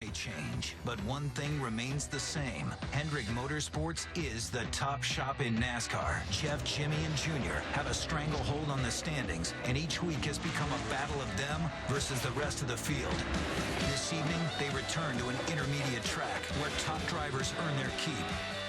may change, but one thing remains the same. Hendrick Motorsports is the top shop in NASCAR. Jeff, Jimmy, and Junior have a stranglehold on the standings, and each week has become a battle of them versus the rest of the field. This evening, they return to an intermediate track where top drivers earn their keep.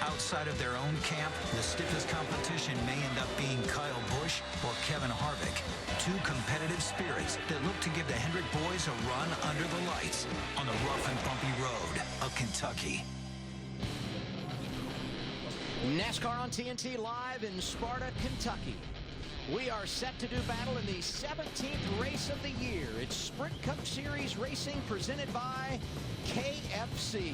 Outside of their own camp, the stiffest competition may end up being Kyle Busch or Kevin Harvick. Two competitive spirits that look to give the Hendrick boys a run under the lights on the rough and bumpy road of Kentucky. NASCAR on TNT live in Sparta, Kentucky. We are set to do battle in the 17th race of the year. It's Sprint Cup Series racing presented by KFC.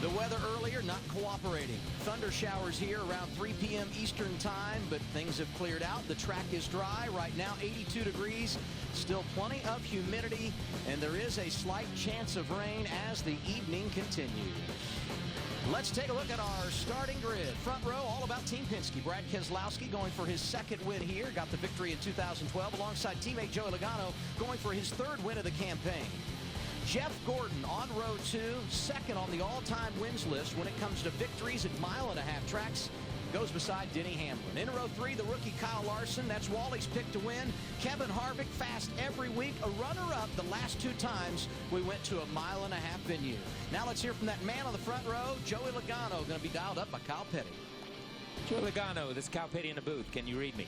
The weather earlier not cooperating. Thunder showers here around 3 p.m. Eastern time, but things have cleared out. The track is dry. Right now 82 degrees. Still plenty of humidity, and there is a slight chance of rain as the evening continues. Let's take a look at our starting grid. Front row, all about Team Penske. Brad Keselowski going for his second win here. Got the victory in 2012 alongside teammate Joey Logano going for his third win of the campaign. Jeff Gordon on row 2, second on the all-time wins list when it comes to victories at mile-and-a-half tracks. Goes beside Denny Hamlin. In row 3, the rookie Kyle Larson. That's Wally's pick to win. Kevin Harvick fast every week. A runner-up the last 2 times we went to a mile-and-a-half venue. Now let's hear from that man on the front row, Joey Logano, going to be dialed up by Kyle Petty. Joey Logano, this is Kyle Petty in the booth. Can you read me?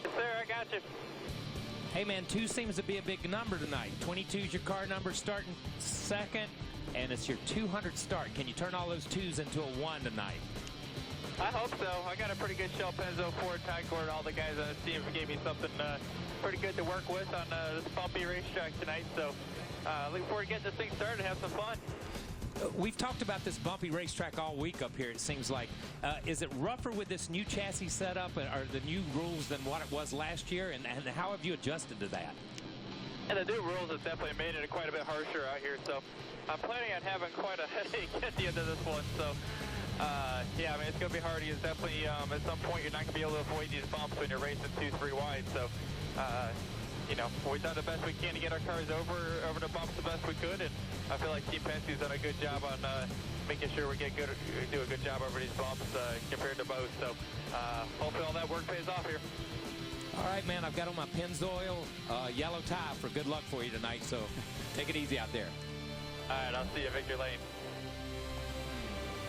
Yes, sir, I got you. Hey, man, 2 seems to be a big number tonight. 22 is your car number starting second, and it's your 200 start. Can you turn all those 2s into a 1 tonight? I hope so. I got a pretty good Shell Penzo Ford Tigor. All the guys on the team gave me something pretty good to work with on this bumpy racetrack tonight. So looking forward to getting this thing started and have some fun. We've talked about this bumpy racetrack all week up here, it seems like. Is it rougher with this new chassis setup or the new rules than what it was last year? And how have you adjusted to that? And the new rules have definitely made it quite a bit harsher out here. So I'm planning on having quite a headache at the end of this one. So, yeah, I mean, it's going to be hard. It's definitely, at some point, you're not going to be able to avoid these bumps when you're racing 2-3 wide. So, you know, we've done the best we can to get our cars over the bumps the best we could, and I feel like Team Penske's done a good job on making sure we do a good job over these bumps compared to both. So hopefully all that work pays off here. All right, man, I've got on my Pennzoil yellow tie for good luck for you tonight, so take it easy out there. All right, I'll see you, Victor Lane.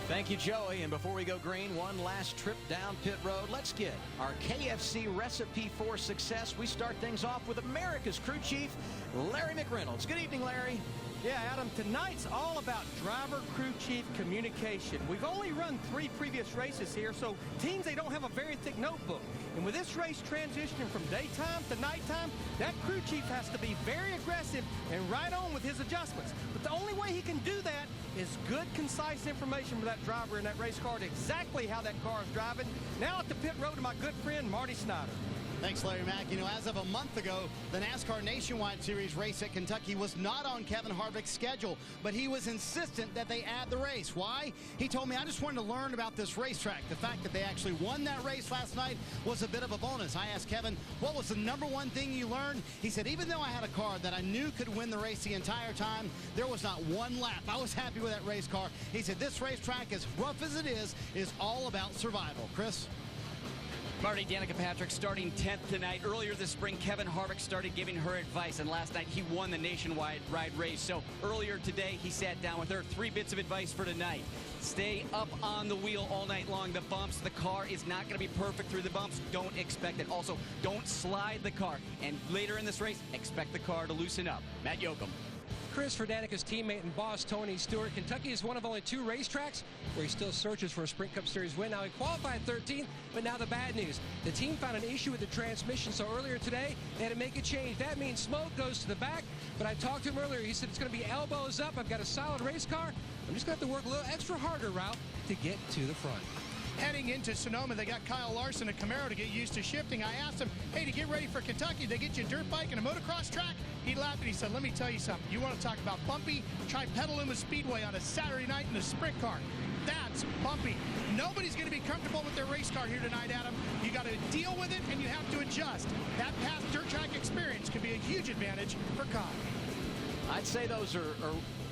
Thank you, Joey. And before we go green, one last trip down pit road. Let's get our KFC recipe for success. We start things off with America's crew chief, Larry McReynolds. Good evening, Larry. Yeah, Adam, tonight's all about driver crew chief communication. We've only run 3 previous races here, so teams, they don't have a very thick notebook. And with this race transitioning from daytime to nighttime, that crew chief has to be very aggressive and right on with his adjustments. But the only way he can do that is good, concise information for that driver in that race car to exactly how that car is driving. Now at the pit road to my good friend, Marty Snyder. Thanks, Larry Mack. You know, as of a month ago, the NASCAR Nationwide Series race at Kentucky was not on Kevin Harvick's schedule, but he was insistent that they add the race. Why? He told me, I just wanted to learn about this racetrack. The fact that they actually won that race last night was a bit of a bonus. I asked Kevin, what was the #1 thing you learned? He said, even though I had a car that I knew could win the race the entire time, there was not one lap. I was happy with that race car. He said, this racetrack, as rough as it is all about survival. Chris? Marty, Danica Patrick starting 10th tonight. Earlier this spring, Kevin Harvick started giving her advice, and last night he won the nationwide ride race. So earlier today, he sat down with her. 3 bits of advice for tonight. Stay up on the wheel all night long. The bumps, the car is not going to be perfect through the bumps. Don't expect it. Also, don't slide the car. And later in this race, expect the car to loosen up. Matt Yoakum. Chris, for Danica's teammate and boss, Tony Stewart, Kentucky is one of only 2 racetracks where he still searches for a Sprint Cup Series win. Now, he qualified 13th, but now the bad news. The team found an issue with the transmission, so earlier today, they had to make a change. That means smoke goes to the back, but I talked to him earlier. He said it's going to be elbows up. I've got a solid race car. I'm just going to have to work a little extra harder route to get to the front. Heading into Sonoma, they got Kyle Larson, a Camaro, to get used to shifting. I asked him, hey, to get ready for Kentucky, they get you a dirt bike and a motocross track? He laughed and he said, let me tell you something. You want to talk about bumpy? Try Petaluma Speedway on a Saturday night in a sprint car. That's bumpy. Nobody's going to be comfortable with their race car here tonight, Adam. You got to deal with it and you have to adjust. That past dirt track experience could be a huge advantage for Kyle. I'd say those are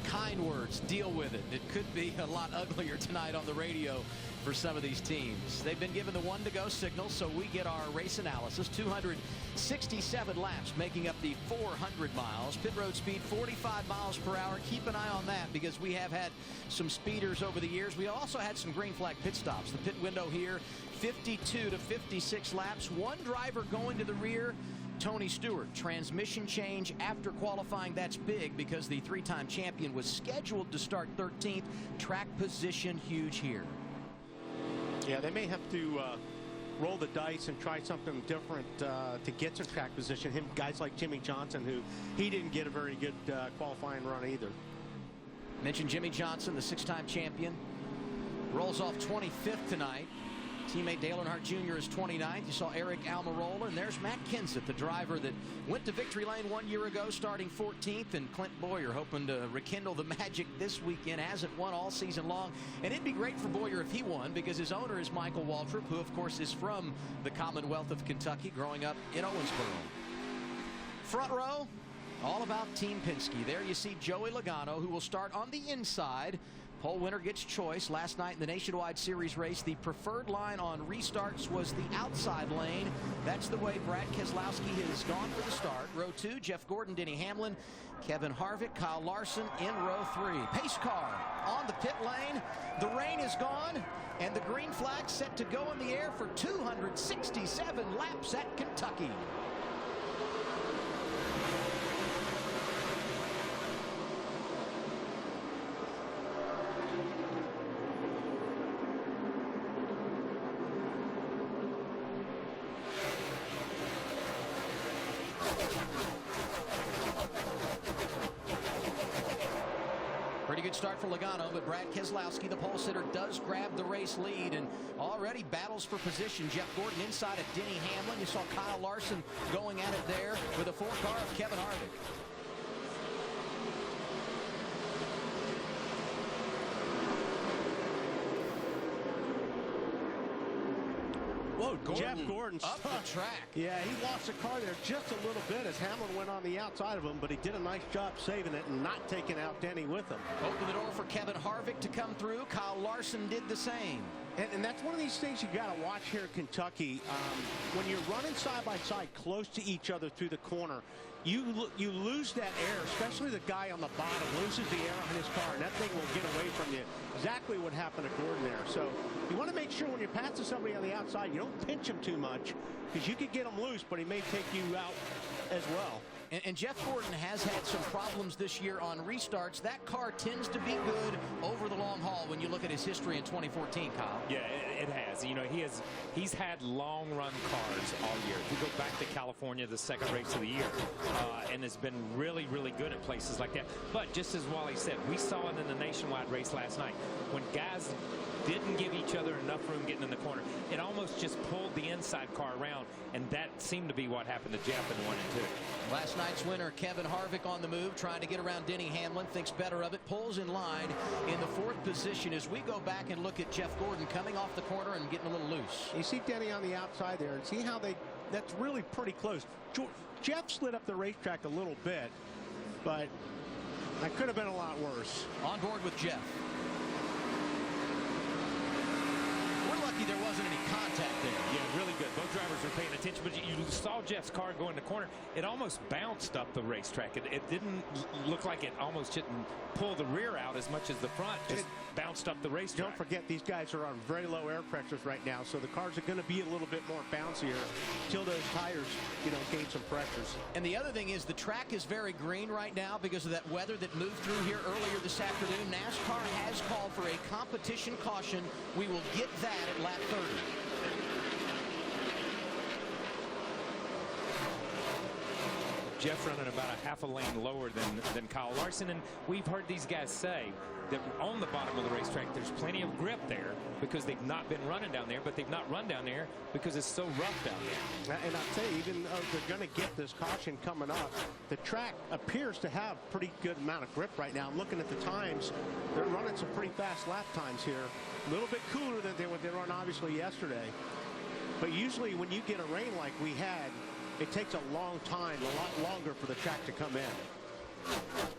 kind words. Deal with it. It could be a lot uglier tonight on the radio for some of these teams. They've been given the 1-to-go signal, so we get our race analysis. 267 laps making up the 400 miles. Pit road speed 45 miles per hour. Keep an eye on that because we have had some speeders over the years. We also had some green flag pit stops. The pit window here, 52 to 56 laps. One driver going to the rear, Tony Stewart. Transmission change after qualifying. That's big because the three-time champion was scheduled to start 13th. Track position huge here. Yeah, they may have to roll the dice and try something different to get some track position. Guys like Jimmy Johnson, who he didn't get a very good qualifying run either. Mentioned Jimmy Johnson, the 6-time champion, rolls off 25th tonight. Teammate Dale Earnhardt Jr. is 29th. You saw Eric Almirola, and there's Matt Kenseth, the driver that went to victory lane 1 year ago, starting 14th, and Clint Boyer hoping to rekindle the magic this weekend. Hasn't won all season long, and it'd be great for Boyer if he won because his owner is Michael Waltrip, who of course is from the Commonwealth of Kentucky, growing up in Owensboro. Front row, all about Team Penske. There you see Joey Logano, who will start on the inside. Pole winner gets choice. Last night in the Nationwide Series race, the preferred line on restarts was the outside lane. That's the way Brad Keselowski has gone for the start. Row 2, Jeff Gordon, Denny Hamlin, Kevin Harvick, Kyle Larson in row 3. Pace car on the pit lane. The rain is gone, and the green flag set to go in the air for 267 laps at Kentucky. Pretty good start for Logano, but Brad Keselowski, the pole sitter, does grab the race lead and already battles for position. Jeff Gordon inside of Denny Hamlin. You saw Kyle Larson going at it there with a 4-car of Kevin Harvick. Whoa, Jeff Gordon up the track. Yeah, he lost the car there just a little bit as Hamlin went on the outside of him, but he did a nice job saving it and not taking out Denny with him. Open the door for Kevin Harvick to come through. Kyle Larson did the same. And that's one of these things you got to watch here in Kentucky. When you're running side by side close to each other through the corner, you lose that air, especially the guy on the bottom loses the air on his car, and that thing will get away from you. Exactly what happened to Gordon there. So you want to make sure when you're passing somebody on the outside, you don't pinch him too much because you could get him loose, but he may take you out as well. And Jeff Gordon has had some problems this year on restarts. That car tends to be good over the long haul when you look at his history in 2014, Kyle. Yeah, it has. You know, he's had long-run cars all year. If you go back to California, the second race of the year, and has been really, really good at places like that. But just as Wally said, we saw it in the Nationwide race last night. When guys didn't give each other enough room getting in the corner, it almost just pulled the inside car around, and that seemed to be what happened to Jeff in 1 and 2. Last night's winner, Kevin Harvick, on the move, trying to get around Denny Hamlin, thinks better of it, pulls in line in the 4th position as we go back and look at Jeff Gordon coming off the corner and getting a little loose. You see Denny on the outside there, and see how that's really pretty close. Jeff slid up the racetrack a little bit, but that could have been a lot worse. On board with Jeff. We're lucky there wasn't any contact there. Yeah, really good. Both drivers were paying attention, but you saw Jeff's car go in the corner. It almost bounced up the racetrack. It didn't look like it almost didn't pull the rear out as much as the front. Just bounced up the racetrack. Don't forget, these guys are on very low air pressures right now, so the cars are going to be a little bit more bouncier till those tires, gain some pressures. And the other thing is the track is very green right now because of that weather that moved through here earlier this afternoon. NASCAR has called for a competition caution. We will get that at lap 30. Jeff running about a half a lane lower than Kyle Larson, and we've heard these guys say that on the bottom of the racetrack there's plenty of grip there because they've not been running down there, but they've not run down there because it's so rough down there. And I'll tell you, even though they're going to get this caution coming up, the track appears to have pretty good amount of grip right now. I'm looking at the times. They're running some pretty fast lap times here. A little bit cooler than they run obviously yesterday. But usually when you get a rain like we had, it takes a long time, a lot longer for the track to come in.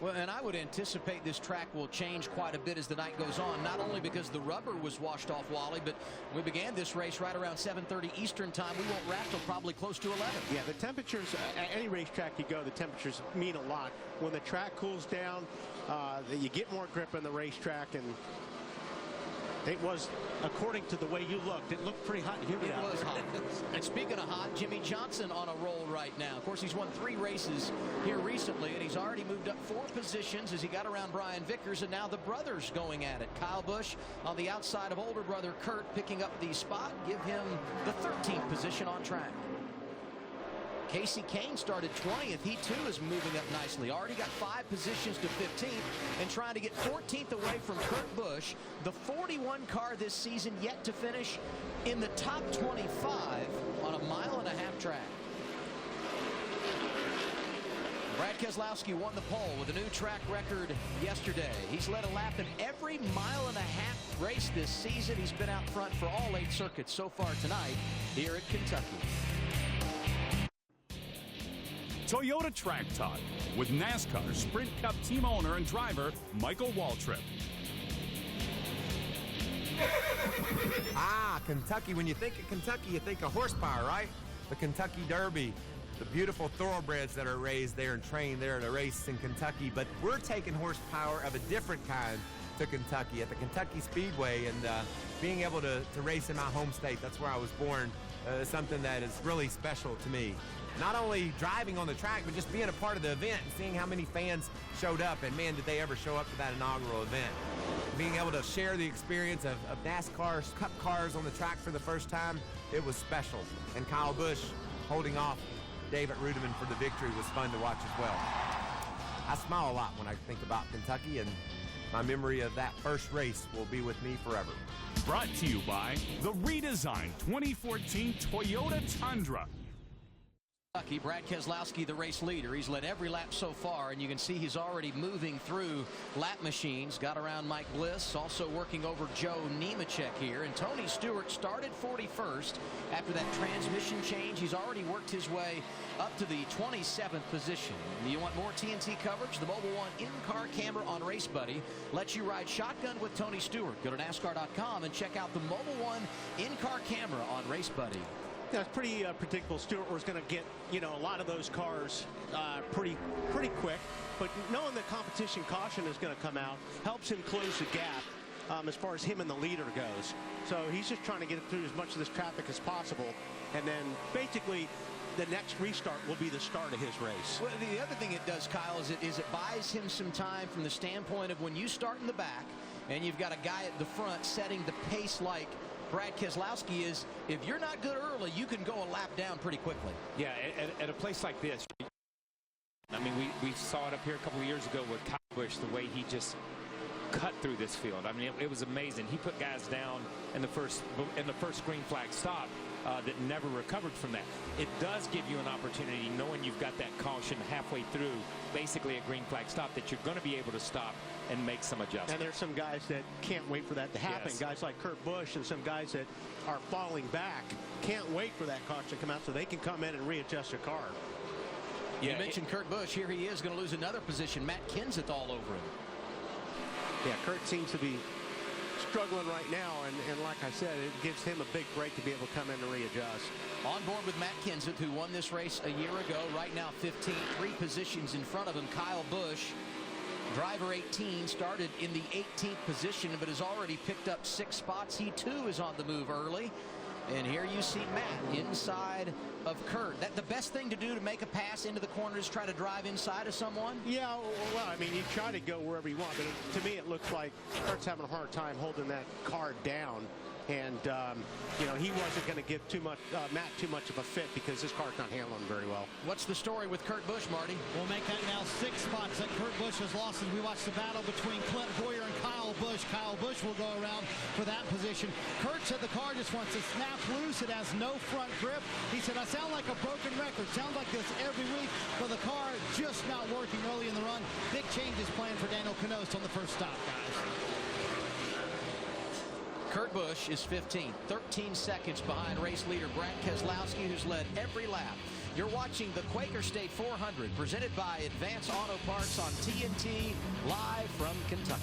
Well, and I would anticipate this track will change quite a bit as the night goes on, not only because the rubber was washed off, Wally, but we began this race right around 7:30 Eastern time. We won't wrap till probably close to 11. Yeah, the temperatures, at any racetrack you go, the temperatures mean a lot. When the track cools down, you get more grip in the racetrack, and it was, according to the way you looked, it looked pretty hot and humid out there. It was hot. And speaking of hot, Jimmy Johnson on a roll right now. Of course, he's won 3 races here recently, and he's already moved up 4 positions as he got around Brian Vickers, and now the brothers going at it. Kyle Busch on the outside of older brother Kurt picking up the spot, give him the 13th position on track. Casey Kane started 20th. He too is moving up nicely. Already got 5 positions to 15th and trying to get 14th away from Kurt Busch. The 41 car this season yet to finish in the top 25 on a 1.5 mile track. Brad Keselowski won the pole with a new track record yesterday. He's led a lap in every 1.5 mile race this season. He's been out front for all 8 circuits so far tonight here at Kentucky. Toyota Track Talk with NASCAR Sprint Cup team owner and driver Michael Waltrip. Kentucky. When you think of Kentucky, you think of horsepower, right? The Kentucky Derby, the beautiful thoroughbreds that are raised there and trained there to race in Kentucky. But we're taking horsepower of a different kind to Kentucky at the Kentucky Speedway, and being able to race in my home state, that's where I was born, is something that is really special to me. Not only driving on the track, but just being a part of the event and seeing how many fans showed up, and man, did they ever show up to that inaugural event. Being able to share the experience of NASCAR's Cup cars on the track for the first time, it was special. And Kyle Busch holding off David Rudiman for the victory was fun to watch as well. I smile a lot when I think about Kentucky, and my memory of that first race will be with me forever. Brought to you by the redesigned 2014 Toyota Tundra. Brad Keselowski, the race leader. He's led every lap so far, and you can see he's already moving through lap machines. Got around Mike Bliss, also working over Joe Nemechek here. And Tony Stewart started 41st. After that transmission change, he's already worked his way up to the 27th position. You want more TNT coverage? The Mobile One in-car camera on Race Buddy lets you ride shotgun with Tony Stewart. Go to NASCAR.com and check out the Mobile One in-car camera on Race Buddy. Yeah, it's pretty predictable. Stewart was going to get, a lot of those cars pretty quick. But knowing the competition caution is going to come out helps him close the gap as far as him and the leader goes. So he's just trying to get through as much of this traffic as possible. And then basically the next restart will be the start of his race. Well, the other thing it does, Kyle, is it buys him some time from the standpoint of when you start in the back and you've got a guy at the front setting the pace like Brad Keselowski is. If you're not good early, you can go a lap down pretty quickly. Yeah, at a place like this, I mean, we saw it up here a couple of years ago with Kyle Busch, the way he just cut through this field. I mean, it was amazing. He put guys down in the first green flag stop that never recovered from that. It does give you an opportunity, knowing you've got that caution halfway through, basically a green flag stop, that you're going to be able to stop and make some adjustments. And there's some guys that can't wait for that to happen. Yes. Guys like Kurt Busch and some guys that are falling back can't wait for that caution to come out so they can come in and readjust their car. You mentioned Kurt Busch. Here he is going to lose another position. Matt Kenseth all over him. Yeah, Kurt seems to be struggling right now, and like I said, it gives him a big break to be able to come in and readjust. On board with Matt Kenseth, who won this race a year ago. Right now 15, 3 positions in front of him. Kyle Busch, driver 18, started in the 18th position but has already picked up 6 spots. He too is on the move early. And here you see Matt inside of Kurt. That the best thing to do to make a pass into the corner is try to drive inside of someone? Yeah, well, I mean, you try to go wherever you want, but to me it looks like Kurt's having a hard time holding that car down. And, he wasn't going to give Matt too much of a fit because his car's not handling very well. What's the story with Kurt Busch, Marty? We'll make that now 6 spots that Kurt Busch has lost as we watch the battle between Clint Boyer and Kyle Busch. Kyle Busch will go around for that position. Kurt said the car just wants to snap loose. It has no front grip. He said, I sound like a broken record. Sounds like this every week, but the car just not working early in the run. Big changes planned for Daniel Knost on the first stop, guys. Kurt Busch is 15th, 13 seconds behind race leader Brad Keselowski, who's led every lap You're watching the Quaker State 400 presented by Advance Auto Parts on TNT, live from Kentucky.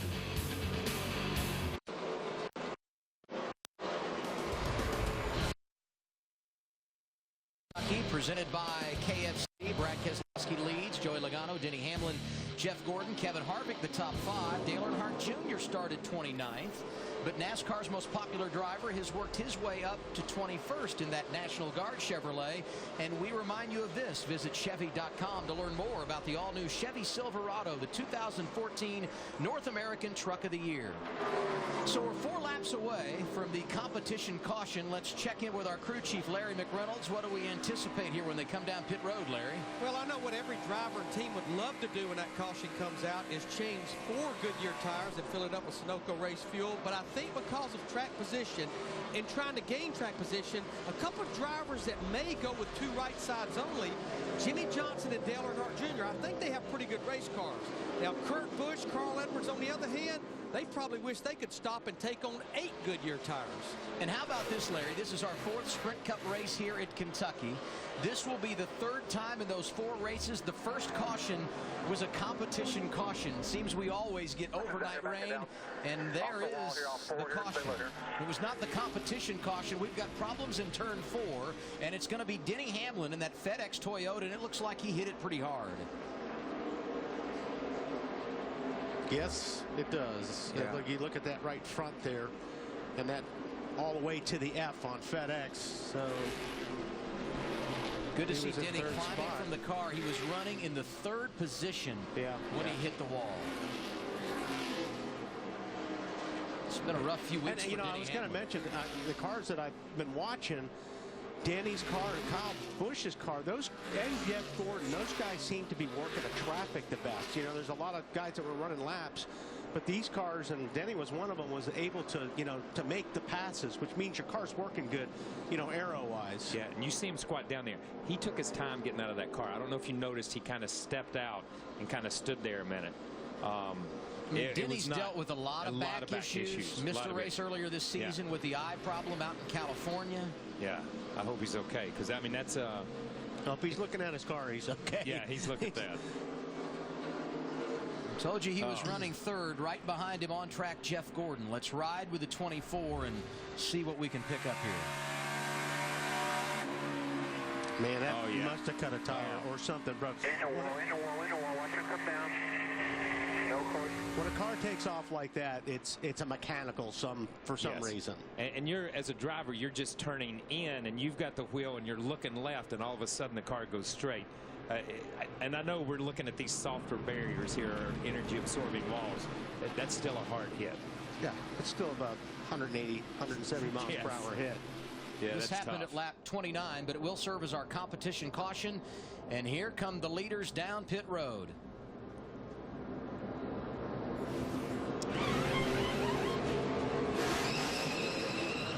Presented by KFC. Brad Keselowski leads. Joey Logano, Denny Hamlin, Jeff Gordon, Kevin Harvick, the top 5. Dale Earnhardt Jr. started 29th. But NASCAR's most popular driver has worked his way up to 21st in that National Guard Chevrolet. And we remind you of this. Visit Chevy.com to learn more about the all-new Chevy Silverado, the 2014 North American Truck of the Year. So we're 4 laps away from the competition caution. Let's check in with our crew chief, Larry McReynolds. What do we anticipate here when they come down pit road, Larry? Well, I know what every driver and team would love to do when that caution comes out is change 4 Goodyear tires and fill it up with Sunoco race fuel. But I think because of track position and trying to gain track position, a couple of drivers that may go with 2 right sides only, Jimmy Johnson and Dale Earnhardt Jr., I think they have pretty good race cars. Now, Kurt Busch, Carl Edwards, on the other hand, they probably wish they could stop and take on 8 Goodyear tires. And how about this, Larry? This is our 4th Sprint Cup race here at Kentucky. This will be the 3rd time in those 4 races. The first caution was a competition caution. Seems we always get overnight rain, and there is the caution. It was not the competition caution. We've got problems in turn 4, and it's going to be Denny Hamlin in that FedEx Toyota, and it looks like he hit it pretty hard. Yes, it does. Yeah. You look at that right front there, and that all the way to the F on FedEx. So good to see Denny climbing from the car. He was running in the 3rd position when he hit the wall. It's been a rough few weeks. And, you know, I was going to mention the cars that I've been watching. Danny's car and Kyle Busch's car, those, and Jeff Gordon, those guys seem to be working the traffic the best. You know, there's a lot of guys that were running laps, but these cars, and Denny was one of them, was able to, you know, to make the passes, which means your car's working good, you know, aero-wise. Yeah, and you see him squat down there. He took his time getting out of that car. I don't know if you noticed, he kind of stepped out and kind of stood there a minute. Denny's dealt with a lot of back issues. Missed a race earlier this season with the eye problem out in California. Yeah, I hope he's okay, because I mean that's well, if he's looking at his car, he's okay. Yeah, he's looking at that. Told you he was running 3rd. Right behind him on track, Jeff Gordon. Let's ride with the 24 and see what we can pick up here. Man, that must have cut a tire or something, bro. When a car takes off like that, it's a mechanical for some reason. And you're, as a driver, you're just turning in, and you've got the wheel, and you're looking left, and all of a sudden the car goes straight. And I know we're looking at these softer barriers here, energy-absorbing walls. That's still a hard hit. Yeah, it's still about 180, 170 miles per hour hit. Yeah, this happened at lap 29, but it will serve as our competition caution. And here come the leaders down pit road.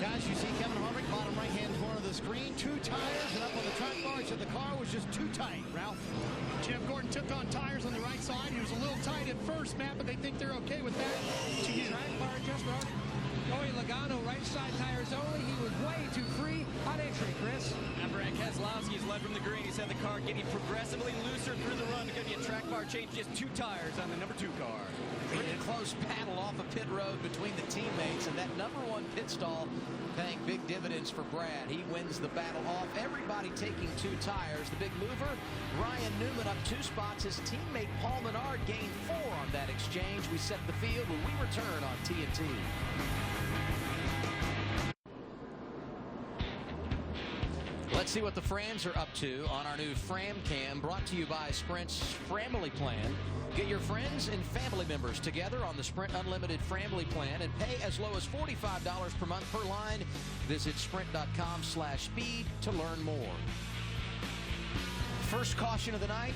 Guys, you see Kevin Harvick, bottom right-hand corner of the screen, 2 tires, and up on the track bar, he said the car was just too tight. Ralph? Jeff Gordon took on tires on the right side. He was a little tight at first, Matt, but they think they're okay with that. To you. Track bar adjustment. Joey Logano, right side tires only. He was way too free on entry, Chris. And Brad Keselowski is led from the green. He said the car getting progressively looser through the run. It's going to be a track bar change, just 2 tires on the number 2 car. Pretty close battle off of pit road between the teammates, and that number 1 pit stall paying big dividends for Brad. He wins the battle off. Everybody taking 2 tires. The big mover, Ryan Newman, up 2 spots. His teammate Paul Menard gained 4 on that exchange. We set the field when we return on TNT. Let's see what the Frams are up to on our new Fram Cam, brought to you by Sprint's Family Plan. Get your friends and family members together on the Sprint Unlimited Family Plan and pay as low as $45 per month per line. Visit sprint.com/speed to learn more. First caution of the night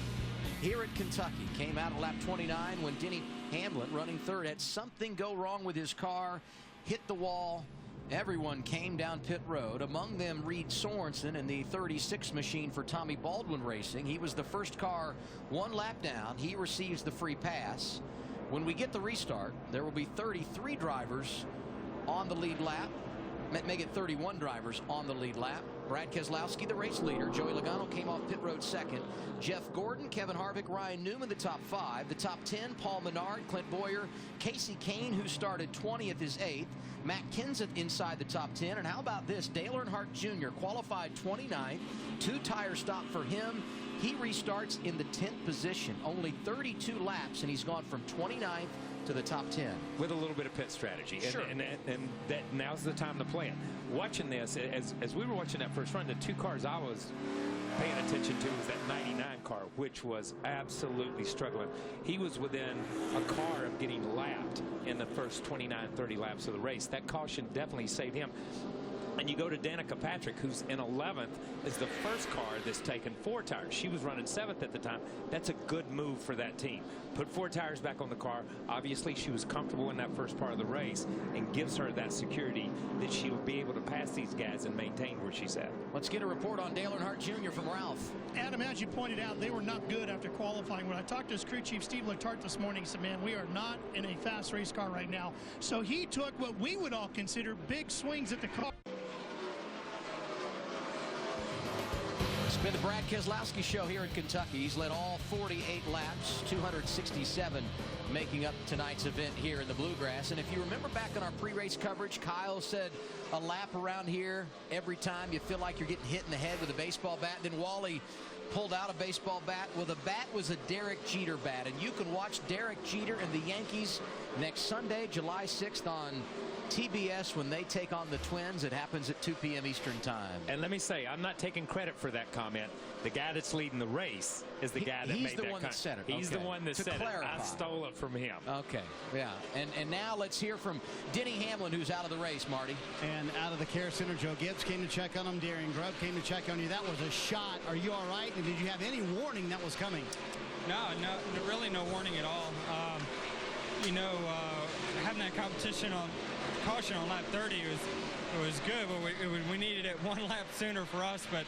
here at Kentucky came out at lap 29 when Denny Hamlin, running 3rd, had something go wrong with his car, hit the wall. Everyone came down pit road, among them Reed Sorensen in the 36 machine for Tommy Baldwin Racing. He was the first car 1 lap down. He receives the free pass. When we get the restart, there will be 33 drivers on the lead lap. make it 31 drivers on the lead lap. Brad Keselowski, the race leader. Joey Logano came off pit road second. Jeff Gordon, Kevin Harvick, Ryan Newman, the top 5. The top 10, Paul Menard, Clint Boyer, Casey Kane, who started 20th, is 8th. Matt Kenseth inside the top 10. And how about this? Dale Earnhardt Jr. qualified 29th. 2-tire stop for him. He restarts in the 10th position. Only 32 laps, and he's gone from 29th to the top 10. With a little bit of pit strategy. Sure. And that now's the time to play it. Watching this, as we were watching that first run, the 2 cars I was paying attention to was that 99 car, which was absolutely struggling. He was within a car of getting lapped in the first 29, 30 laps of the race. That caution definitely saved him. And you go to Danica Patrick, who's in 11th, is the first car that's taken 4 tires. She was running 7th at the time. That's a good move for that team. Put 4 tires back on the car. Obviously, she was comfortable in that first part of the race and gives her that security that she'll be able to pass these guys and maintain where she's at. Let's get a report on Dale Earnhardt Jr. from Ralph. Adam, as you pointed out, they were not good after qualifying. When I talked to his crew chief, Steve Letarte, this morning, he said, man, we are not in a fast race car right now. So he took what we would all consider big swings at the car. It's been the Brad Keselowski show here in Kentucky. He's led all 48 laps, 267 making up tonight's event here in the Bluegrass. And if you remember back in our pre-race coverage, Kyle said a lap around here every time you feel like you're getting hit in the head with a baseball bat. Then Wally pulled out a baseball bat. Well, the bat was a Derek Jeter bat. And you can watch Derek Jeter and the Yankees next Sunday, July 6th on TBS when they take on the Twins. It happens at 2 p.m. Eastern time. And let me say, I'm not taking credit for that comment. The guy that's leading the race is the guy that made that comment. He's the one that said it. He's the one that said it. I stole it from him. Okay, yeah. And now let's hear from Denny Hamlin, who's out of the race, Marty. And out of the care center, Joe Gibbs came to check on him. Darian Grubb came to check on you. That was a shot. Are you all right? And did you have any warning that was coming? No, really no warning at all. Having that competition on caution on lap 30 was good, but we needed it 1 lap sooner for us. But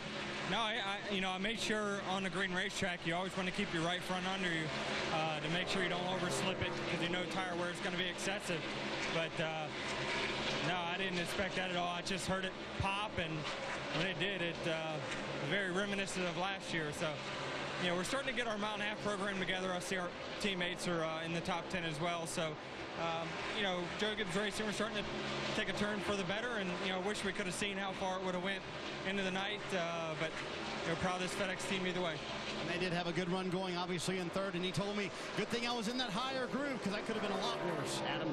no, I made sure on the green racetrack you always want to keep your right front under you to make sure you don't overslip it, because you know tire wear is going to be excessive. But no, I didn't expect that at all. I just heard it pop, and when it did, it very reminiscent of last year. So we're starting to get our mile-and-a-half program together. I see our teammates are in the top 10 as well. So Joe Gibbs Racing, we're starting to take a turn for the better, and wish we could have seen how far it would have went into the night, but proud of this FedEx team either way. And they did have a good run going, obviously, in third, and he told me, good thing I was in that higher groove, because that could have been a lot worse, Adam.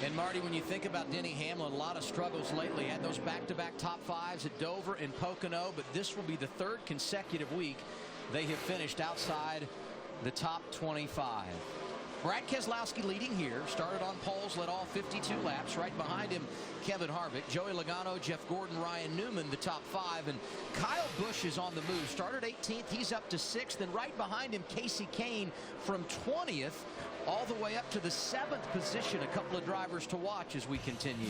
And Marty, when you think about Denny Hamlin, a lot of struggles lately. Had those back-to-back top 5s at Dover and Pocono, but this will be the 3rd consecutive week they have finished outside the top 25. Brad Keselowski leading here, started on poles, led all 52 laps. Right behind him, Kevin Harvick, Joey Logano, Jeff Gordon, Ryan Newman, the top 5. And Kyle Busch is on the move. Started 18th, he's up to 6th. And right behind him, Casey Kane from 20th all the way up to the 7th position. A couple of drivers to watch as we continue.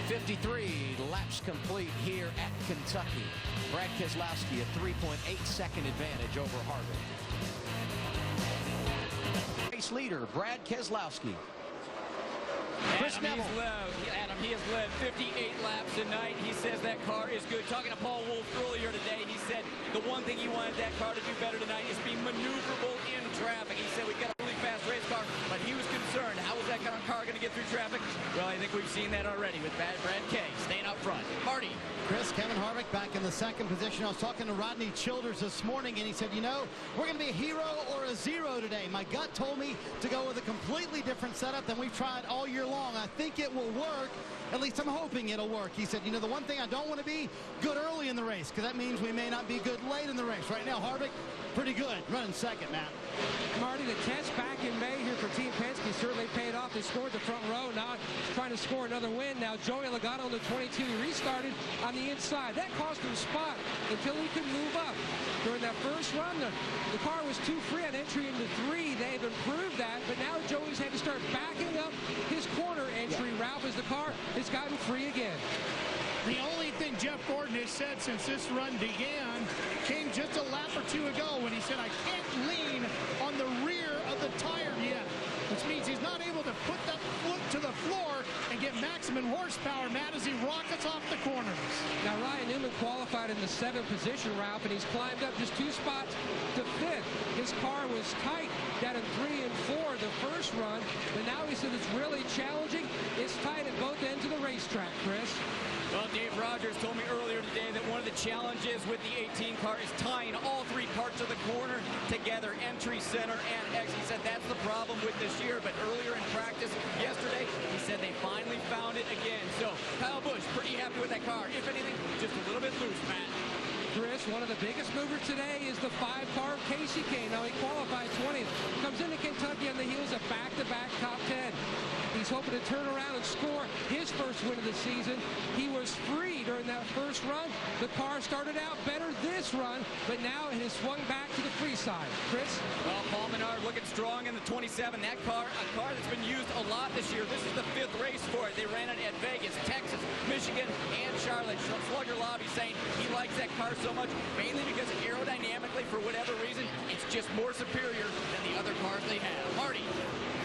53 laps complete here at Kentucky. Brad Keselowski, a 3.8-second advantage over Harvick. Race leader, Brad Keselowski. Chris Neville. Adam, he has led 58 laps tonight. He says that car is good. Talking to Paul Wolfe earlier today, he said the one thing he wanted that car to do better tonight is be maneuverable in traffic. He said we've got a really fast race car, but he was concerned. How was that car going to get through traffic? Well, I think we've seen that already with Brad K staying up front. Marty. Chris, Kevin Harvick back in the 2nd position. I was talking to Rodney Childers this morning, and he said, we're going to be a hero or a zero today. My gut told me to go with a completely different setup than we've tried all year long. I think it will work. At least I'm hoping it'll work. He said, the one thing I don't want to be good early in the race, because that means we may not be good late in the race. Right now, Harvick, pretty good, running 2nd, Matt. Marty, the test back in May here for Team Penske certainly paid off. They scored the front row. Now trying to score another win. Now Joey Logano on the 22. He restarted on the inside. That cost him a spot until he could move up. During that first run, the car was too free on entry into 3. They've improved that, but now Joey's had to start backing up his corner entry route as the car has gotten free again. The only thing Jeff Gordon has said since this run began came just a lap or 2 ago when he said, I can't lean on the rear of the tire yet, which means he's not able to put that foot to the floor and get maximum maximum horsepower, Matt, as he rockets off the corners. Now, Ryan Newman qualified in the 7th position, Ralph, and he's climbed up just 2 spots to 5th. His car was tight down in 3 and 4 the first run, but now he said it's really challenging. It's tight at both ends of the racetrack, Chris. Well, Dave Rogers told me earlier today that one of the challenges with the 18 car is tying all 3 parts of the corner together, entry, center, and exit. He said that's the problem with this year, but earlier in practice yesterday, he said they finally found it again. So Kyle Busch pretty happy with that car. If anything, just a little bit loose, Matt. Chris, one of the biggest movers today is the 5-car Casey Kane. Now, he qualified 20th. Comes into Kentucky on the heels of back-to-back top 10. He's hoping to turn around and score his first win of the season. He was free during that first run. The car started out better this run, but now it has swung back to the free side. Chris? Well, Paul Menard looking strong in the 27. That car, a car that's been used a lot this year. This is the 5th race for it. They ran it at Vegas, Texas, Michigan, and Charlotte. Slugger Lobby saying he likes that car so much, mainly because aerodynamically, for whatever reason, it's just more superior than the other cars they have. Marty.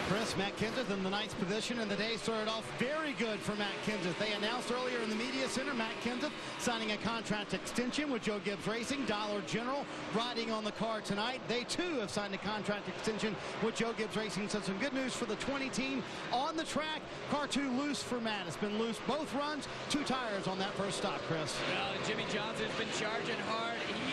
Chris, Matt Kenseth in the 9th position, and the day started off very good for Matt Kenseth. They announced earlier in the media center Matt Kenseth signing a contract extension with Joe Gibbs Racing. Dollar General riding on the car tonight. They too have signed a contract extension with Joe Gibbs Racing. So some good news for the 20 team on the track. Car 2 loose for Matt. It's been loose both runs. 2 tires on that first stop, Chris. Well, Jimmy Johnson's been charging hard. He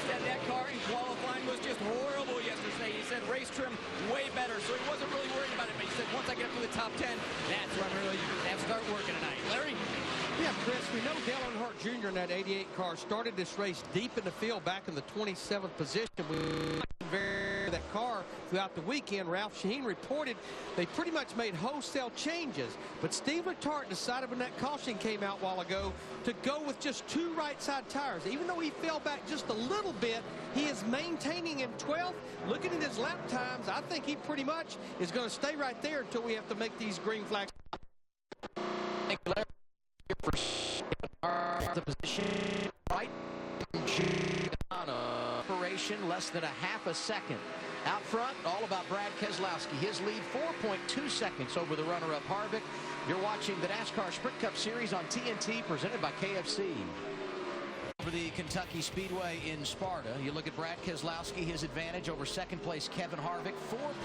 said that car in qualifying was just horrible yesterday. He said race trim way better, so he wasn't really worried about it. But he said once I get up to the top 10, that's when I'm really have to start working tonight. Larry? Yeah, Chris, we know Dale Earnhardt Jr. in that 88 car started this race deep in the field back in the 27th position. That car throughout the weekend. Ralph Shaheen reported they pretty much made wholesale changes, but Steve Letarte decided when that caution came out a while ago to go with just 2 right side tires. Even though he fell back just a little bit, he is maintaining in 12th. Looking at his lap times, I think he pretty much is going to stay right there until we have to make these green flags. Thank you, Larry, for the position right. Operation less than a half a second. Out front, all about Brad Keselowski. His lead 4.2 seconds over the runner-up Harvick. You're watching the NASCAR Sprint Cup Series on TNT, presented by KFC. Over the Kentucky Speedway in Sparta, you look at Brad Keselowski, his advantage over second place Kevin Harvick,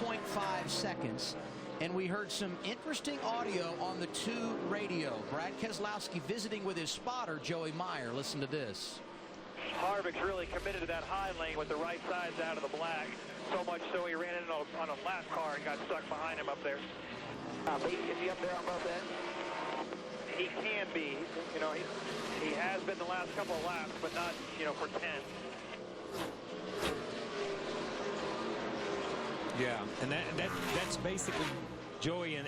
4.5 seconds. And we heard some interesting audio on the 2 radio. Brad Keselowski visiting with his spotter, Joey Meyer. Listen to this. Harvick's really committed to that high lane with the right sides out of the black. So much so he ran in on a lap car and got stuck behind him up there. Is he up there on both ends? He can be. You know, he has been the last couple of laps, but not, you know, for 10. Yeah, and that's basically Joey and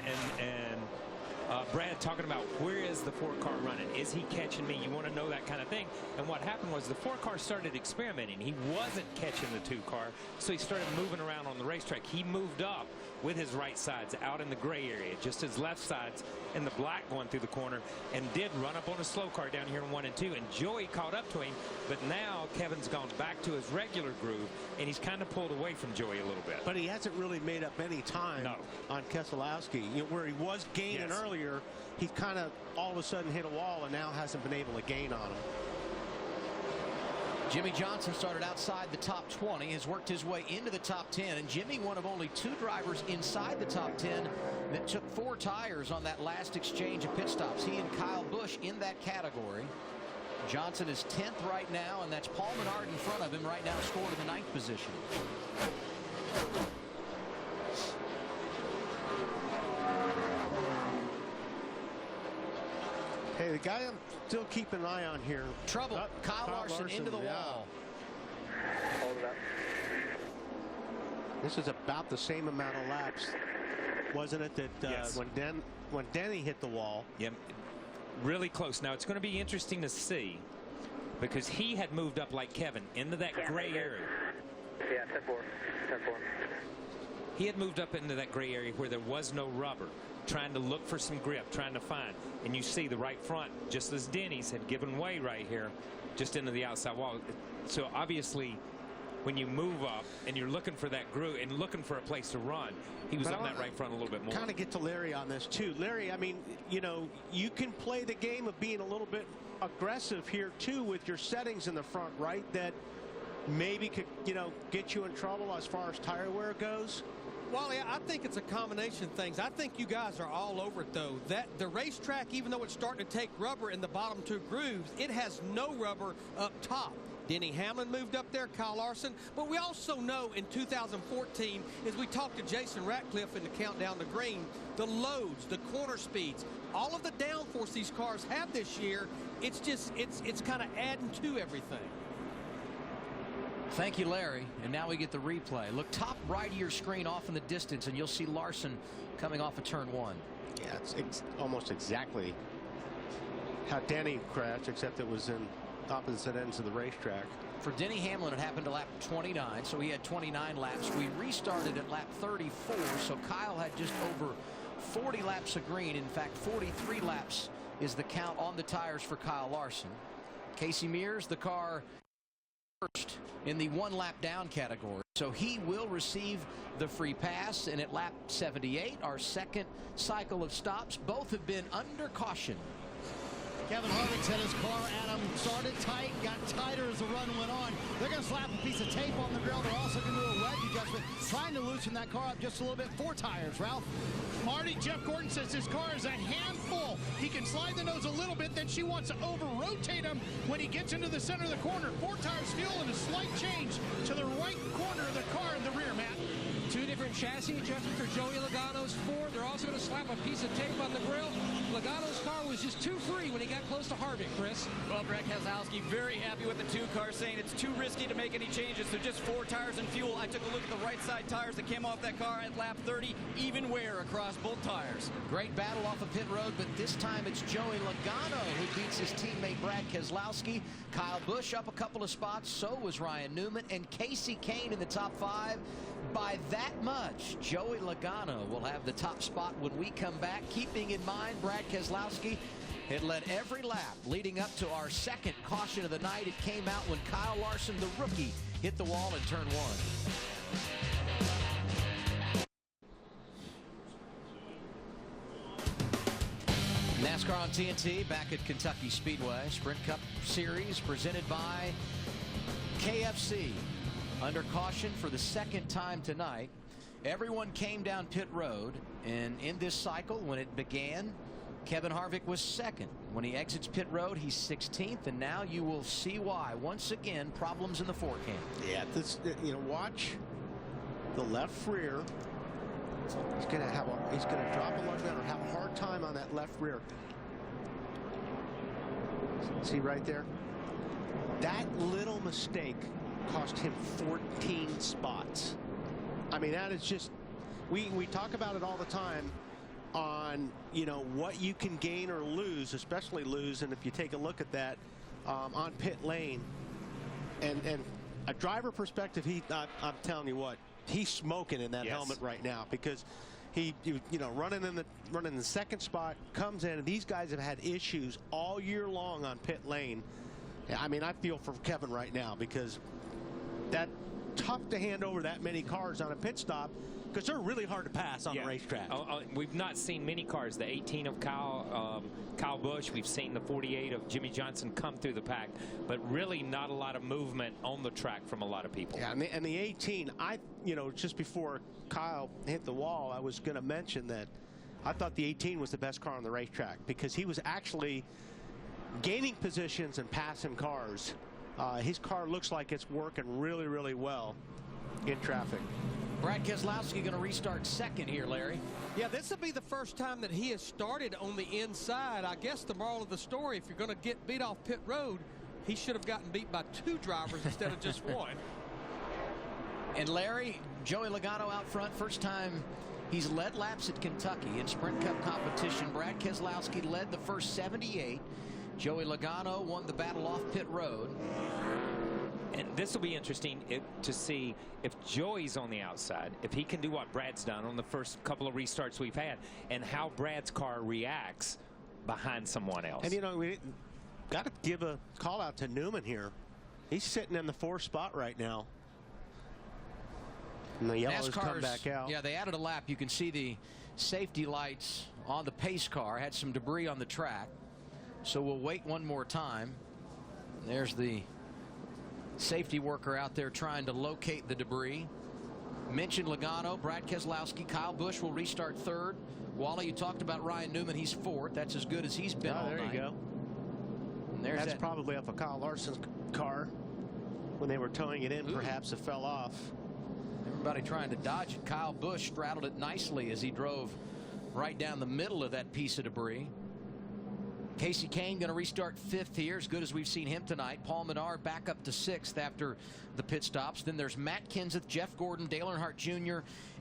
Brad talking about where is the 4-car running? Is he catching me? You want to know that kind of thing. And what happened was the 4-car started experimenting. He wasn't catching the 2-car, so he started moving around on the racetrack. He moved up with his right sides out in the gray area, just his left sides in the black going through the corner, and did run up on a slow car down here in 1 and 2. And Joey caught up to him, but now Kevin's gone back to his regular groove, and he's kind of pulled away from Joey a little bit. But he hasn't really made up any time on Keselowski. You know, where he was gaining earlier, he kind of all of a sudden hit a wall and now hasn't been able to gain on him. Jimmy Johnson started outside the top 20, has worked his way into the top 10, and Jimmy, one of only 2 drivers inside the top 10 that took 4 tires on that last exchange of pit stops. He and Kyle Busch in that category. Johnson is 10th right now, and that's Paul Menard in front of him right now, scored in the 9th position. Hey, the guy I'm still keeping an eye on here. Trouble. Kyle Larson into the wall. Hold it up. This is about the same amount of laps, wasn't it, that when Denny hit the wall? Yep, really close. Now it's going to be interesting to see, because he had moved up like Kevin into that gray area. Yeah, 10-4. 10-4. He had moved up into that gray area where there was no rubber, trying to look for some grip, trying to find. And you see the right front, just as Denny's had given way right here, just into the outside wall. So obviously when you move up and you're looking for that groove and looking for a place to run, he was on that right front a little bit more. Kind of get to Larry on this too. Larry, I mean, you know, you can play the game of being a little bit aggressive here too with your settings in the front right that maybe could, you know, get you in trouble as far as tire wear goes. Wally, I think it's a combination of things. I think you guys are all over it, though. That the racetrack, even though it's starting to take rubber in the bottom two grooves, it has no rubber up top. Denny Hamlin moved up there, Kyle Larson. But we also know in 2014, as we talked to Jason Ratcliffe in the countdown to green, the loads, the corner speeds, all of the downforce these cars have this year, it's just, it's kind of adding to everything. Thank you, Larry. And now we get the replay. Look top right of your screen off in the distance, and you'll see Larson coming off of turn 1. Yeah, it's almost exactly how Denny crashed, except it was in opposite ends of the racetrack. For Denny Hamlin, it happened to lap 29, so he had 29 laps. We restarted at lap 34, so Kyle had just over 40 laps of green. In fact, 43 laps is the count on the tires for Kyle Larson. Casey Mears, the car first in the 1 lap down category, so he will receive the free pass. And at lap 78, our second cycle of stops, both have been under caution. Kevin Harvick's had his car, Adam, started tight, got tighter as the run went on. They're going to slap a piece of tape on the grill. They're also going to do a wedge adjustment, trying to loosen that car up just a little bit. 4 tires, Ralph. Marty, Jeff Gordon says his car is a handful. He can slide the nose a little bit, then she wants to over-rotate him when he gets into the center of the corner. 4 tires fuel and a slight change to the right corner of the car in the rear, Matt. 2 different chassis adjustments for Joey Logano's Ford. They're also going to slap a piece of tape on the grill. Logano's car was just too free when he got close to Harvick, Chris. Well, Brett Keselowski very happy with the 2 cars, saying it's too risky to make any changes, so just 4 tires and fuel. I took a look at the right side tires that came off that car at lap 30, even wear across both tires. Great battle off of pit road, but this time it's Joey Logano who beats his teammate Brad Keselowski. Kyle Busch up a couple of spots, so was Ryan Newman, and Casey Kane in the top 5. By that much, Joey Logano will have the top spot when we come back, keeping in mind Brad Keselowski had led every lap leading up to our second caution of the night. It came out when Kyle Larson, the rookie, hit the wall in turn 1. NASCAR on TNT back at Kentucky Speedway. Sprint Cup Series presented by KFC. Under caution for the second time tonight. Everyone came down pit road, and in this cycle when it began, Kevin Harvick was second. When he exits pit road, he's 16th, and now you will see why. Once again, problems in the forecam. Yeah, this, you know, watch the left rear. He's going to drop a lug down or have a hard time on that left rear. See right there? That little mistake cost him 14 spots. I mean, that is just, we talk about it all the time on, you know, what you can gain or lose, especially lose. And if you take a look at that on pit lane and a driver perspective, I'm telling you what, he's smoking in that helmet right now, because he you know, running in the second spot, comes in, and these guys have had issues all year long on pit lane. I mean, I feel for Kevin right now, because that's tough to hand over that many cars on a pit stop, because they're really hard to pass on the racetrack. We've not seen many cars. The 18 of Kyle Busch. We've seen the 48 of Jimmy Johnson come through the pack, but really not a lot of movement on the track from a lot of people. Yeah, and the 18, you know, just before Kyle hit the wall, I was going to mention that I thought the 18 was the best car on the racetrack, because he was actually gaining positions and passing cars. His car looks like it's working really, really well in traffic. Brad Keselowski going to restart second here, Larry. Yeah, this will be the first time that he has started on the inside. I guess the moral of the story, if you're going to get beat off pit road, he should have gotten beat by 2 drivers instead of just 1. And Larry, Joey Logano out front, first time he's led laps at Kentucky in Sprint Cup competition. Brad Keselowski led the first 78. Joey Logano won the battle off pit road. And this will be interesting to see if Joey's on the outside, if he can do what Brad's done on the first couple of restarts we've had, and how Brad's car reacts behind someone else. And, you know, we got to give a call out to Newman here. He's sitting in the 4th spot right now. And the yellows come NASCAR's, back out. Yeah, they added a lap. You can see the safety lights on the pace car. Had some debris on the track. So we'll wait one more time. There's the safety worker out there trying to locate the debris. Mentioned Logano, Brad Keselowski, Kyle Busch will restart third. Wally, you talked about Ryan Newman. He's fourth. That's as good as he's been all there night. you go. And there's That's that. probably off of Kyle Larson's car. When they were towing it in, perhaps it fell off. Everybody trying to dodge it. Kyle Busch straddled it nicely as he drove right down the middle of that piece of debris. Casey Kane going to restart fifth here, as good as we've seen him tonight. Paul Menard back up to sixth after the pit stops. Then there's Matt Kenseth, Jeff Gordon, Dale Earnhardt Jr.,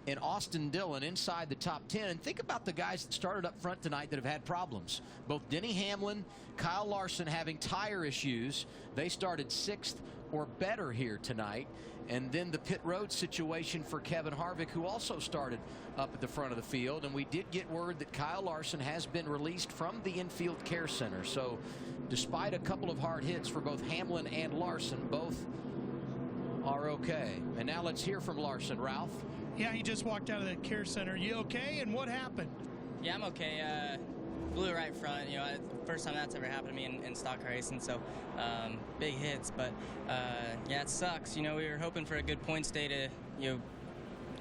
and Austin Dillon inside the top 10. And think about the guys that started up front tonight that have had problems. Both Denny Hamlin, Kyle Larson having tire issues. They started sixth or better here tonight. And then the pit road situation for Kevin Harvick, who also started up at the front of the field. And we did get word that Kyle Larson has been released from the infield care center. So despite a couple of hard hits for both Hamlin and Larson, both are okay. And now let's hear from Larson. Ralph? Yeah, he just walked out of the care center. You okay? And what happened? Yeah, I'm okay. Blew right front. You know, first time that's ever happened to me in stock car racing. So big hits, but yeah, it sucks. You know, we were hoping for a good points day to, you know,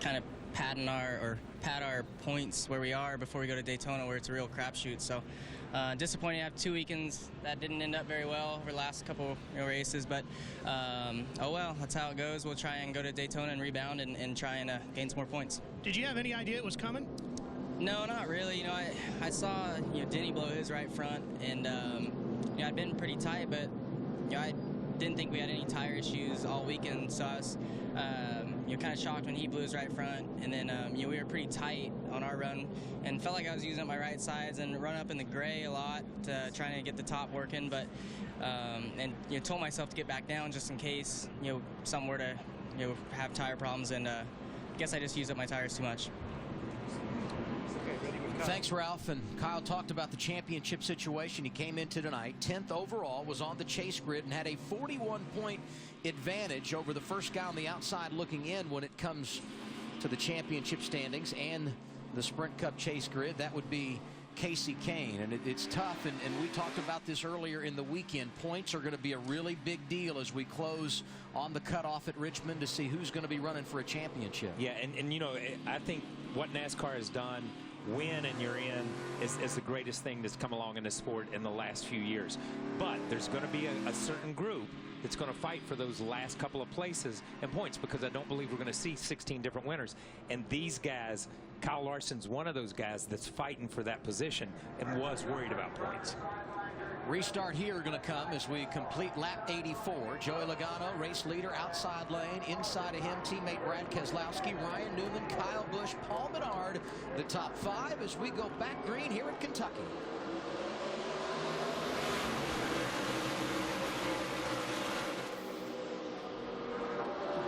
kind of pad our points where we are before we go to Daytona, where it's a real crapshoot. So disappointing to have 2 weekends that didn't end up very well over the last couple races, but oh well, that's how it goes. We'll try and go to Daytona and rebound and try and gain some more points. Did you have any idea it was coming? No, not really. You know, I saw, you know, Denny blow his right front, and you know, I'd been pretty tight, but you know, I didn't think we had any tire issues all weekend, so I was you know, kind of shocked when he blew his right front. And then you know, we were pretty tight on our run and felt like I was using up my right sides and run up in the gray a lot, trying to get the top working, but and you know, told myself to get back down just in case, you know, something were to, you know, have tire problems, and I guess I just used up my tires too much. Thanks, Ralph. And Kyle talked about the championship situation. He came into tonight 10th overall, was on the chase grid, and had a 41-point advantage over the first guy on the outside looking in when it comes to the championship standings and the Sprint Cup chase grid. That would be Casey Kane. And it's tough, and we talked about this earlier in the weekend. Points are going to be a really big deal as we close on the cutoff at Richmond to see who's going to be running for a championship. Yeah, and you know, I think what NASCAR has done, win and you're in, is the greatest thing that's come along in the sport in the last few years. But there's going to be a certain group that's going to fight for those last couple of places and points, because I don't believe we're going to see 16 different winners. And these guys, Kyle Larson's one of those guys that's fighting for that position and was worried about points. Restart here going to come as we complete lap 84. Joey Logano, race leader, outside lane. Inside of him, teammate Brad Keselowski, Ryan Newman, Kyle Busch, Paul Menard. The top five as we go back green here at Kentucky.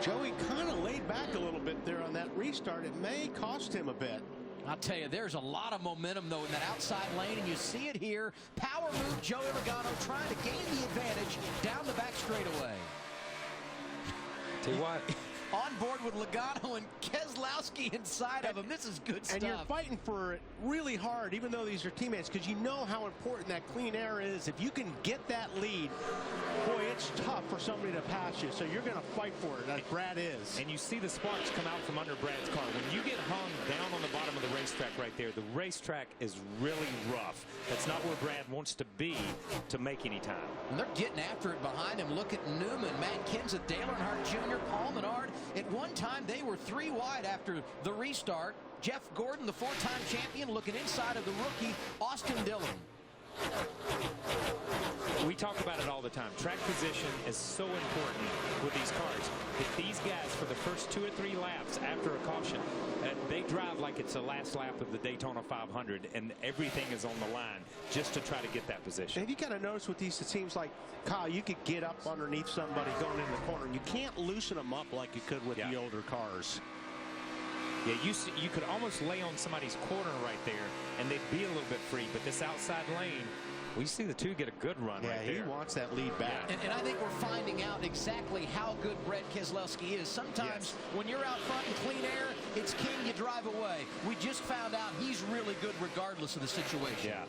Joey kind of laid back a little bit there on that restart. It may cost him a bit. I'll tell you, there's a lot of momentum, though, in that outside lane, and you see it here. Power move, Joey Logano trying to gain the advantage down the back straightaway. Tell you what, On board with Logano and Keselowski inside of him. This is good stuff. And you're fighting for it really hard, even though these are teammates, because you know how important that clean air is. If you can get that lead, boy, it's tough for somebody to pass you. So you're going to fight for it, as Brad is. and you see the sparks come out from under Brad's car. When you get hung down on the bottom of the racetrack right there, the racetrack is really rough. That's not where Brad wants to be to make any time. And they're getting after it behind him. Look at Newman, Matt Kenseth, Dale Earnhardt Jr., Paul Menard. At one time, they were 3 wide after the restart. Jeff Gordon, the 4-time champion, looking inside of the rookie, Austin Dillon. We talk about it all the time. Track position is so important with these cars. If these guys, for the first 2 or 3 laps after a caution, they drive like it's the last lap of the Daytona 500, and everything is on the line just to try to get that position. And you kind of notice with these, it seems like, Kyle, you could get up underneath somebody going into the corner. You can't loosen them up like you could with the older cars. Yeah, you could almost lay on somebody's corner right there, and they'd be a little bit free. But this outside lane, We see the two get a good run right there. He wants that lead back. And I think we're finding out exactly how good Brad Keselowski is. Sometimes when you're out front in clean air, it's king, you drive away. We just found out he's really good regardless of the situation. Yeah,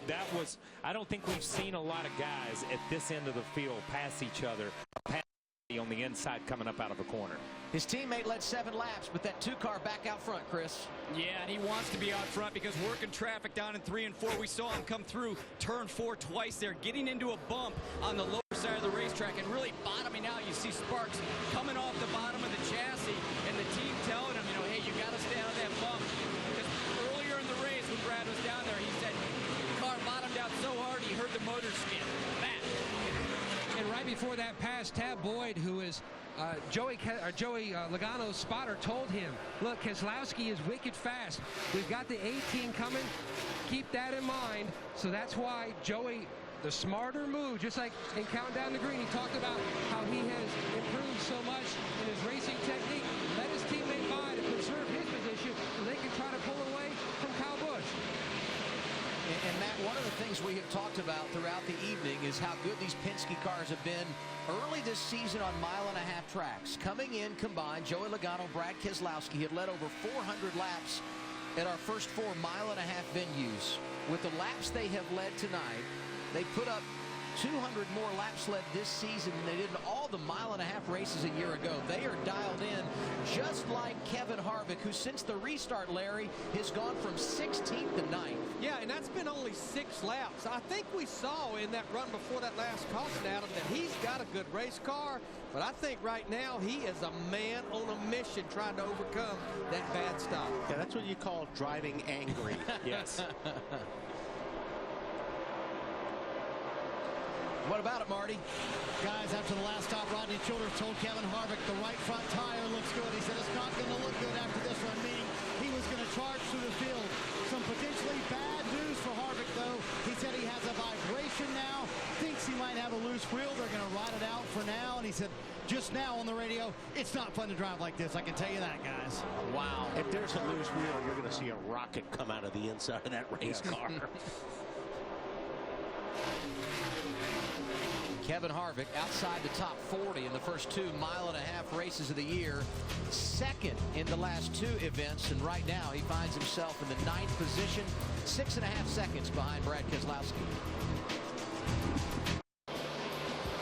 that was I don't think we've seen a lot of guys at this end of the field pass each other, on the inside coming up out of a corner. His teammate led 7 laps, but that 2-car back out front, Chris. Yeah, and he wants to be out front because working traffic down in 3 and 4. We saw him come through turn 4 twice there, getting into a bump on the lower side of the racetrack and really bottoming out. You see sparks coming off the bottom of the chassis, and the team telling him, hey, you got to stay out of that bump. Because earlier in the race when Brad was down there, he said the car bottomed out so hard he heard the motor skid. Back. And right before that pass, Tab Boyd, who is Joey Logano's spotter, told him, look, Keselowski is wicked fast. We've got the 18 coming. Keep that in mind. So that's why Joey, the smarter move, just like in Counting Down the Green, he talked about how he has improved so much in his racing technique. Let his teammate by to preserve his position so they can try to pull away from Kyle Busch. And Matt, one of the things we have talked about throughout the evening is how good these Penske cars have been early this season on mile-and-a-half tracks. Coming in combined, Joey Logano, Brad Keselowski had led over 400 laps at our first 4 mile-and-a-half venues. With the laps they have led tonight, they put up 200 more laps led this season than they did in all the mile-and-a-half races a year ago. They are dialed in just like Kevin Harvick, who since the restart, Larry, has gone from 16th to 9th. Yeah, and that's been only 6 laps. I think we saw in that run before that last caution, Adam, that he's got a good race car, but I think right now he is a man on a mission trying to overcome that bad stop. Yeah, that's what you call driving angry. Yes. What about it, Marty? Guys, after the last stop, Rodney Childers told Kevin Harvick the right front tire looks good. He said it's not going to look good after this run, meaning he was going to charge through the field. Some potentially bad news for Harvick, though. He said he has a vibration now, thinks he might have a loose wheel. They're going to ride it out for now. And he said just now on the radio, it's not fun to drive like this. I can tell you that, guys. Wow. If there's a loose wheel, you're going to see a rocket come out of the inside of that race car. Kevin Harvick outside the top 40 in the first 2 mile-and-a-half races of the year. Second in the last 2 events, and right now he finds himself in the 9th position, 6.5 seconds behind Brad Keselowski.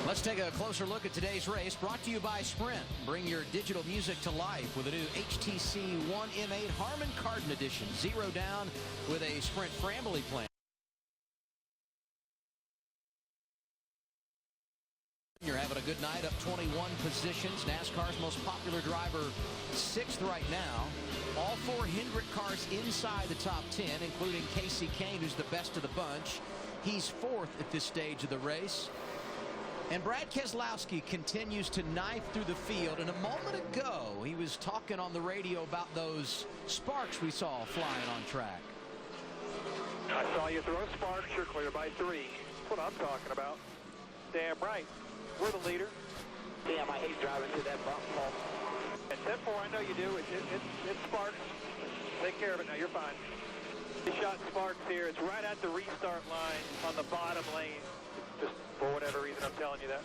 Let's take a closer look at today's race, brought to you by Sprint. Bring your digital music to life with a new HTC One M8 Harman Kardon Edition. 0 down with a Sprint family plan. You're having a good night, up 21 positions. NASCAR's most popular driver, 6th right now. All 4 Hendrick cars inside the top 10, including Casey Kane, who's the best of the bunch. He's 4th at this stage of the race. And Brad Keselowski continues to knife through the field. And a moment ago, he was talking on the radio about those sparks we saw flying on track. I saw you throw sparks. You're clear by 3. That's what I'm talking about. Damn right. We're the leader. Damn, I hate driving through that bump, Paul. At 10-4, I know you do. It's sparks. Take care of it now. You're fine. You shot sparks here. It's right at the restart line on the bottom lane. Just for whatever reason, I'm telling you that.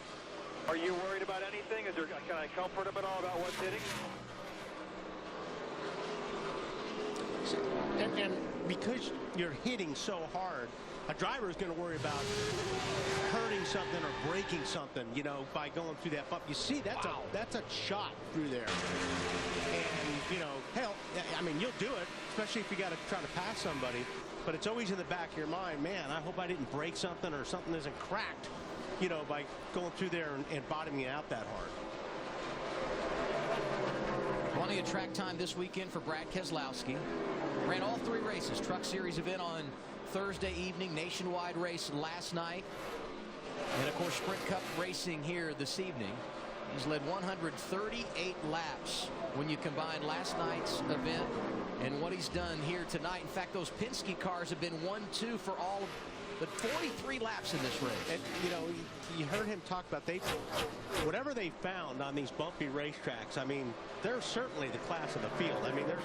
Are you worried about anything? Can I comfort him at all about what's hitting? And because you're hitting so hard, a driver is going to worry about hurting something or breaking something, you know, by going through that bump. You see, that's a shot through there. And, you know, hell, I mean, you'll do it, especially if you got to try to pass somebody. But it's always in the back of your mind, man, I hope I didn't break something or something isn't cracked, you know, by going through there and bottoming it out that hard. Plenty of track time this weekend for Brad Keselowski. Ran all 3 races. Truck Series event on Thursday evening, nationwide race last night, and of course Sprint Cup racing here this evening. He's led 138 laps when you combine last night's event and what he's done here tonight. In fact, those Penske cars have been 1-2 for all but 43 laps in this race. And, you know, you heard him talk about whatever they found on these bumpy racetracks. I mean, they're certainly the class of the field. I mean, there's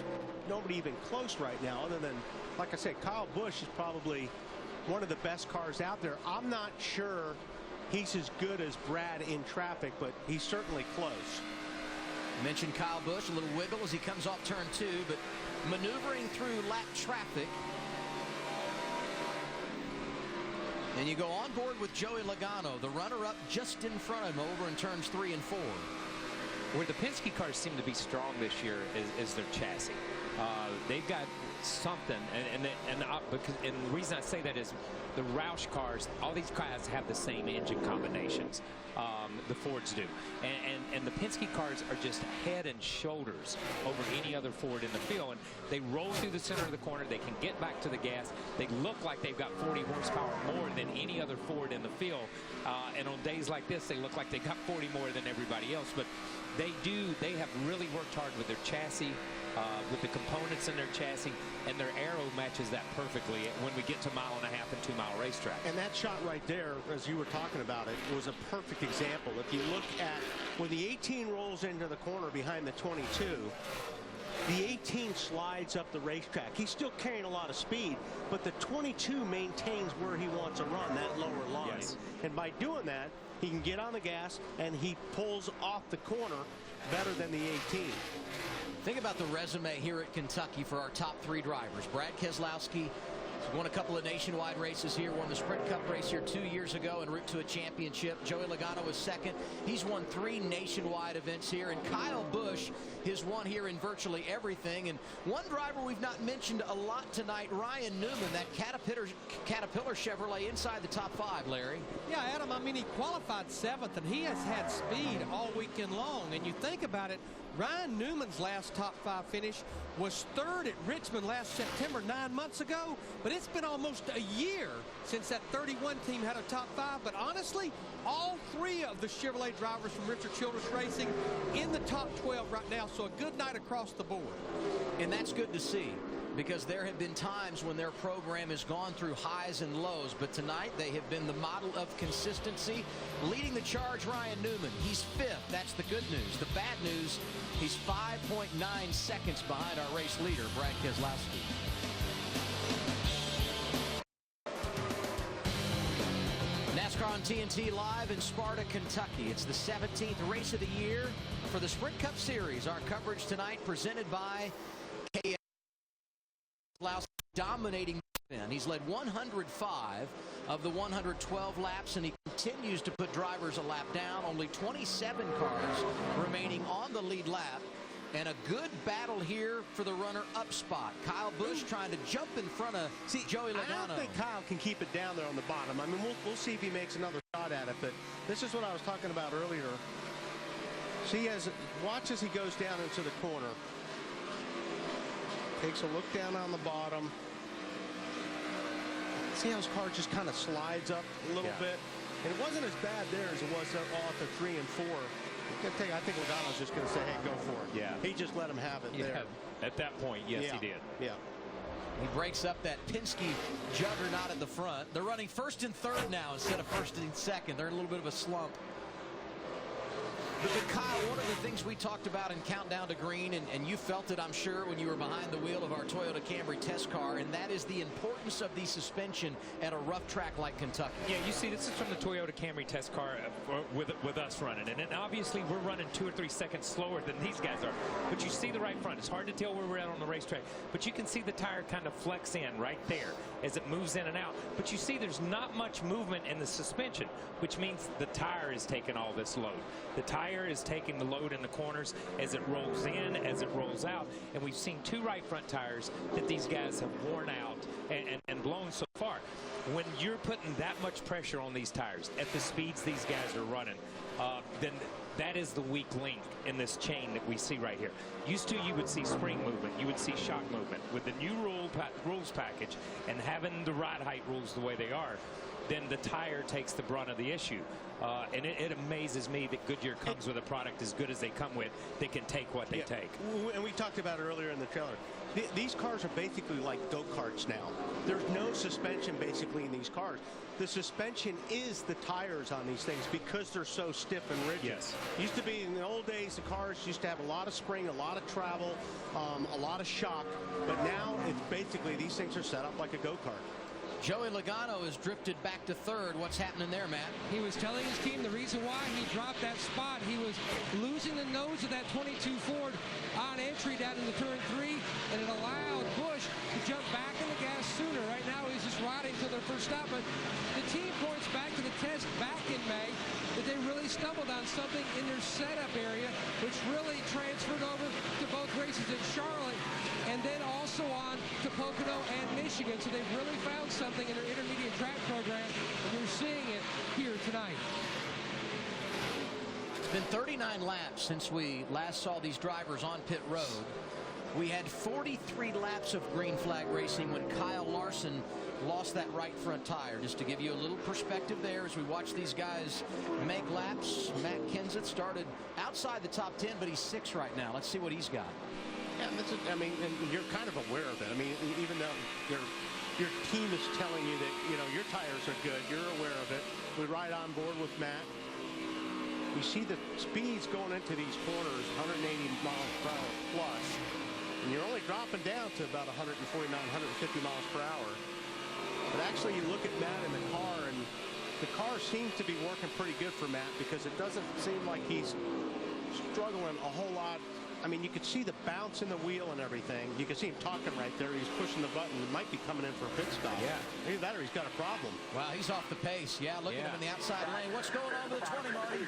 nobody even close right now other than, like I said, Kyle Busch is probably one of the best cars out there. I'm not sure he's as good as Brad in traffic, but he's certainly close. Mentioned Kyle Busch, a little wiggle as he comes off turn 2, but maneuvering through lap traffic. And you go on board with Joey Logano, the runner-up just in front of him over in turns 3 and 4. Where the Penske cars seem to be strong this year is their chassis. They've got something, and the reason I say that is the Roush cars, all these guys have the same engine combinations. The Fords do, and the Penske cars are just head and shoulders over any other Ford in the field, and they roll through the center of the corner. They can get back to the gas. They look like they've got 40 horsepower more than any other Ford in the field, and on days like this they look like they got 40 more than everybody else. But they have really worked hard with their chassis, with the components in their chassis, and their aero matches that perfectly when we get to 1.5 mile and 2 mile racetrack. And that shot right there, as you were talking about it, was a perfect example. If you look at when the 18 rolls into the corner behind the 22, the 18 slides up the racetrack. He's still carrying a lot of speed, but the 22 maintains where he wants to run, that lower line. Yes. And by doing that, he can get on the gas and he pulls off the corner better than the 18. Think about the resume here at Kentucky for our top 3 drivers. Brad Keselowski won a couple of nationwide races here, won the Sprint Cup race here 2 years ago en route to a championship. Joey Logano was second. He's won 3 nationwide events here. And Kyle Busch has won here in virtually everything. And one driver we've not mentioned a lot tonight, Ryan Newman, that Caterpillar Chevrolet inside the top 5, Larry. Yeah, Adam, I mean, he qualified 7th, and he has had speed all weekend long. And you think about it, Ryan Newman's last top 5 finish was 3rd at Richmond last September 9 months ago, but it's been almost a year since that 31 team had a top 5. But honestly, all 3 of the Chevrolet drivers from Richard Childress Racing in the top 12 right now, so a good night across the board. And that's good to see, because there have been times when their program has gone through highs and lows, but tonight they have been the model of consistency. Leading the charge, Ryan Newman. He's 5th. That's the good news. The bad news, he's 5.9 seconds behind our race leader, Brad Keselowski. NASCAR on TNT live in Sparta, Kentucky. It's the 17th race of the year for the Sprint Cup Series. Our coverage tonight presented by Keselowski, dominating. He's led 105 of the 112 laps, and he continues to put drivers a lap down. Only 27 cars remaining on the lead lap, and a good battle here for the runner-up spot. Kyle Busch trying to jump in front of Joey Logano. I don't think Kyle can keep it down there on the bottom. I mean, we'll see if he makes another shot at it, but this is what I was talking about earlier. See, watch as he goes down into the corner. Takes a look down on the bottom. See how his car just kind of slides up a little bit? And it wasn't as bad there as it was off the 3 and 4. I think Logano's just going to say, hey, go for it. Yeah. He just let him have it there. At that point, yes, he did. Yeah. He breaks up that Penske juggernaut at the front. They're running 1st and 3rd now instead of 1st and 2nd. They're in a little bit of a slump. But Kyle, one of the things we talked about in Countdown to Green, and you felt it, I'm sure, when you were behind the wheel of our Toyota Camry test car, and that is the importance of the suspension at a rough track like Kentucky. Yeah, you see, this is from the Toyota Camry test car with us running it, and obviously we're running 2 or 3 seconds slower than these guys are. But you see the right front. It's hard to tell where we're at on the racetrack, but you can see the tire kind of flex in right there as it moves in and out. But you see there's not much movement in the suspension, which means the tire is taking all this load. The tire is taking the load in the corners as it rolls in, as it rolls out, and we've seen 2 right front tires that these guys have worn out and blown so far. When you're putting that much pressure on these tires at the speeds these guys are running, then that is the weak link in this chain that we see right here. Used to, you would see spring movement, you would see shock movement. With the new rules package and having the ride height rules the way they are, then the tire takes the brunt of the issue. And it amazes me that Goodyear comes with a product as good as they come with. They can take what they take. And we talked about it earlier in the trailer. These cars are basically like go-karts now. There's no suspension basically in these cars. The suspension is the tires on these things because they're so stiff and rigid. Yes. Used to be in the old days, the cars used to have a lot of spring, a lot of travel, a lot of shock. But now it's basically these things are set up like a go-kart. Joey Logano has drifted back to third. What's happening there, Matt? He was telling his team the reason why he dropped that spot. He was losing the nose of that 22 Ford on entry down into turn 3, and it allowed Busch to jump back in the gas sooner. Right now he's just riding to their first stop, but the team points back to the test back in May that they really stumbled on something in their setup area, which really transferred over to both races in Charlotte and then also on to Pocono and Michigan. So they've really found something in their intermediate track program, and you're seeing it here tonight. It's been 39 laps since we last saw these drivers on pit road. We had 43 laps of green flag racing when Kyle Larson lost that right front tire. Just to give you a little perspective there as we watch these guys make laps. Matt Kenseth started outside the top 10, but he's 6th right now. Let's see what he's got. Yeah, I mean, and you're kind of aware of it. I mean, even though your team is telling you that, you know, your tires are good, you're aware of it. We ride on board with Matt. We see the speeds going into these corners, 180 miles per hour plus, and you're only dropping down to about 149, 150 miles per hour. But actually, you look at Matt in the car, and the car seems to be working pretty good for Matt because it doesn't seem like he's struggling a whole lot. I mean, you could see the bounce in the wheel and everything. You can see him talking right there. He's pushing the button. He might be coming in for a pit stop. Yeah. Either that or he's got a problem. Wow, he's off the pace. Yeah, look at him in the outside lane. What's going on with the 20, Marty?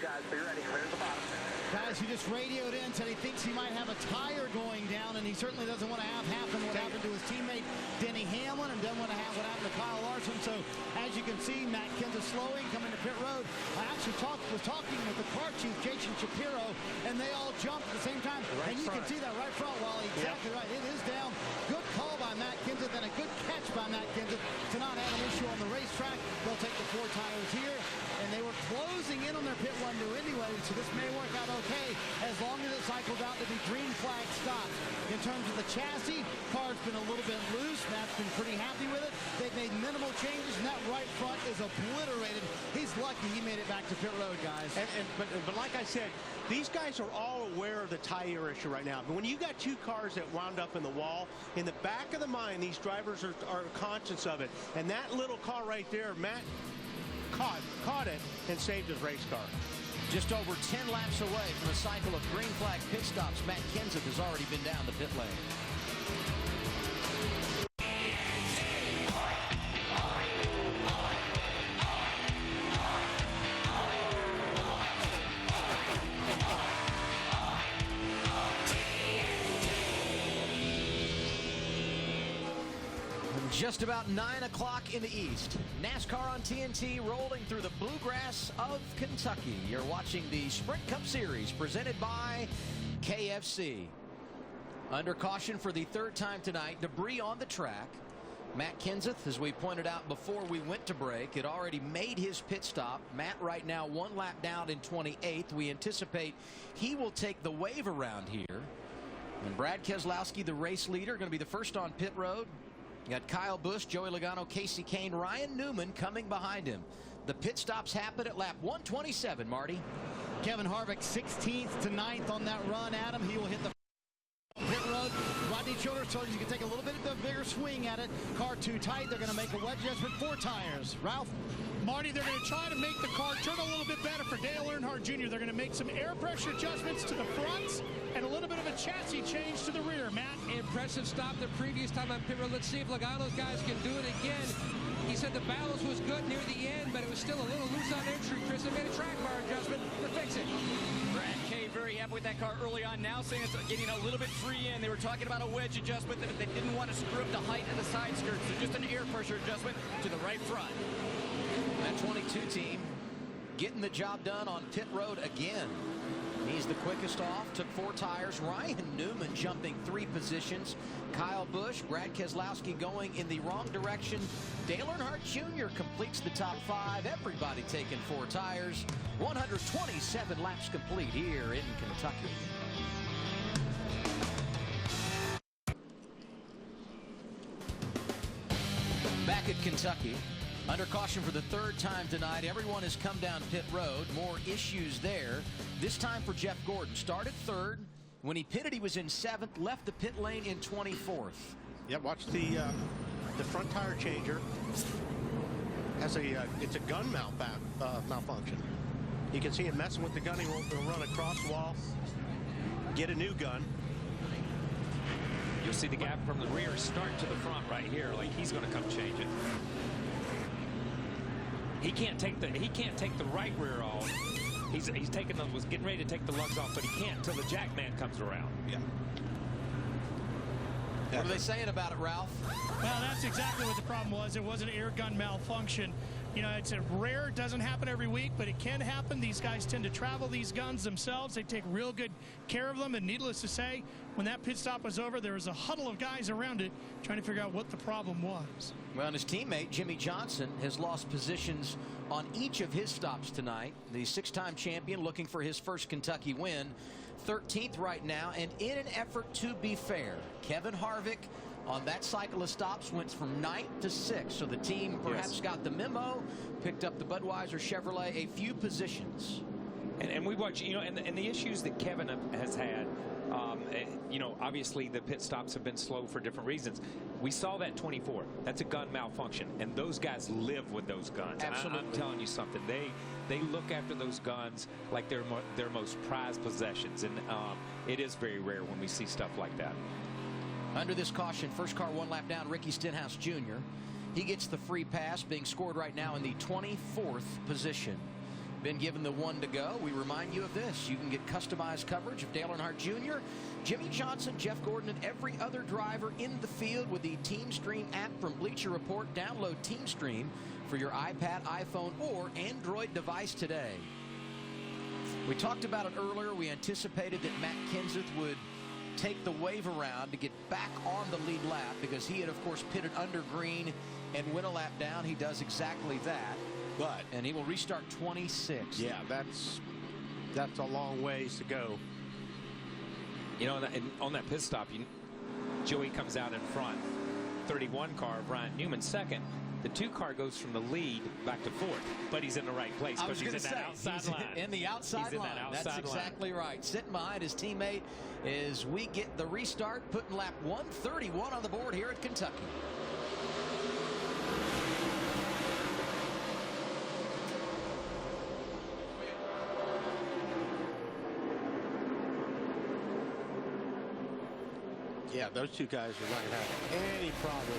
Guys, he just radioed in, said he thinks he might have a tire going down, and he certainly doesn't want to have happen what happened to his teammate Denny Hamlin, and doesn't want to have what happened to Kyle Larson. So, as you can see, Matt Kenseth slowing, coming to pit road. I actually was talking with the car chief, Jason Shapiro, and they all jumped at the same time. And you can see that right front, Wally. Exactly right. It is down. Good call by Matt Kenseth and a good catch by Matt Kenseth to not have an issue on the racetrack. They'll take the 4 tires here, and they were closing in on their pit window anyway, so this may work out okay as long as it cycles out to be green flag stops. In terms of the chassis, car's been a little bit loose. Matt's been pretty happy with it. They've made minimal changes, and that right front is obliterated. He's lucky he made it back to pit road, guys. But like I said, these guys are all aware of the tire issue right now. But when you got 2 cars that wound up in the wall, in the back of the mind, these drivers are conscious of it. And that little car right there, Matt caught it and saved his race car. Just over 10 laps away from a cycle of green flag pit stops, Matt Kenseth has already been down the pit lane. Just about 9 o'clock in the east. NASCAR on TNT rolling through the bluegrass of Kentucky. You're watching the Sprint Cup Series presented by KFC. Under caution for the 3rd time tonight, debris on the track. Matt Kenseth, as we pointed out before we went to break, had already made his pit stop. Matt right now 1 lap down in 28th. We anticipate he will take the wave around here. And Brad Keselowski, the race leader, going to be the first on pit road. You got Kyle Busch, Joey Logano, Casey Kane, Ryan Newman coming behind him. The pit stops happen at lap 127, Marty. Kevin Harvick 16th to 9th on that run, Adam. He will hit the pit road. Rodney Childers told you you can take a little bit of a bigger swing at it. Car too tight. They're going to make a wedge adjustment, 4 tires. Ralph? Marty, they're going to try to make the car turn a little bit better for Dale Earnhardt Jr. They're going to make some air pressure adjustments to the front and a little bit of a chassis change to the rear, Matt. Impressive stop the previous time on pit road. Let's see if Logano's guys can do it again. He said the balance was good near the end, but it was still a little loose on entry. Chris, they made a track bar adjustment to fix it. Brad K very happy with that car early on. Now saying it's getting a little bit free in. They were talking about a wedge adjustment that they didn't want to screw up the height of the side skirts. So just an air pressure adjustment to the right front. That 22 team getting the job done on pit road again. He's the quickest off, took 4 tires. Ryan Newman jumping 3 positions. Kyle Busch, Brad Keselowski going in the wrong direction. Dale Earnhardt Jr. completes the top 5. Everybody taking 4 tires. 127 laps complete here in Kentucky. Back at Kentucky. Under caution for the 3rd time tonight. Everyone has come down pit road. More issues there. This time for Jeff Gordon. Started 3rd. When he pitted, he was in 7th. Left the pit lane in 24th. Yeah, watch the the front tire changer has it's a gun malfunction. You can see him messing with the gun. He'll run across the wall, get a new gun. You'll see the gap from the rear start to the front right here, like he's going to come change it. He can't take the right rear off. He's was getting ready to take the lugs off, but he can't until the jack man comes around. Yeah. What are they saying about it, Ralph? Well, that's exactly what the problem was. It was an air gun malfunction. You know, it's a rare, doesn't happen every week, but it can happen. These guys tend to travel these guns themselves. They take real good care of them, and needless to say, when that pit stop was over, there was a huddle of guys around it trying to figure out what the problem was. Well, and his teammate, Jimmy Johnson, has lost positions on each of his stops tonight. The six-time champion looking for his first Kentucky win. 13th right now, and in an effort to be fair, Kevin Harvick on that cycle of stops went from 9th to 6th. So the team perhaps got the memo, picked up the Budweiser Chevrolet a few positions. And we watch, you know, and the issues that Kevin has had, you know, obviously the pit stops have been slow for different reasons. We saw that 24. That's a gun malfunction, and those guys live with those guns. Absolutely. I'm telling you something. They look after those guns like they're their most prized possessions, and it is very rare when we see stuff like that. Under this caution, first car one lap down, Ricky Stenhouse Jr. He gets the free pass, being scored right now in the 24th position. Been given the one to go. We remind you of this. You can get customized coverage of Dale Earnhardt Jr., Jimmy Johnson, Jeff Gordon, and every other driver in the field with the Team Stream app from Bleacher Report. Download Team Stream for your iPad, iPhone, or Android device today. We talked about it earlier. We anticipated that Matt Kenseth would take the wave around to get back on the lead lap because he had, of course, pitted under green and went a lap down. He does exactly that. And he will restart 26. Yeah, that's a long ways to go. You know, on that pit stop, Joey comes out in front. 31 car, Brian Newman second. The 2 car goes from the lead back to 4th, but he's in the right place because he's in that outside line. In the outside line. That's exactly right. Sitting behind his teammate as we get the restart, putting lap 131 on the board here at Kentucky. Yeah, those two guys are not going to have any problem.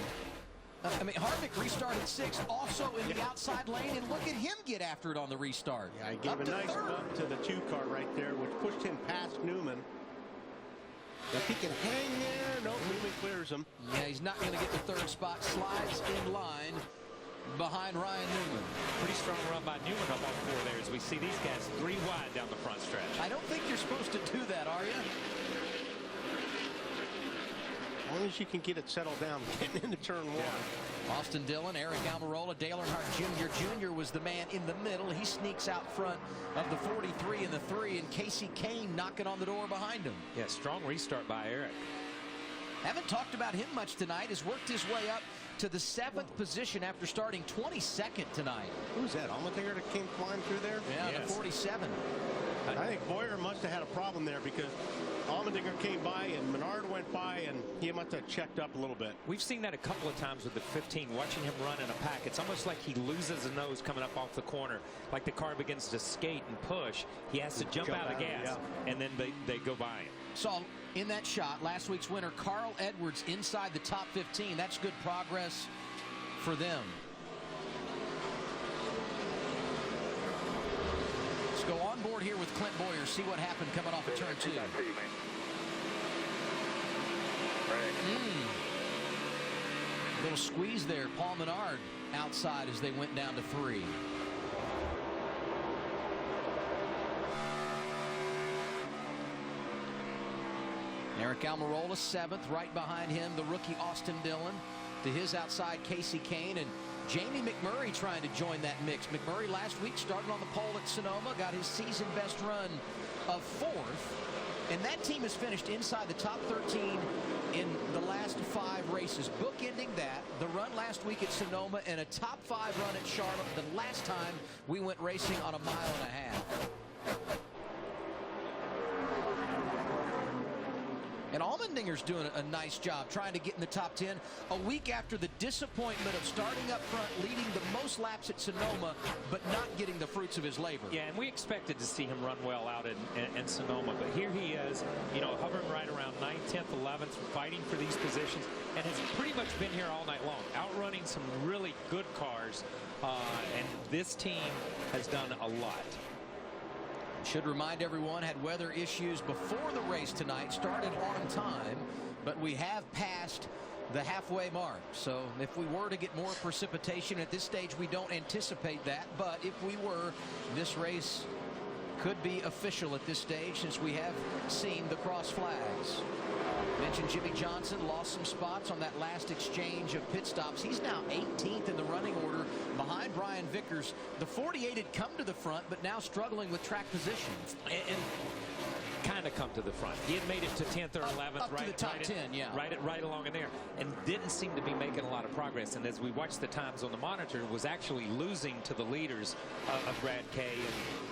I mean, Harvick restarted 6th, also in the outside lane, and look at him get after it on the restart. Yeah, he gave a nice bump to the 2 car right there, which pushed him past Newman. If he can hang there, no, Newman clears him. Yeah, he's not going to get the 3rd spot. Slides in line behind Ryan Newman. Pretty strong run by Newman up on 4 there as we see these guys 3 wide down the front stretch. I don't think you're supposed to do that, are you? As long as you can get it settled down, getting into turn 1. Yeah. Austin Dillon, Eric Almirola, Dale Earnhardt Jr. was the man in the middle. He sneaks out front of the 43 and the 3, and Casey Kane knocking on the door behind him. Yeah, strong restart by Eric. Haven't talked about him much tonight. Has worked his way up to the 7th position after starting 22nd tonight. Who's that? Allmendinger that came flying through there? Yeah, the 47. I think Boyer must have had a problem there because Allmendinger came by and Menard went by and he must have checked up a little bit. We've seen that a couple of times with the 15, watching him run in a pack. It's almost like he loses his nose coming up off the corner. Like the car begins to skate and push. He has to jump out of gas, and then they go by him. Saw in that shot last week's winner, Carl Edwards, inside the top 15. That's good progress for them. Let's go on board here with Clint Boyer, see what happened coming off of turn 2. Little squeeze there. Paul Menard outside as they went down to 3. Eric Almirola 7th, right behind him the rookie Austin Dillon. To his outside Casey Kane, and Jamie McMurray trying to join that mix. McMurray last week started on the pole at Sonoma, got his season best run of 4th, and that team has finished inside the top 13 in the last 5 races, bookending that, the run last week at Sonoma and a top 5 run at Charlotte the last time we went racing on a 1.5 miles. And Allmendinger's doing a nice job trying to get in the top 10 a week after the disappointment of starting up front, leading the most laps at Sonoma, but not getting the fruits of his labor. Yeah, and we expected to see him run well out in Sonoma, but here he is, you know, hovering right around 9th, 10th, 11th, fighting for these positions, and has pretty much been here all night long, outrunning some really good cars, and this team has done a lot. Should remind everyone, had weather issues before the race tonight, started on time, but we have passed the halfway mark. So if we were to get more precipitation at this stage, we don't anticipate that, but if we were, this race could be official at this stage since we have seen the cross flags. Mentioned Jimmy Johnson lost some spots on that last exchange of pit stops. He's now 18th in the running order behind Brian Vickers. The 48 had come to the front, but now struggling with track position. And kind of come to the front. He had made it to 10th or 11th, up to the top 10, yeah. Right along in there, and didn't seem to be making a lot of progress. And as we watched the times on the monitor, was actually losing to the leaders of Brad Kay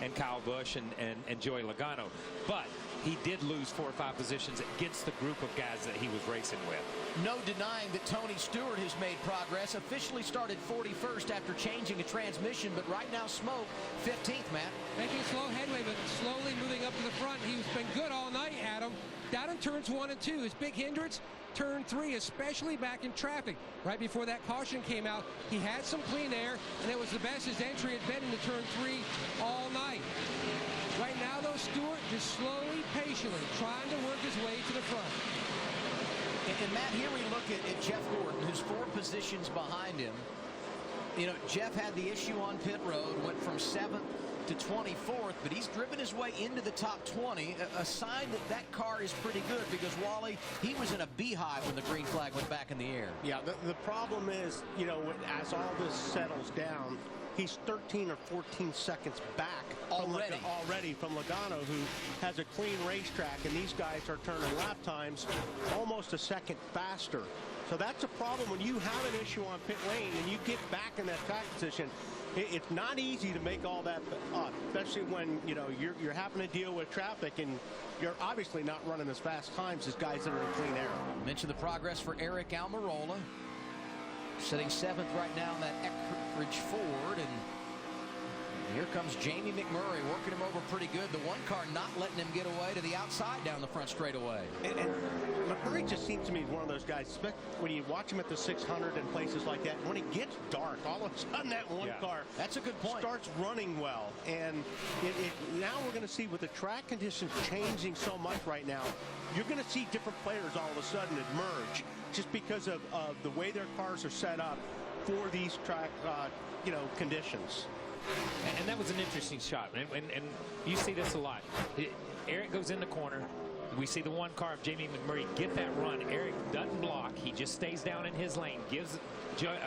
and Kyle Busch and Joey Logano. But he did lose 4 or 5 positions against the group of guys that he was racing with. No denying that Tony Stewart has made progress. Officially started 41st after changing a transmission, but right now Smoke 15th, Matt. Making slow headway, but slowly moving up to the front. He's been good all night, Adam. Down in turns 1 and 2. His big hindrance, turn 3, especially back in traffic. Right before that caution came out, he had some clean air, and it was the best his entry had been into turn 3 all night. Right now, though, Stewart just slowly, patiently trying to work his way to the front. And Matt, here we look at Jeff Gordon, who's 4 positions behind him. You know, Jeff had the issue on pit road, went from 7th to 24th, but he's driven his way into the top 20, a sign that that car is pretty good, because Wally, he was in a beehive when the green flag went back in the air. Yeah, the problem is, you know, as all this settles down, he's 13 or 14 seconds back already from Logano, who has a clean racetrack, and these guys are turning lap times almost a second faster. So that's a problem when you have an issue on pit lane and you get back in that track position. It's not easy to make all that up, especially when, you know, you're having to deal with traffic and you're obviously not running as fast times as guys that are in clean air. Mention the progress for Eric Almirola, sitting 7th right now in that Eckridge Ford, and here comes Jamie McMurray working him over pretty good. The one car not letting him get away to the outside down the front straightaway. And McMurray just seems to me one of those guys, when you watch him at the 600 and places like that, when it gets dark, all of a sudden that one car that's a good point. Starts running well. And now we're going to see with the track conditions changing so much right now, you're going to see different players all of a sudden emerge just because of the way their cars are set up for these track conditions. And that was an interesting shot, and you see this a lot. Eric goes in the corner. We see the one car of Jamie McMurray get that run. Eric doesn't block. He just stays down in his lane, gives Jamie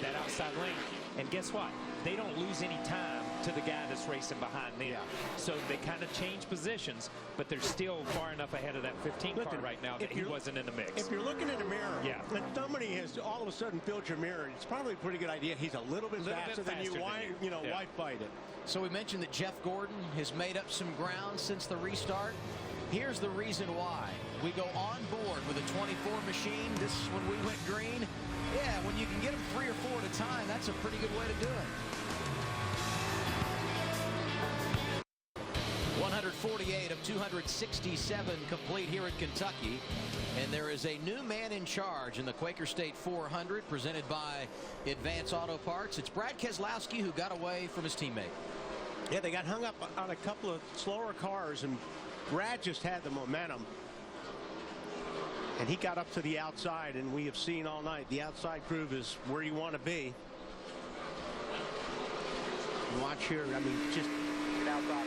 that outside lane. And guess what? They don't lose any time to the guy that's racing behind them. Yeah. So they kind of change positions, but they're still far enough ahead of that 15 car right now that he wasn't in the mix. If you're looking in the mirror, and somebody has all of a sudden filled your mirror, it's probably a pretty good idea. He's a little bit faster than you. Why fight it? So we mentioned that Jeff Gordon has made up some ground since the restart. Here's the reason why. We go on board with a 24 machine. This is when we went green. Yeah, when you can get them 3 or 4 at a time, that's a pretty good way to do it. 148 of 267 complete here at Kentucky. And there is a new man in charge in the Quaker State 400 presented by Advance Auto Parts. It's Brad Keselowski, who got away from his teammate. Yeah, they got hung up on a couple of slower cars, and Brad just had the momentum. And he got up to the outside, and we have seen all night the outside groove is where you want to be. Watch here, I mean, just outside.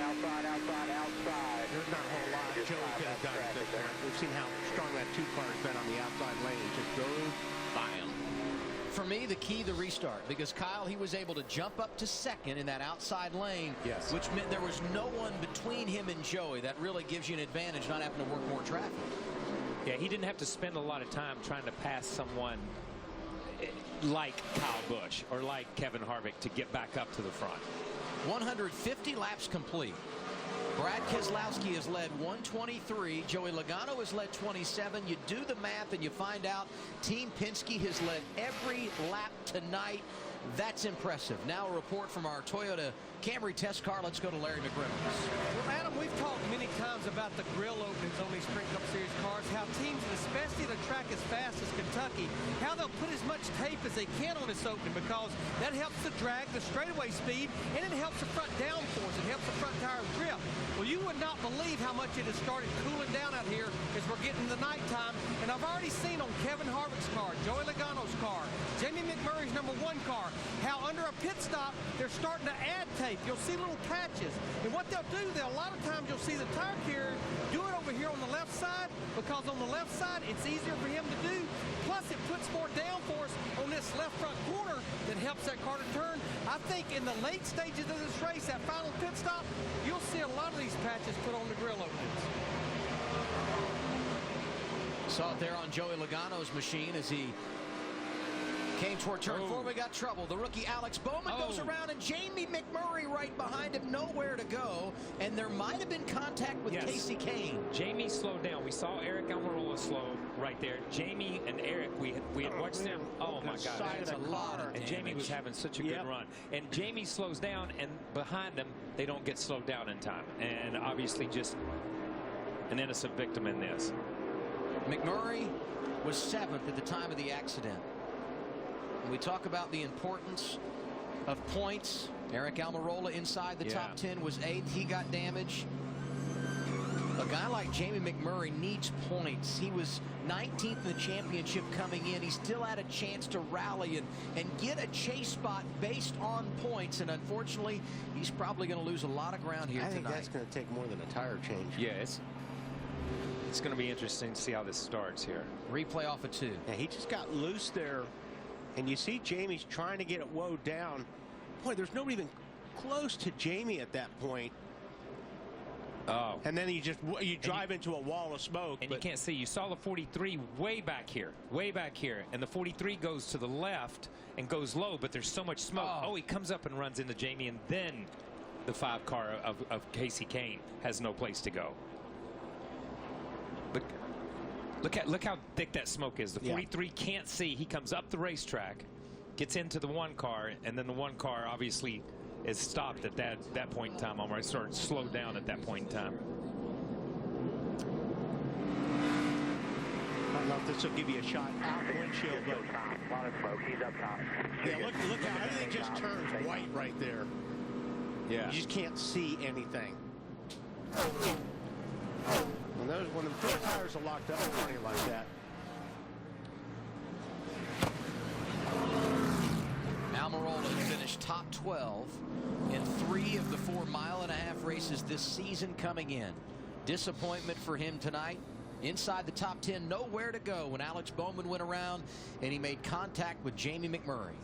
There's not a whole lot Joey could have done at this point. We've seen how strong that 2 car has been on the outside lane. Just go by him. For me, the key, the restart, because Kyle, he was able to jump up to 2nd in that outside lane, which meant there was no one between him and Joey. That really gives you an advantage, not having to work more traffic. Yeah, he didn't have to spend a lot of time trying to pass someone like Kyle Busch or like Kevin Harvick to get back up to the front. 150 laps complete. Brad Keselowski has led 123. Joey Logano has led 27. You do the math and you find out Team Penske has led every lap tonight. That's impressive. Now a report from our Toyota Camry test car. Let's go to Larry McReynolds. Well, Adam, we've talked many times about the grill openings on these Sprint Cup Series cars, how teams, especially at a track as fast as Kentucky, how they'll put as much tape as they can on this opening because that helps to drag the straightaway speed and it helps the front downforce. It helps the front tire grip. Well, you would not believe how much it has started cooling down out here as we're getting to the nighttime. And I've already seen on Kevin Harvick's car, Joey Logano's car, Jamie McMurray's #1 car, how under a pit stop, they're starting to add tape. You'll see little patches. And what they'll do, a lot of times you'll see the tire carrier do it over here on the left side because on the left side, it's easier for him to do. Plus, it puts more downforce on this left front corner that helps that car to turn. I think in the late stages of this race, that final pit stop, you'll see a lot of these patches put on the grill openings. Saw it there on Joey Logano's machine as he came toward turn 4. We got trouble. The rookie Alex Bowman goes around, and Jamie McMurray right behind him, nowhere to go. And there might have been contact with Casey Kane. Jamie slowed down. We saw Eric Almirola slow right there. Jamie and Eric, we had watched them. Oh my God, that's a lot of and damage. Jamie was having such a good run. And Jamie slows down, and behind them, they don't get slowed down in time. And obviously, just an innocent victim in this. McMurray was 7th at the time of the accident. We talk about the importance of points. Eric Almirola inside the top 10 was 8th. He got damage. A guy like Jamie McMurray needs points. He was 19th in the championship coming in. He still had a chance to rally and get a chase spot based on points. And unfortunately, he's probably going to lose a lot of ground here tonight. I think that's going to take more than a tire change. Yeah, it's going to be interesting to see how this starts here. Replay off of 2. Yeah, he just got loose there. And you see Jamie's trying to get it woed down. Boy, there's nobody even close to Jamie at that point. Oh. And then you drive into a wall of smoke. And you can't see. You saw the 43 way back here. And the 43 goes to the left and goes low, but there's so much smoke. Oh, he comes up and runs into Jamie, and then the 5 car of Casey Kane has no place to go. Look how thick that smoke is. The 43 can't see. He comes up the racetrack, gets into the 1 car, and then the 1 car obviously is stopped at that point in time. Almost started slowed down at that point in time. I don't know if this will give you a shot out windshield, but a lot of smoke. He's up top. yeah, look how everything just turns white right there. Yeah, you just can't see anything. When the 4 tires are locked up running like that. Almirola finished top 12 in 3 of the 4 mile-and-a-half races this season coming in. Disappointment for him tonight. Inside the top 10, nowhere to go when Alex Bowman went around and he made contact with Jamie McMurray.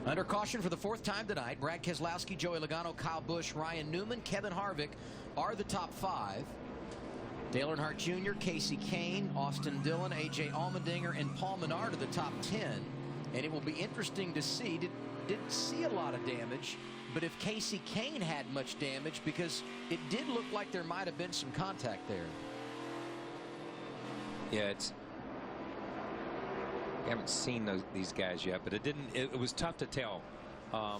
Under caution for the 4th time tonight, Brad Keselowski, Joey Logano, Kyle Busch, Ryan Newman, Kevin Harvick are the top 5. Dale Earnhardt Jr., Casey Kane, Austin Dillon, A.J. Allmendinger, and Paul Menard are the top 10. And it will be interesting to see. Didn't see a lot of damage, but if Casey Kane had much damage, because it did look like there might have been some contact there. Yeah, we haven't seen these guys yet, but it was tough to tell how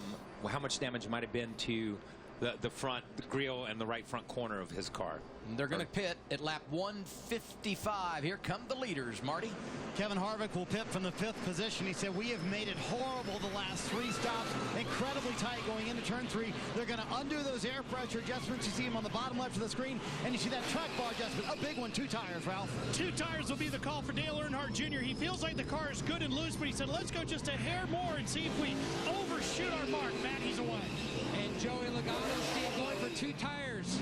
much damage might have been to the front, the grille, and the right front corner of his car. And they're going to pit at lap 155. Here come the leaders, Marty. Kevin Harvick will pit from the 5th position. He said, we have made it horrible the last 3 stops. Incredibly tight going into turn 3. They're going to undo those air pressure adjustments. You see them on the bottom left of the screen. And you see that track bar adjustment. A big one, 2 tires, Ralph. 2 tires will be the call for Dale Earnhardt Jr. He feels like the car is good and loose, but he said, let's go just a hair more and see if we overshoot our mark. Matt, he's away. And Joey Logano's team going for 2 tires.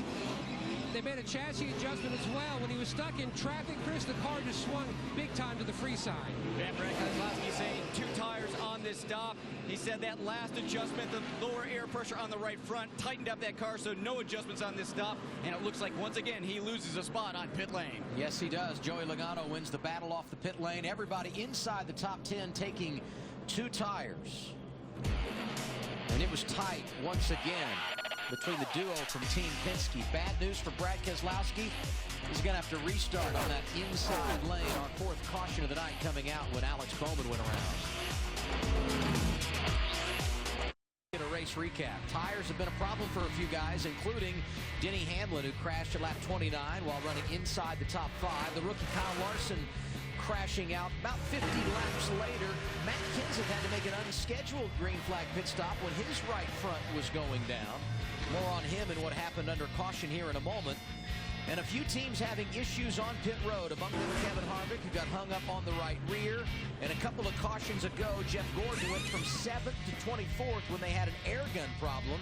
They made a chassis adjustment as well. When he was stuck in traffic, Chris, the car just swung big time to the free side. Yeah, Brad Keselowski saying 2 tires on this stop. He said that last adjustment, the lower air pressure on the right front, tightened up that car, so no adjustments on this stop. And it looks like, once again, he loses a spot on pit lane. Yes, he does. Joey Logano wins the battle off the pit lane. Everybody inside the top 10 taking 2 tires. And it was tight once again. between the duo from Team Penske. Bad news for Brad Keselowski. He's going to have to restart on that inside lane. Our fourth caution of the night coming out when Alex Bowman went around. A race recap. Tires have been a problem for a few guys, including Denny Hamlin, who crashed at lap 29 while running inside the top 5. The rookie Kyle Larson crashing out about 50 laps later. Matt Kenseth had to make an unscheduled green flag pit stop when his right front was going down. More on him and what happened under caution here in a moment. And a few teams having issues on pit road. Among them Kevin Harvick, who got hung up on the right rear. And a couple of cautions ago, Jeff Gordon went from 7th to 24th when they had an air gun problem.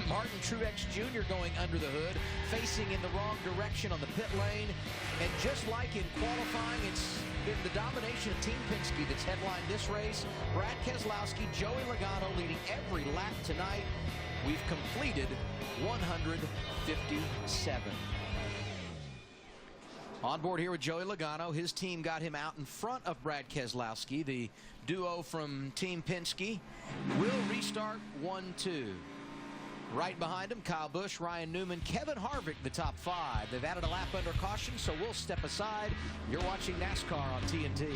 Martin Truex Jr. going under the hood, facing in the wrong direction on the pit lane. And just like in qualifying, it's been the domination of Team Penske that's headlined this race. Brad Keselowski, Joey Logano leading every lap tonight. We've completed 157. On board here with Joey Logano. His team got him out in front of Brad Keselowski. The duo from Team Penske will restart 1-2. Right behind him, Kyle Busch, Ryan Newman, Kevin Harvick, the top 5. They've added a lap under caution, so we'll step aside. You're watching NASCAR on TNT.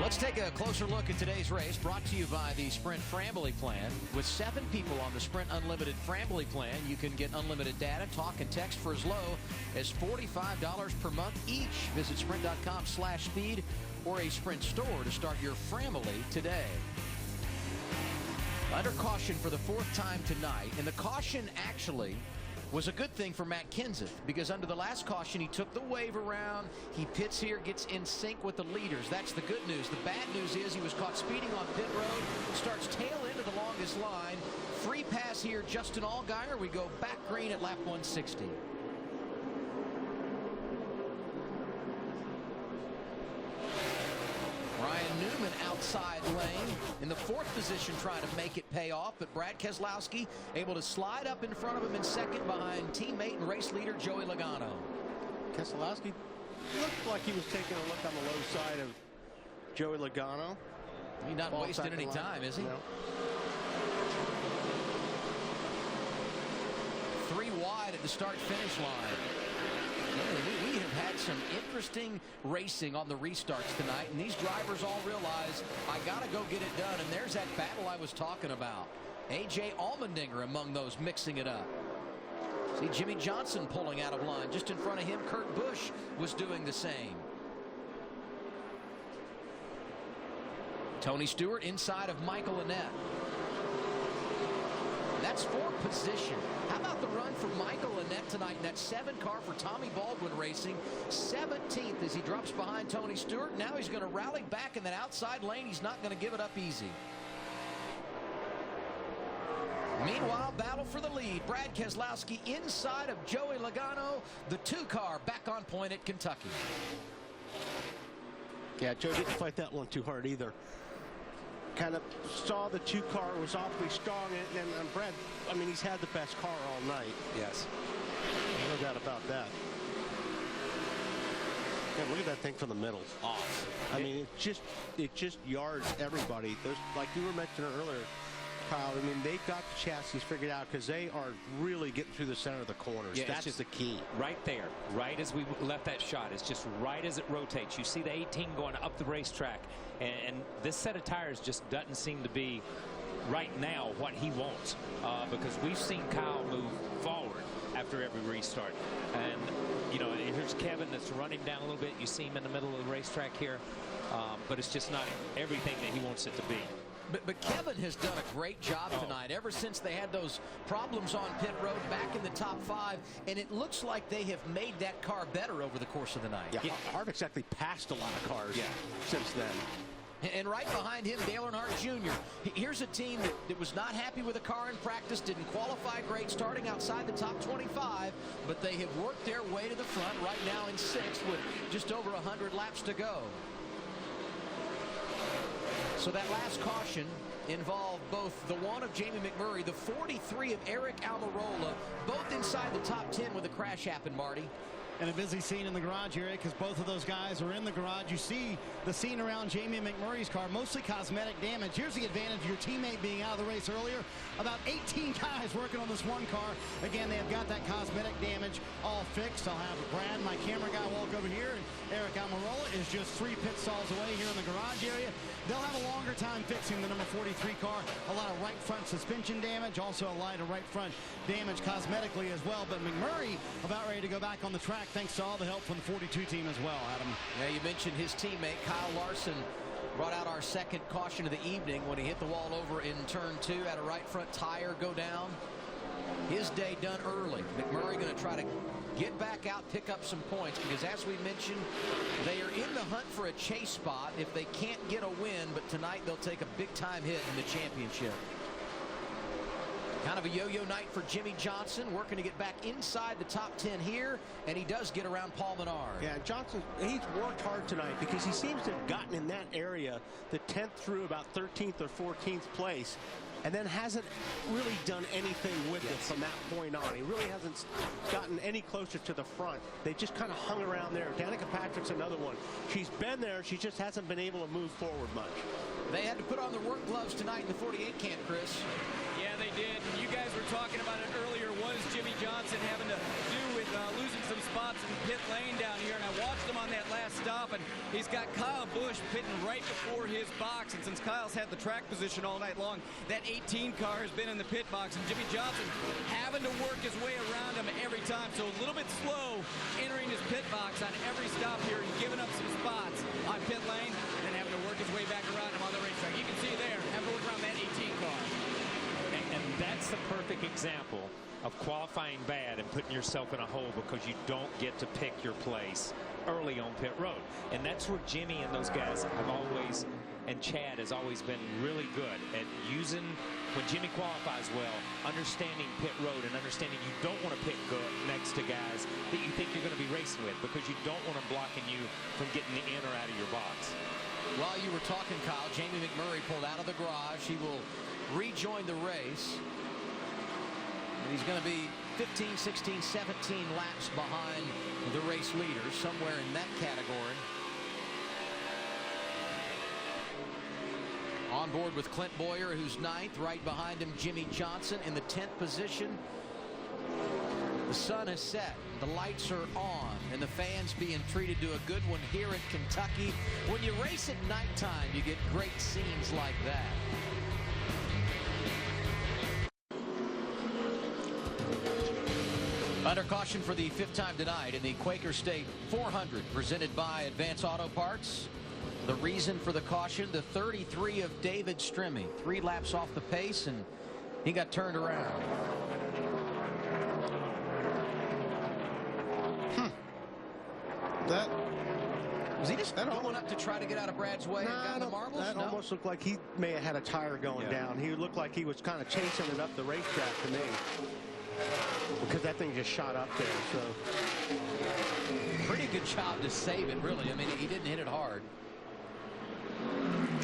Let's take a closer look at today's race, brought to you by the Sprint Frambly plan. With 7 people on the Sprint Unlimited Frambly plan, you can get unlimited data, talk, and text for as low as $45 per month each. Visit sprint.com/speed or a Sprint store to start your Frambly today. Under caution for the 4th time tonight, and the caution actually was a good thing for Matt Kenseth, because under the last caution he took the wave around, he pits here, gets in sync with the leaders. That's the good news. The bad news is he was caught speeding on pit road, starts tail into the longest line. Free pass here, Justin Allgaier. We go back green at lap 160. Ryan Newman outside lane in the 4th position, trying to make it pay off, but Brad Keselowski able to slide up in front of him in 2nd behind teammate and race leader Joey Logano. Keselowski looked like he was taking a look on the low side of Joey Logano. He's not wasting any time, is he? No. 3 wide at the start-finish line. We have had some interesting racing on the restarts tonight, and these drivers all realize, I got to go get it done, and there's that battle I was talking about. A.J. Allmendinger among those mixing it up. See Jimmy Johnson pulling out of line. Just in front of him, Kurt Busch was doing the same. Tony Stewart inside of Michael Annett. That's for position. How about the run for Michael Annett tonight in that 7 car for Tommy Baldwin Racing? 17th as he drops behind Tony Stewart. Now he's going to rally back in that outside lane. He's not going to give it up easy. Meanwhile, battle for the lead. Brad Keselowski inside of Joey Logano. The 2 car back on point at Kentucky. Yeah, Joe didn't fight that one too hard either. Kind of saw the 2 car was awfully strong, and Brad, I mean, he's had the best car all night. Yes. No doubt about that. Yeah, look at that thing from the middle. Off. I mean, it just yards everybody. Those, like you were mentioning earlier, Kyle, I mean, they've got the chassis figured out because they are really getting through the center of the corners. Yeah, that's just the key. Right there, right as we left that shot. It's just right as it rotates. You see the 18 going up the racetrack, and this set of tires just doesn't seem to be right now what he wants, because we've seen Kyle move forward after every restart. And, you know, here's Kevin that's running down a little bit. You see him in the middle of the racetrack here, but it's just not everything that he wants it to be. But Kevin has done a great job tonight ever since they had those problems on pit road, back in the top 5, and it looks like they have made that car better over the course of the night. Yeah, Harvick's actually passed a lot of cars since then. And right behind him, Dale Earnhardt Jr. Here's a team that was not happy with the car in practice, didn't qualify great, starting outside the top 25, but they have worked their way to the front right now in 6th with just over 100 laps to go. So that last caution involved both the 1 of Jamie McMurray, the 43 of Eric Almirola, both inside the top 10 when the crash happened, Marty. And a busy scene in the garage area because both of those guys are in the garage. You see the scene around Jamie McMurray's car, mostly cosmetic damage. Here's the advantage of your teammate being out of the race earlier. About 18 guys working on this one car. Again, they have got that cosmetic damage all fixed. I'll have Brad, my camera guy, walk over here, and Eric Almirola is just 3 pit stalls away here in the garage area. They'll have a longer time fixing the number 43 car. A lot of right front suspension damage, also a lot of right front damage cosmetically as well. But McMurray about ready to go back on the track thanks to all the help from the 42 team as well, Adam. Yeah, you mentioned his teammate Kyle Larson brought out our second caution of the evening when he hit the wall over in turn 2, had a right front tire go down. His day done early. McMurray going to try to get back out, pick up some points, because as we mentioned, they are in the hunt for a chase spot if they can't get a win, but tonight they'll take a big time hit in the championship. Kind of a yo-yo night for Jimmy Johnson, working to get back inside the top 10 here, and he does get around Paul Menard. Yeah, Johnson, he's worked hard tonight because he seems to have gotten in that area, the 10th through about 13th or 14th place, and then hasn't really done anything with it from that point on. He really hasn't gotten any closer to the front. They just kind of hung around there. Danica Patrick's another one. She's been there. She just hasn't been able to move forward much. They had to put on their work gloves tonight in the 48 camp, Chris. Yeah, they did. You guys were talking about it earlier. What is Jimmy Johnson having to do with losing some spots in pit lane down here? And I watched him on that last stop, and he's got Kyle Busch pitting right before his box. And since Kyle's had the track position all night long, that 18 car has been in the pit box. And Jimmy Johnson having to work his way around him every time. So a little bit slow entering his pit box on every stop here and giving up some spots on pit lane, and then having to work his way back around him on the racetrack. You can see there, having to work around that 18 car. And that's the perfect example of qualifying bad and putting yourself in a hole because you don't get to pick your place early on pit road. And that's where Jimmy and those guys have always, and Chad has always been really good at using, when Jimmy qualifies well, understanding pit road and understanding you don't want to pick next to guys that you think you're going to be racing with because you don't want them blocking you from getting in or out of your box. While you were talking, Kyle, Jamie McMurray pulled out of the garage. He will rejoin the race. And he's going to be 15, 16, 17 laps behind the race leader, somewhere in that category. On board with Clint Boyer, who's 9th. Right behind him, Jimmy Johnson in the 10th position. The sun has set. The lights are on, and the fans being treated to a good one here at Kentucky. When you race at nighttime, you get great scenes like that. Under caution for the 5th time tonight in the Quaker State 400, presented by Advance Auto Parts. The reason for the caution, the 33 of David Strimmy. 3 laps off the pace, and he got turned around. Was he just going up to try to get out of Brad's way and got the marbles? That almost looked like he may have had a tire going down. He looked like he was kind of chasing it up the racetrack to me, because that thing just shot up there. So pretty good job to save it, really. I mean, he didn't hit it hard.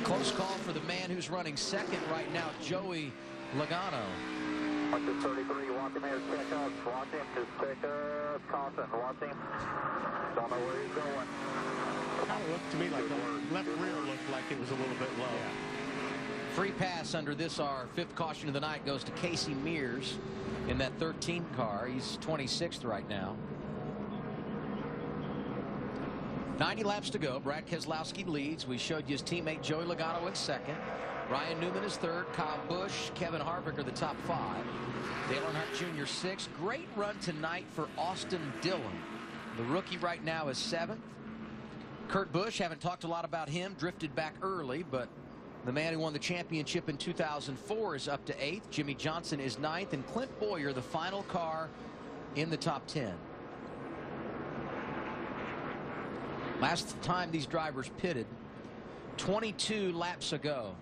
Close call for the man who's running second right now, Joey Logano. Watch 33, watch him here, check up, watch him, just check up, caution, watch him. Don't know where he's going. Kind of looked to me like the left rear looked like it was a little bit low. Yeah. Free pass under this, our 5th caution of the night, goes to Casey Mears in that 13 car. He's 26th right now. 90 laps to go. Brad Keselowski leads. We showed you his teammate Joey Logano in 2nd. Ryan Newman is 3rd. Kyle Busch, Kevin Harvick are the top 5. Dale Earnhardt Jr. 6th. Great run tonight for Austin Dillon. The rookie right now is 7th. Kurt Busch, haven't talked a lot about him, drifted back early, but the man who won the championship in 2004 is up to 8th. Jimmy Johnson is 9th, and Clint Boyer, the final car in the top 10. Last time these drivers pitted, 22 laps ago.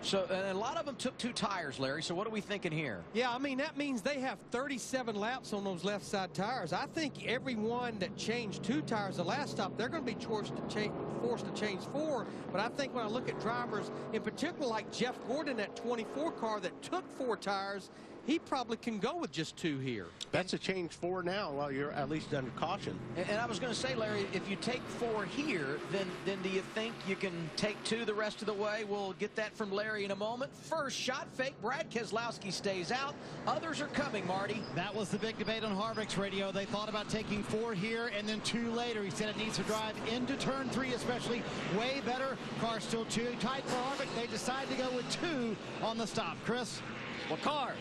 So and a lot of them took 2 tires, Larry. So what are we thinking here? Yeah, I mean, that means they have 37 laps on those left side tires. I think everyone that changed 2 tires the last stop, they're going to be forced to change 4. But I think when I look at drivers, in particular like Jeff Gordon, that 24 car that took 4 tires, he probably can go with just 2 here. That's a change 4 now while you're at least under caution. And I was going to say, Larry, if you take 4 here, then do you think you can take 2 the rest of the way? We'll get that from Larry in a moment. First shot fake. Brad Keselowski stays out. Others are coming, Marty. That was the big debate on Harvick's radio. They thought about taking 4 here and then 2 later. He said it needs to drive into turn 3 especially. Way better. Car still too tight for Harvick. They decide to go with 2 on the stop. Chris? What car?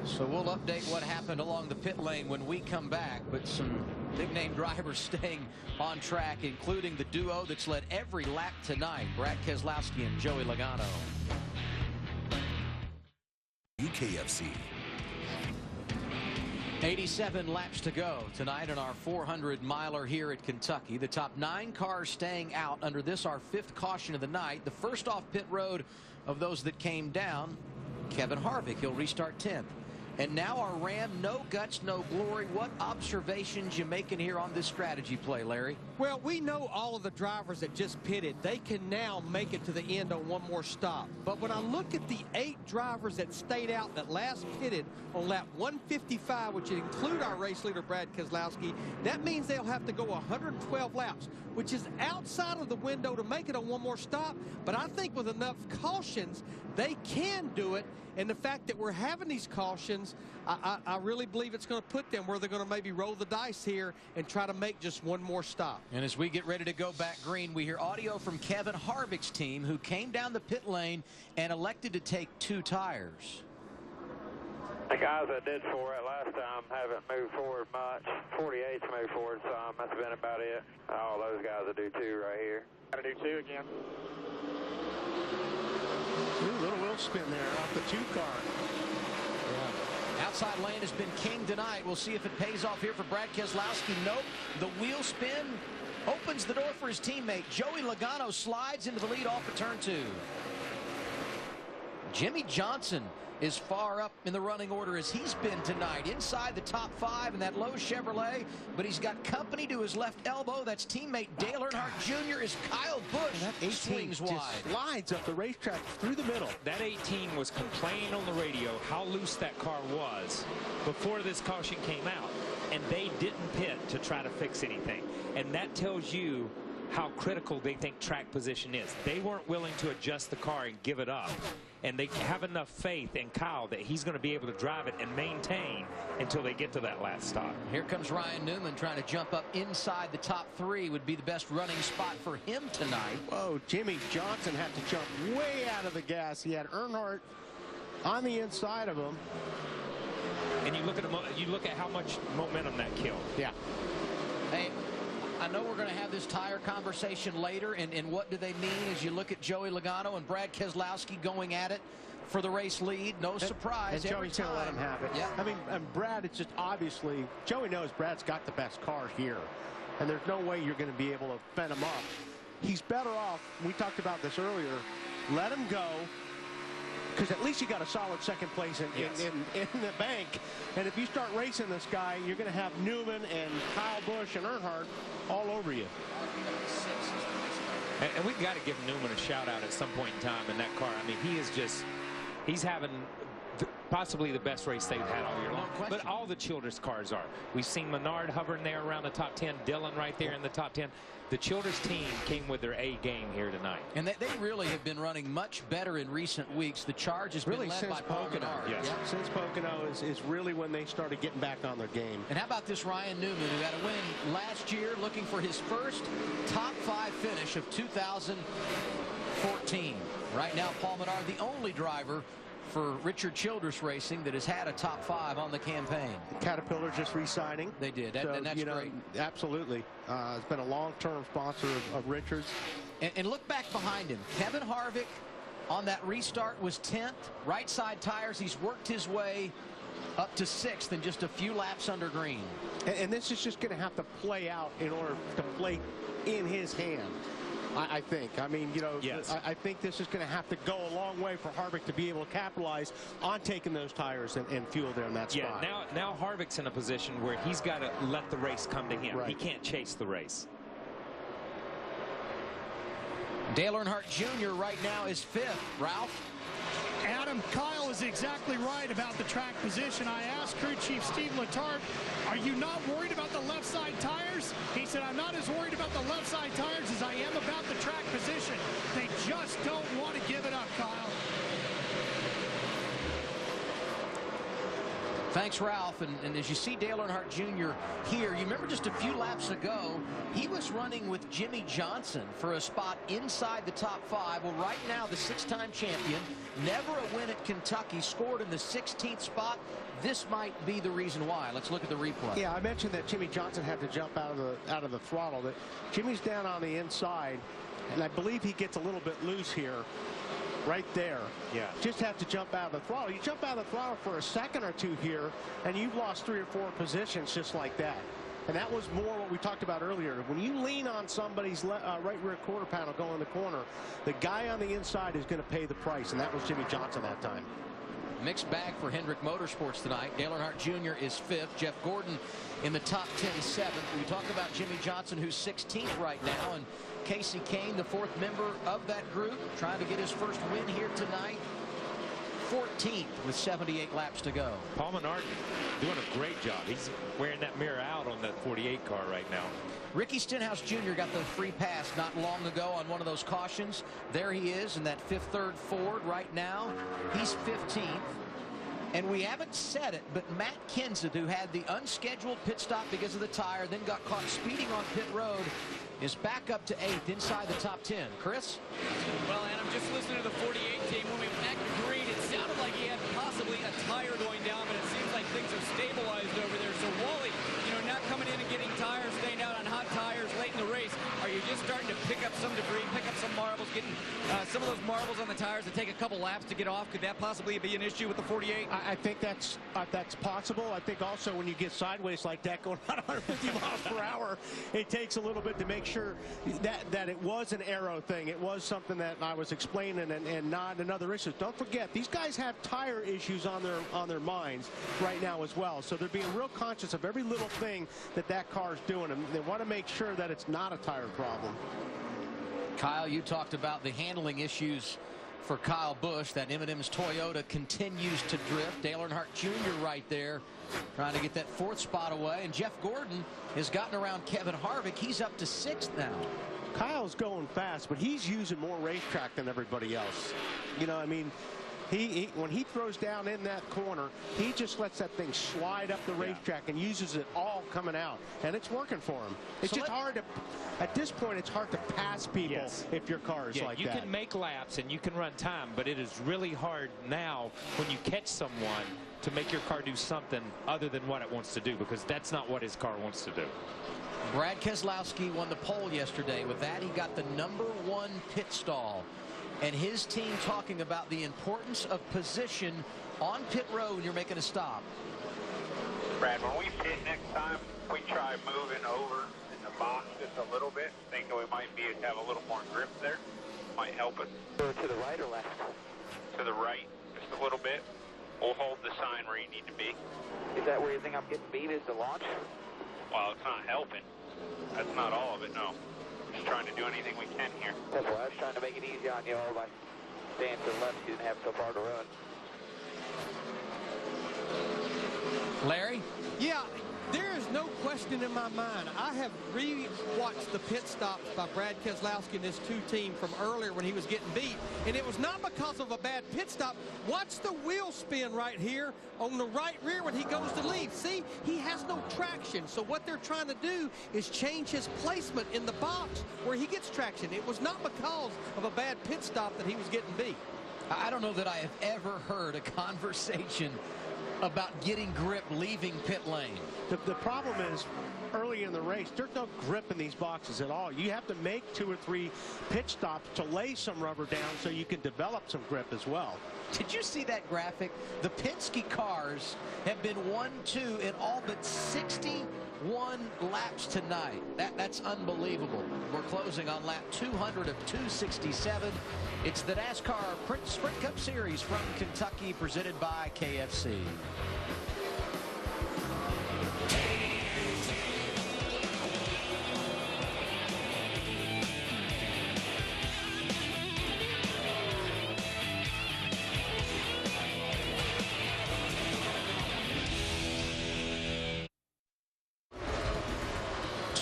So we'll update what happened along the pit lane when we come back, but some big-name drivers staying on track, including the duo that's led every lap tonight, Brad Keselowski and Joey Logano. UKFC. 87 laps to go tonight in our 400-miler here at Kentucky. The top 9 cars staying out under this, our 5th caution of the night. The first off pit road of those that came down, Kevin Harvick. He'll restart 10th. And now our Ram, no guts, no glory. What observations you making here on this strategy play, Larry? Well, we know all of the drivers that just pitted. They can now make it to the end on one more stop. But when I look at the 8 drivers that stayed out that last pitted on lap 155, which would include our race leader, Brad Keselowski, that means they'll have to go 112 laps, which is outside of the window to make it on one more stop. But I think with enough cautions, they can do it. And the fact that we're having these cautions, I really believe it's going to put them where they're going to maybe roll the dice here and try to make just one more stop. And as we get ready to go back green, we hear audio from Kevin Harvick's team, who came down the pit lane and elected to take 2 tires. The guys that did 4 it last time haven't moved forward much. 48's moved forward some. That's been about it. All those guys will do 2 right here. Got to do 2 again. Ooh, little wheel spin there off the 2 car. Yeah. Outside lane has been king tonight. We'll see if it pays off here for Brad Keselowski. Nope. The wheel spin opens the door for his teammate. Joey Logano slides into the lead off of turn 2. Jimmy Johnson is far up in the running order as he's been tonight, inside the top 5 in that low Chevrolet, but he's got company to his left elbow. That's teammate Dale Earnhardt Jr. as Kyle Busch that 18 swings wide. Just slides up the racetrack through the middle. That 18 was complaining on the radio how loose that car was before this caution came out, and they didn't pit to try to fix anything. And that tells you how critical they think track position is. They weren't willing to adjust the car and give it up. And they have enough faith in Kyle that he's going to be able to drive it and maintain until they get to that last stop. Here comes Ryan Newman trying to jump up inside the top 3. Would be the best running spot for him tonight. Whoa, Jimmy Johnson had to jump way out of the gas. He had Earnhardt on the inside of him. And you look at how much momentum that killed. Yeah. Hey, I know we're going to have this tire conversation later, and what do they mean as you look at Joey Logano and Brad Keselowski going at it for the race lead? No surprise. And Joey's going to let him have it. Yeah. I mean, and Brad, it's just obviously, Joey knows Brad's got the best car here, and there's no way you're going to be able to fend him up. He's better off, we talked about this earlier, let him go, because at least you got a solid second place in the bank. And if you start racing this guy, you're going to have Newman and Kyle Busch and Earnhardt all over you. And we've got to give Newman a shout out at some point in time in that car. I mean, he's having possibly the best race they've had all year long. But all the Childress cars are. We've seen Menard hovering there around the top 10, Dillon right there in the top 10. The Childress team came with their A game here tonight. And they really have been running much better in recent weeks. The charge has been led by Paul Menard. Yes. Yeah. Since Pocono is really when they started getting back on their game. And how about this Ryan Newman, who had a win last year, looking for his first top 5 finish of 2014. Right now, Paul Menard, the only driver for Richard Childress Racing that has had a top 5 on the campaign. Caterpillar just re-signing. They did, so, and that's great. Absolutely. It's been a long-term sponsor of Richards. And look back behind him. Kevin Harvick on that restart was 10th. Right side tires, he's worked his way up to 6th in just a few laps under green. And this is just going to have to play out in order to play in his hand. I think. I mean, yes. I think this is going to have to go a long way for Harvick to be able to capitalize on taking those tires and fuel there in that spot. Yeah, now Harvick's in a position where he's got to let the race come to him. Right. He can't chase the race. Dale Earnhardt Jr. right now is 5th. Ralph? Adam, Kyle is exactly right about the track position. I asked crew chief Steve Letarte, are you not worried about the left side tires? He said, I'm not as worried about the left side tires as I am about the track position. They just don't want to give it up, Kyle. Thanks, Ralph. And as you see Dale Earnhardt Jr. here, you remember just a few laps ago, he was running with Jimmy Johnson for a spot inside the top 5. Well, right now, the 6-time champion, never a win at Kentucky, scored in the 16th spot. This might be the reason why. Let's look at the replay. Yeah, I mentioned that Jimmy Johnson had to jump out of the throttle. That Jimmy's down on the inside, and I believe he gets a little bit loose here. Right there. Yeah. Just have to jump out of the throttle. You jump out of the throttle for a second or two here, and you've lost 3 or 4 positions just like that. And that was more what we talked about earlier. When you lean on somebody's right rear quarter panel going in the corner, the guy on the inside is going to pay the price, and that was Jimmy Johnson that time. Mixed bag for Hendrick Motorsports tonight. Dale Earnhardt Jr. is 5th. Jeff Gordon in the top 10, 7th. We talk about Jimmy Johnson, who's 16th right now, and Casey Kane, the 4th member of that group, trying to get his first win here tonight. 14th with 78 laps to go. Paul Menard doing a great job. He's wearing that mirror out on that 48 car right now. Ricky Stenhouse Jr. got the free pass not long ago on one of those cautions. There he is in that 5th-3rd Ford right now. He's 15th. And we haven't said it, but Matt Kenseth, who had the unscheduled pit stop because of the tire, then got caught speeding on pit road, is back up to 8th inside the top 10. Chris? Well, and I'm just listening to the 48 team. When we met Green, it sounded like he had possibly a tire going down, but it seems like things are stabilized over there. So Wally, not coming in and getting tires, staying out on hot tires late in the race. Are you just starting to pick up some debris, pick up some marbles, getting some of those marbles on the tires that take a couple laps to get off? Could that possibly be an issue with the 48? I think that's possible. I think also when you get sideways like that, going at 150 miles per hour, it takes a little bit to make sure that it was an aero thing. It was something that I was explaining and not another issue. Don't forget, these guys have tire issues on their minds right now as well. So they're being real conscious of every little thing that car is doing, and they want to make sure that it's not a tire problem. Kyle, you talked about the handling issues for Kyle Busch. That M&M's Toyota continues to drift. Dale Earnhardt Jr. right there trying to get that 4th spot away, and Jeff Gordon has gotten around Kevin Harvick. He's up to 6th now. Kyle's going fast, but he's using more racetrack than everybody else. I mean, when he throws down in that corner, he just lets that thing slide up the racetrack and uses it all coming out, and it's working for him. It's just hard to, at this point, it's hard to pass people if your car is like that. You can make laps and you can run time, but it is really hard now when you catch someone to make your car do something other than what it wants to do, because that's not what his car wants to do. Brad Keselowski won the pole yesterday. With that, he got the #1 pit stall. And his team talking about the importance of position on pit road when you're making a stop. Brad, when we pit next time, we try moving over in the box just a little bit, thinking we might be able to have a little more grip there. Might help us. To the right or left? To the right, just a little bit. We'll hold the sign where you need to be. Is that where you think I'm getting beat, is the launch? Well, it's not helping. That's not all of it, no. Just trying to do anything we can here. That's why I was trying to make it easy on you all by staying to the left. You didn't have so far to run. Larry? Yeah, there is no question in my mind. I have re-watched the pit stops by Brad Keselowski and his 2 team from earlier when he was getting beat, and it was not because of a bad pit stop. Watch the wheel spin right here on the right rear when he goes to leave. See, he has no traction, so what they're trying to do is change his placement in the box where he gets traction. It was not because of a bad pit stop that he was getting beat. I don't know that I have ever heard a conversation about getting grip leaving pit lane. The problem is, early in the race, there's no grip in these boxes at all. You have to make 2 or 3 pit stops to lay some rubber down so you can develop some grip as well. Did you see that graphic? The Penske cars have been 1-2 in all but 61 laps tonight. That's unbelievable. We're closing on lap 200 of 267. It's the NASCAR Sprint Cup Series from Kentucky, presented by KFC.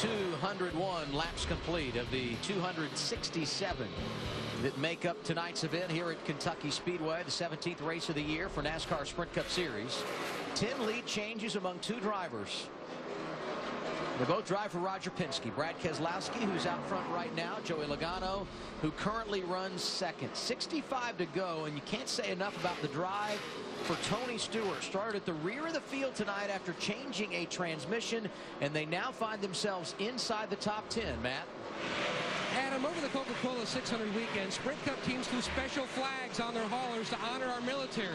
201 laps complete of the 267 that make up tonight's event here at Kentucky Speedway, the 17th race of the year for NASCAR Sprint Cup Series. 10 lead changes among 2 drivers. They both drive for Roger Penske. Brad Keselowski, who's out front right now. Joey Logano, who currently runs second. 65 to go, and you can't say enough about the drive for Tony Stewart. Started at the rear of the field tonight after changing a transmission, and they now find themselves inside the top 10. Matt? Adam, over the Coca-Cola 600 weekend, Sprint Cup teams flew special flags on their haulers to honor our military.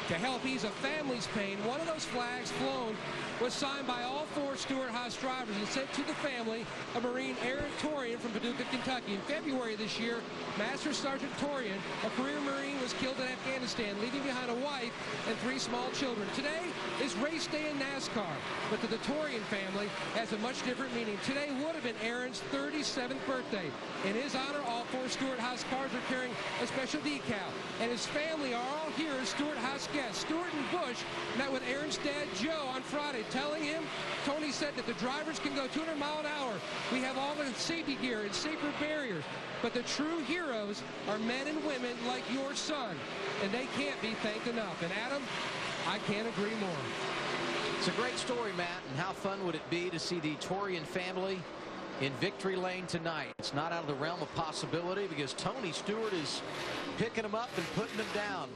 To help ease a family's pain, one of those flags flown was signed by all 4 Stewart-Haas drivers and sent to the family of Marine Aaron Torian from Paducah, Kentucky. In February of this year, Master Sergeant Torian, a career Marine, was killed in Afghanistan, leaving behind a wife and 3 small children. Today is race day in NASCAR, but to the Torian family has a much different meaning. Today would have been Aaron's 37th birthday. In his honor, all 4 Stewart-Haas cars are carrying a special decal, and his family are all here as Stewart-Haas guests. Stewart and Bush met with Aaron's dad, Joe, on Friday, telling him, Tony said that the drivers can go 200 miles an hour. We have all the safety gear and safer barriers. But the true heroes are men and women like your son, and they can't be thanked enough. And Adam, I can't agree more. It's a great story, Matt, and how fun would it be to see the Torian family in victory lane tonight? It's not out of the realm of possibility because Tony Stewart is picking them up and putting them down.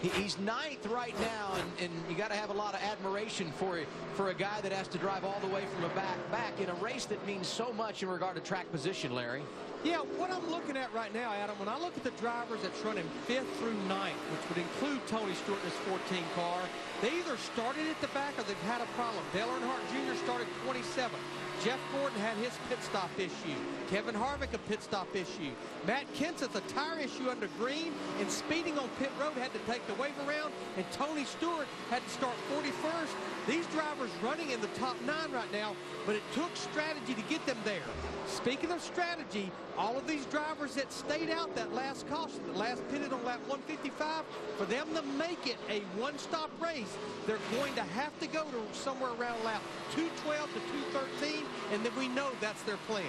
He's 9th right now, and you got to have a lot of admiration for a guy that has to drive all the way from the back in a race that means so much in regard to track position, Larry. Yeah, what I'm looking at right now, Adam, when I look at the drivers that's running 5th through 9th, which would include Tony Stewart in his 14 car, they either started at the back or they've had a problem. Dale Earnhardt Jr. started 27th. Jeff Gordon had his pit stop issue. Kevin Harvick a pit stop issue. Matt Kenseth a tire issue under green, and speeding on pit road had to take the wave around, and Tony Stewart had to start 41st. These drivers running in the top 9 right now, but it took strategy to get them there. Speaking of strategy, all of these drivers that stayed out that last caution, the last pitted on lap 155, for them to make it a one-stop race, they're going to have to go to somewhere around lap 212 to 213, and then we know that's their plan.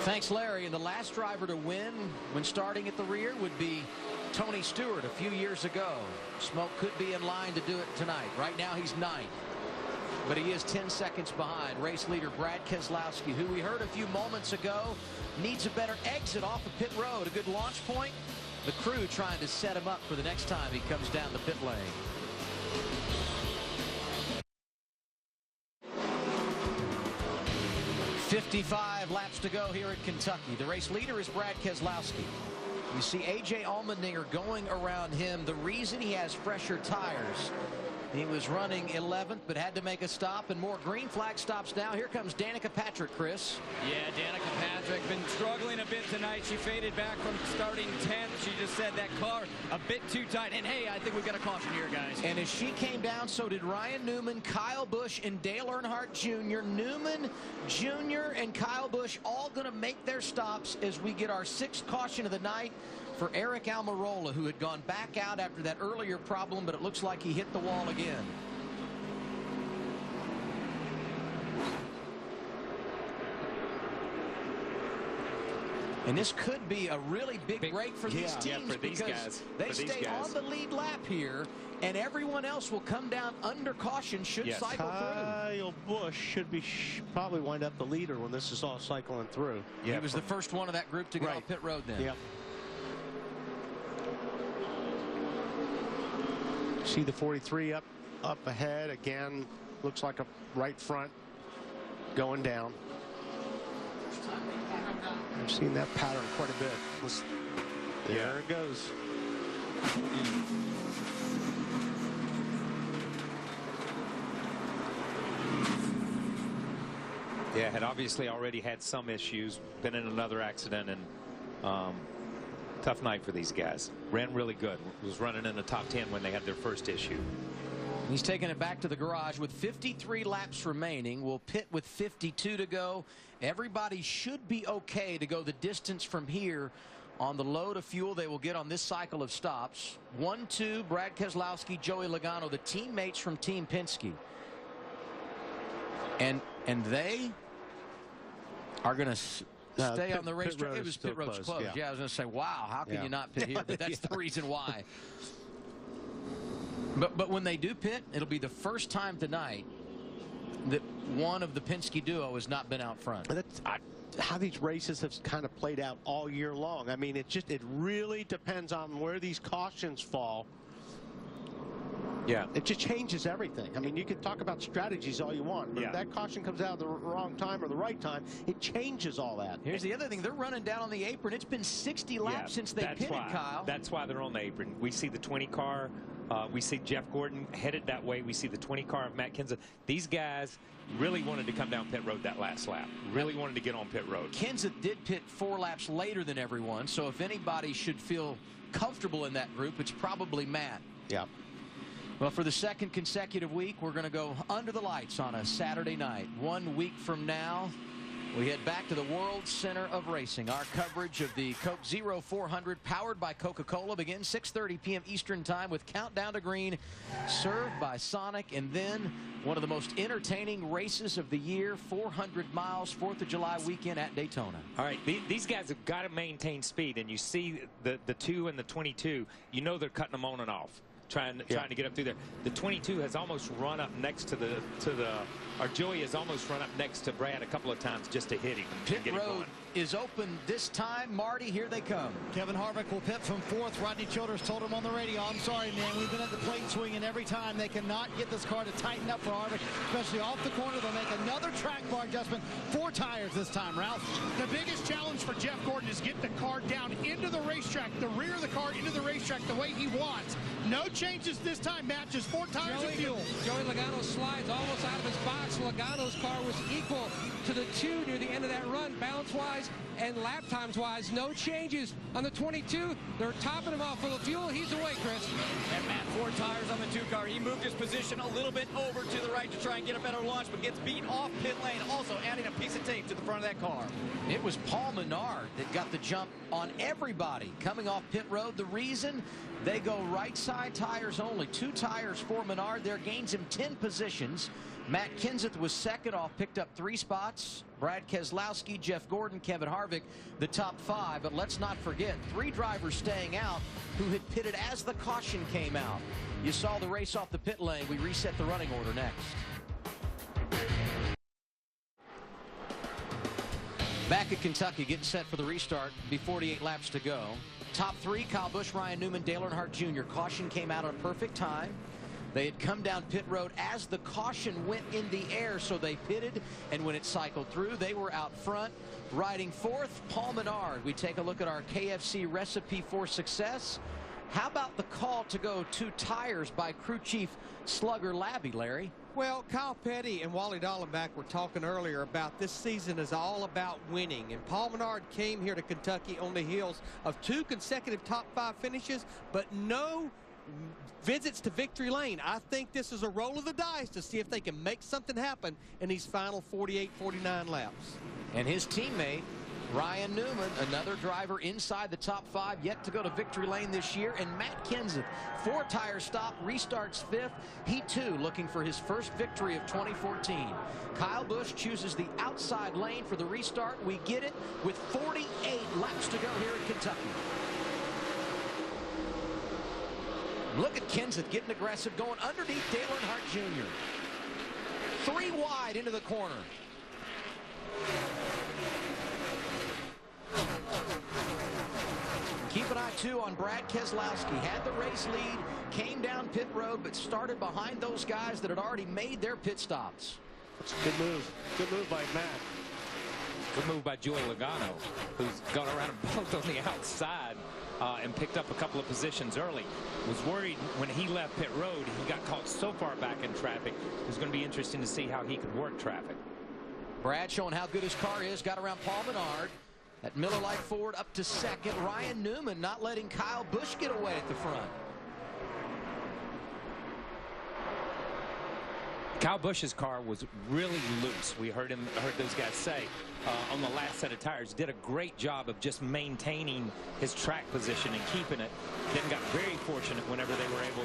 Thanks, Larry. And the last driver to win when starting at the rear would be Tony Stewart a few years ago. Smoke could be in line to do it tonight. Right now he's 9th. But he is 10 seconds behind race leader Brad Keselowski, who we heard a few moments ago needs a better exit off the pit road, a good launch point. The crew trying to set him up for the next time he comes down the pit lane. .55 laps to go here at Kentucky. The race leader is Brad Keselowski. You see A.J. Allmendinger going around him. The reason he has fresher tires, he was running 11th, but had to make a stop, and more green flag stops now. Here comes Danica Patrick, Chris. Yeah, Danica Patrick been struggling a bit tonight. She faded back from starting 10th. She just said that car a bit too tight. And hey, I think we've got a caution here, guys. And as she came down, so did Ryan Newman, Kyle Busch, and Dale Earnhardt Jr. Newman, Jr., and Kyle Busch all going to make their stops as we get our 6th caution of the night for Eric Almirola, who had gone back out after that earlier problem, but it looks like he hit the wall again. And this could be a really big break for these teams because they stay on the lead lap here, and everyone else will come down under caution should cycle through. Kyle Busch should be probably wind up the leader when this is all cycling through. Yeah, he was the first one of that group to get off pit road then. Yep. See the 43 up ahead again. Looks like a right front going down. I've seen that pattern quite a bit. There it goes. Yeah, had obviously already had some issues, been in another accident, and tough night for these guys. Ran really good. Was running in the top 10 when they had their first issue. He's taking it back to the garage with 53 laps remaining. We'll pit with 52 to go. Everybody should be okay to go the distance from here on the load of fuel they will get on this cycle of stops. 1, 2, Brad Keselowski, Joey Logano, the teammates from Team Penske. And And they are going to stay on the racetrack. It was pit road's closed. Yeah, I was going to say, wow, how can you not pit here? But that's the reason why. But when they do pit, it'll be the first time tonight that one of the Penske duo has not been out front. That's how these races have kind of played out all year long. I mean, it really depends on where these cautions fall. Yeah. It just changes everything. I mean, you can talk about strategies all you want, but if that caution comes out at the wrong time or the right time, it changes all that. Here's the other thing. They're running down on the apron. It's been 60 laps since they pitted, Kyle. That's why they're on the apron. We see the 20 car. We see Jeff Gordon headed that way. We see the 20 car of Matt Kenseth. These guys really wanted to come down pit road that last lap. Really wanted to get on pit road. Kenseth did pit 4 laps later than everyone, so if anybody should feel comfortable in that group, it's probably Matt. Yeah. Well, for the second consecutive week, we're going to go under the lights on a Saturday night. 1 week from now, we head back to the World Center of Racing. Our coverage of the Coke Zero 400 powered by Coca-Cola begins 6:30 p.m. Eastern Time with Countdown to Green served by Sonic. And then one of the most entertaining races of the year, 400 miles, 4th of July weekend at Daytona. All right, these guys have got to maintain speed. And you see the 2 and the 22, you know they're cutting them on and off. Trying to get up through there. The 22 has almost run up next to Joey has almost run up next to Brad a couple of times just to hit him. Pit road is open this time. Marty, here they come. Kevin Harvick will pit from 4th. Rodney Childers told him on the radio, I'm sorry, man, we've been at the plate swinging every time. They cannot get this car to tighten up for Harvick, especially off the corner. They'll make another track bar adjustment. 4 tires this time, Ralph. The biggest challenge for Jeff Gordon is get the car down into the racetrack, the rear of the car into the racetrack the way he wants. No changes this time. Matches 4 tires of fuel. Joey Logano slides almost out of his box. Logano's car was equal to the 2 near the end of that run, balance-wise and lap times-wise. No changes on the 22. They're topping him off full of fuel. He's away, Chris. And Matt, 4 tires on the 2 car. He moved his position a little bit over to the right to try and get a better launch, but gets beat off pit lane, also adding a piece of tape to the front of that car. It was Paul Menard that got the jump on everybody coming off pit road. The reason, they go right side tires only. 2 tires for Menard. There gains him 10 positions. Matt Kenseth was second off, picked up 3 spots. Brad Keselowski, Jeff Gordon, Kevin Harvick, the top 5. But let's not forget, 3 drivers staying out who had pitted as the caution came out. You saw the race off the pit lane. We reset the running order next. Back at Kentucky, getting set for the restart. Be 48 laps to go. Top 3, Kyle Busch, Ryan Newman, Dale Earnhardt Jr. Caution came out at a perfect time. They had come down pit road as the caution went in the air, so they pitted, and when it cycled through, they were out front. Riding 4th, Paul Menard. We take a look at our KFC recipe for success. How about the call to go 2 tires by crew chief Slugger Labby, Larry? Well, Kyle Petty and Wally Dallenbach were talking earlier about this season is all about winning. And Paul Menard came here to Kentucky on the heels of 2 consecutive top 5 finishes, but no visits to victory lane. I think this is a roll of the dice to see if they can make something happen in these final 48, 49 laps. And his teammate, Ryan Newman, another driver inside the top 5, yet to go to victory lane this year. And Matt Kenseth, 4-tire stop, restarts 5th. He too looking for his first victory of 2014. Kyle Busch chooses the outside lane for the restart. We get it with 48 laps to go here in Kentucky. Look at Kenseth getting aggressive, going underneath Dale Earnhardt Jr. 3 wide into the corner. Keep an eye, too, on Brad Keselowski. Had the race lead, came down pit road, but started behind those guys that had already made their pit stops. That's a good move. Good move by Matt. Good move by Joey Logano, who's gone around and both on the outside and picked up a couple of positions early. Was worried when he left pit road. He got caught so far back in traffic. It was going to be interesting to see how he could work traffic. Brad showing how good his car is. Got around Paul Menard. At Miller Lite Ford up to 2nd. Ryan Newman not letting Kyle Busch get away at the front. Kyle Busch's car was really loose. We heard those guys say on the last set of tires. Did a great job of just maintaining his track position and keeping it. Then got very fortunate whenever they were able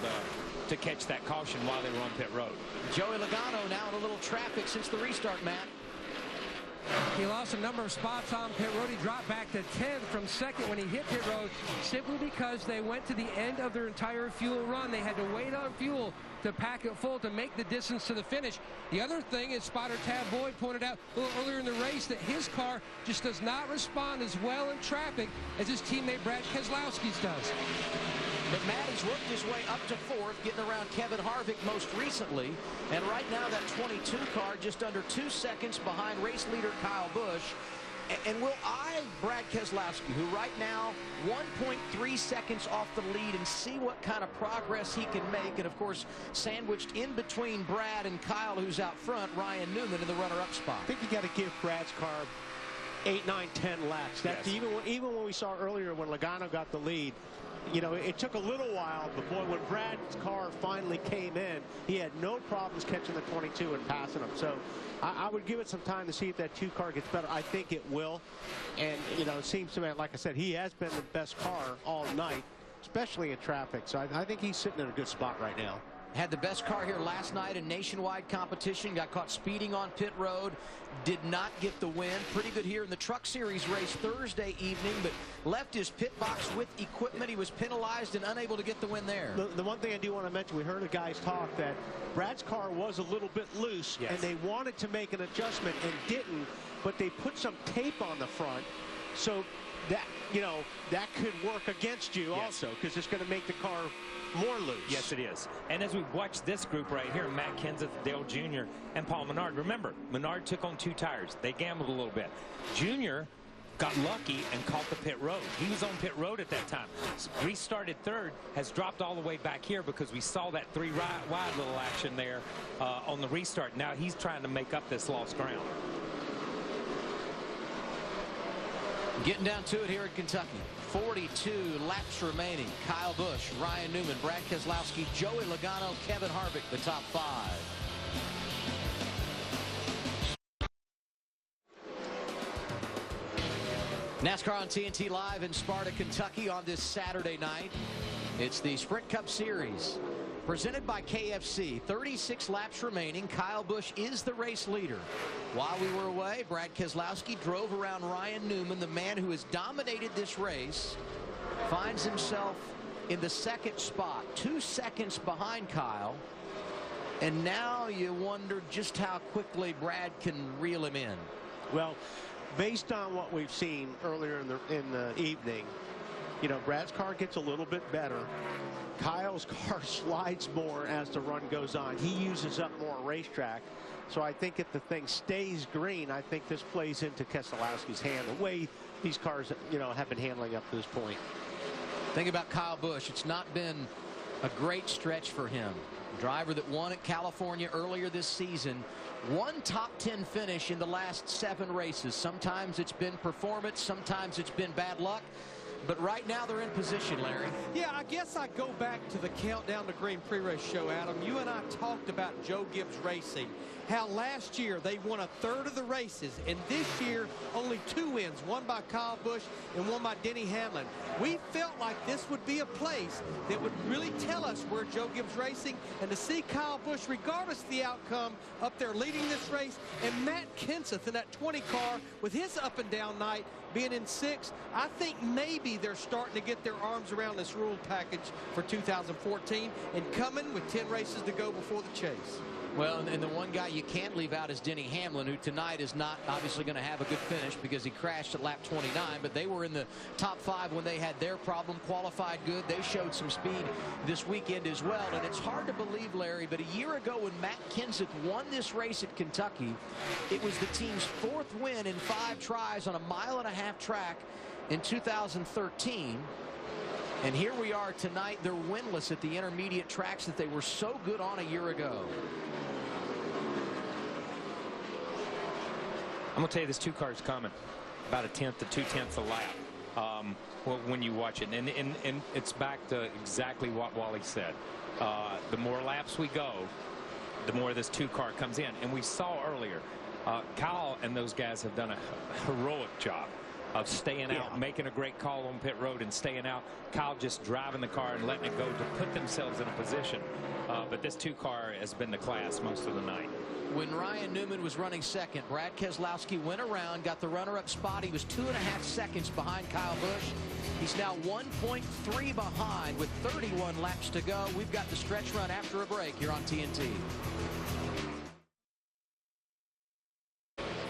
to catch that caution while they were on pit road. Joey Logano now in a little traffic since the restart, Matt. He lost a number of spots on pit road. He dropped back to 10th from second when he hit pit road, simply because they went to the end of their entire fuel run. They had to wait on fuel to pack it full to make the distance to the finish. The other thing is, spotter Tad Boyd pointed out a little earlier in the race that his car just does not respond as well in traffic as his teammate Brad Keselowski's does. But Matt has worked his way up to fourth, getting around Kevin Harvick most recently. And right now that 22 car just under 2 seconds behind race leader Kyle Busch. And will eye Brad Keselowski, who right now 1.3 seconds off the lead, and see what kind of progress he can make. And of course, sandwiched in between Brad and Kyle, who's out front, Ryan Newman in the runner-up spot. I think you got to give Brad's car 8, 9, 10 laps. That's yes. even when we saw earlier when Logano got the lead. You know, it took a little while, but boy, when Brad's car finally came in, he had no problems catching the 22 and passing him. So I would give it some time to see if that 2 car gets better. I think it will. And, you know, it seems to me, like I said, he has been the best car all night, especially in traffic. So I think he's sitting in a good spot right now. Had the best car here last night in nationwide competition. Got caught speeding on pit road. Did not get the win. Pretty good here in the Truck Series race Thursday evening, but left his pit box with equipment. He was penalized and unable to get the win there. The one thing I do want to mention, we heard the guys talk that Brad's car was a little bit loose, yes, and they wanted to make an adjustment and didn't, but they put some tape on the front, so that, you know, that could work against you, yes, also, because it's going to make the car more loose. Yes, it is. And as we watch this group right here, Matt Kenseth, Dale Jr., and Paul Menard, remember, Menard took on 2 tires. They gambled a little bit. Jr. got lucky and caught the pit road. He was on pit road at that time. Restarted third, has dropped all the way back here because we saw that 3 wide little action there on the restart. Now he's trying to make up this lost ground. Getting down to it here in Kentucky. 42 laps remaining. Kyle Busch, Ryan Newman, Brad Keselowski, Joey Logano, Kevin Harvick, the top 5. NASCAR on TNT Live in Sparta, Kentucky on this Saturday night. It's the Sprint Cup Series presented by KFC. 36 laps remaining. Kyle Busch is the race leader. While we were away, Brad Keselowski drove around Ryan Newman, the man who has dominated this race, finds himself in the 2nd spot, 2 seconds behind Kyle. And now you wonder just how quickly Brad can reel him in. Well, based on what we've seen earlier in the evening, you know, Brad's car gets a little bit better. Kyle's car slides more as the run goes on. He uses up more racetrack. So I think if the thing stays green, I think this plays into Keselowski's hand, the way these cars, you know, have been handling up to this point. Think about Kyle Busch. It's not been a great stretch for him. Driver that won at California earlier this season. 1 top 10 finish in the last 7 races. Sometimes it's been performance, sometimes it's been bad luck. But right now they're in position, Larry. Yeah, I guess I go back to the Countdown to Green pre-race show, Adam. You and I talked about Joe Gibbs Racing, how last year they won 1/3 of the races, and this year only 2 wins, one by Kyle Busch and one by Denny Hamlin. We felt like this would be a place that would really tell us where Joe Gibbs Racing, and to see Kyle Busch, regardless of the outcome, up there leading this race, and Matt Kenseth in that 20 car with his up and down night being in 6th, I think maybe they're starting to get their arms around this rule package for 2014 and coming with 10 races to go before the chase. Well, and the one guy you can't leave out is Denny Hamlin, who tonight is not obviously going to have a good finish because he crashed at lap 29, but they were in the top 5 when they had their problem, qualified good. They showed some speed this weekend as well, and it's hard to believe, Larry, but a year ago when Matt Kenseth won this race at Kentucky, it was the team's 4th win in 5 tries on a 1.5-mile track in 2013. And here we are tonight. They're winless at the intermediate tracks that they were so good on a year ago. I'm going to tell you, this 2 car's coming about 1/10 to 2/10 a lap when you watch it. And it's back to exactly what Wally said. The more laps we go, the more this 2 car comes in. And we saw earlier, Kyle and those guys have done a heroic job of staying out, making a great call on pit road and staying out. Kyle just driving the car and letting it go to put themselves in a position. But this 2 car has been the class most of the night. When Ryan Newman was running second, Brad Keselowski went around, got the runner-up spot. He was 2.5 seconds behind Kyle Busch. He's now 1.3 behind with 31 laps to go. We've got the stretch run after a break here on TNT.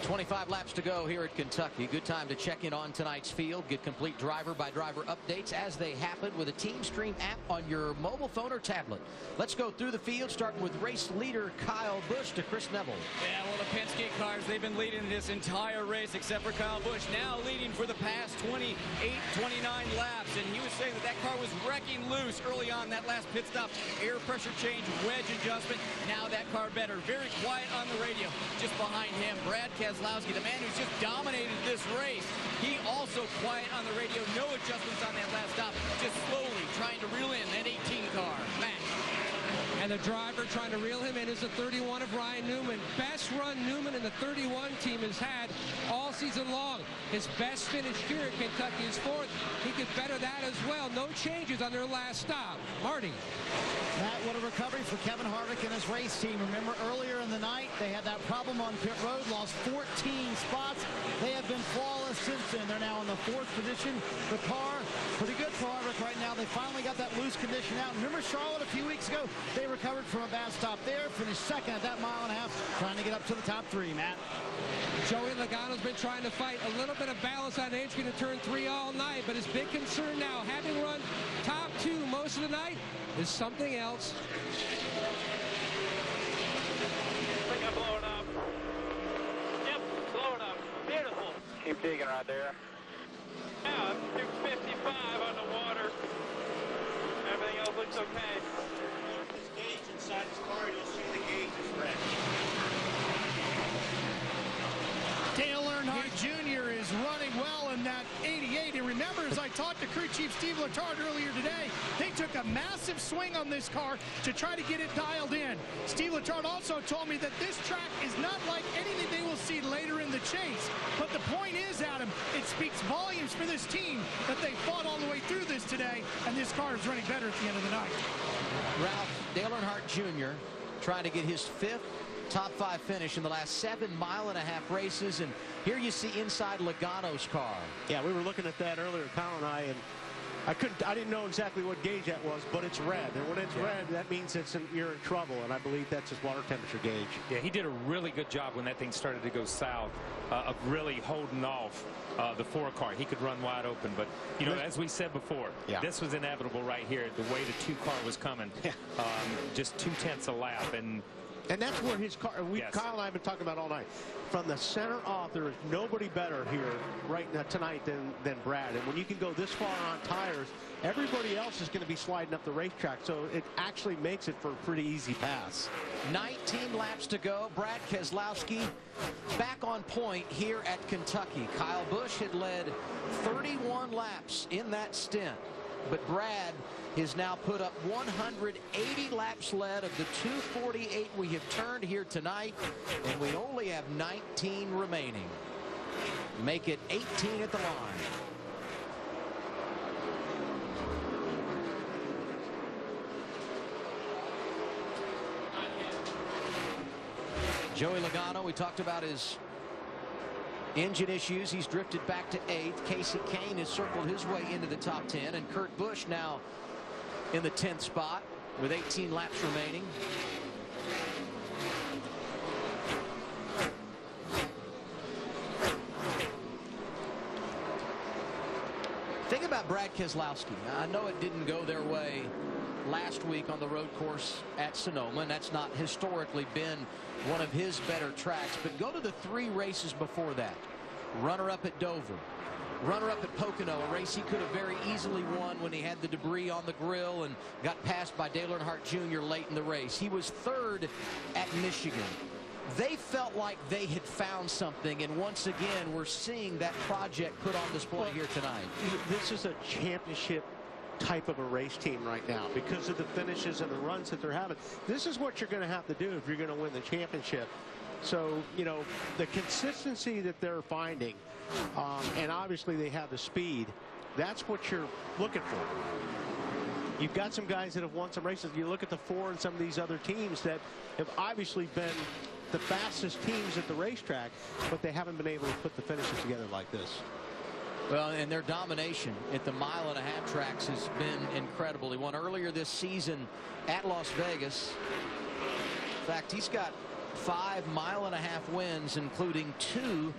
25 laps to go here at Kentucky. Good time to check in on tonight's field. Get complete driver-by-driver updates as they happen with a Team Stream app on your mobile phone or tablet. Let's go through the field, starting with race leader Kyle Busch to Chris Neville. Yeah, well, the Penske cars, they've been leading this entire race except for Kyle Busch, now leading for the past 28, 29 laps. And he was saying that that car was wrecking loose early on that last pit stop. Air pressure change, wedge adjustment. Now that car better. Very quiet on the radio. Just behind him, Brad Keselowski, the man who's just dominated this race. He also quiet on the radio. No adjustments on that last stop. Just slowly trying to reel in that 18 car. Matt. And the driver trying to reel him in is the 31 of Ryan Newman. Best run Newman and the 31 team has had all season long. His best finish here at Kentucky is 4th. He could better that as well. No changes on their last stop. Marty. Matt, what a recovery for Kevin Harvick and his race team. Remember earlier in the night, they had that problem on pit road, lost 14 spots. They have been flawless since then. They're now in the 4th position. The car, pretty good for Harvick right now. They finally got that loose condition out. Remember Charlotte a few weeks ago? They recovered from a bad stop there, finished second at that 1.5 miles, trying to get up to the top 3, Matt. Joey Logano's been trying to fight a little bit of balance on entry to turn 3 all night, but his big concern now, having run top 2 most of the night, is something else. I think I'm blowing up. Yep, blowing up. Beautiful. Keep digging right there. Yeah, I'm 255 on the water. Everything else looks okay. This gauge inside his car, you'll see the gauge is red. Dale Earnhardt Jr. is running well in that 88. And remember, as I talked to crew chief Steve Letarte earlier today, they took a massive swing on this car to try to get it dialed in. Steve Letarte also told me that this track is not like anything they will see later in the chase. But the point is, Adam, it speaks volumes for this team that they fought all the way through this today, and this car is running better at the end of the night. Ralph, Dale Earnhardt Jr. trying to get his 5th top 5 finish in the last 7.5 mile races, and here you see inside Logano's car. Yeah, we were looking at that earlier, Kyle and I, and I didn't know exactly what gauge that was, but it's red, and when it's red, that means you're in trouble, and I believe that's his water temperature gauge. Yeah, he did a really good job when that thing started to go south of really holding off the 4 car. He could run wide open, but you know, as we said before, this was inevitable right here. The way the 2 car was coming, just 2/10 a lap, and that's where his car, Kyle and I have been talking about all night. From the center off, there is nobody better here right now tonight than Brad. And when you can go this far on tires, everybody else is going to be sliding up the racetrack. So it actually makes it for a pretty easy pass. 19 laps to go. Brad Keselowski back on point here at Kentucky. Kyle Busch had led 31 laps in that stint, but Brad has now put up 180 laps led of the 248 we have turned here tonight, and we only have 19 remaining. Make it 18 at the line. Joey Logano, we talked about his engine issues. He's drifted back to 8th. Casey Kane has circled his way into the top 10, and Kurt Busch now in the 10th spot with 18 laps remaining. Think about Brad Keselowski. I know it didn't go their way last week on the road course at Sonoma, and that's not historically been one of his better tracks, but go to the 3 races before that. Runner-up at Dover, runner-up at Pocono, a race he could have very easily won when he had the debris on the grill and got passed by Dale Earnhardt Jr. late in the race. He was 3rd at Michigan. They felt like they had found something, and once again we're seeing that project put on display here tonight. This is a championship type of a race team right now because of the finishes and the runs that they're having. This is what you're going to have to do if you're going to win the championship. So, you know, the consistency that they're finding, and obviously they have the speed, that's what you're looking for. You've got some guys that have won some races. You look at the Ford and some of these other teams that have obviously been the fastest teams at the racetrack, but they haven't been able to put the finishes together like this. Well, and their domination at the mile-and-a-half tracks has been incredible. He won earlier this season at Las Vegas. In fact, he's got 5 mile-and-a-half wins, including 2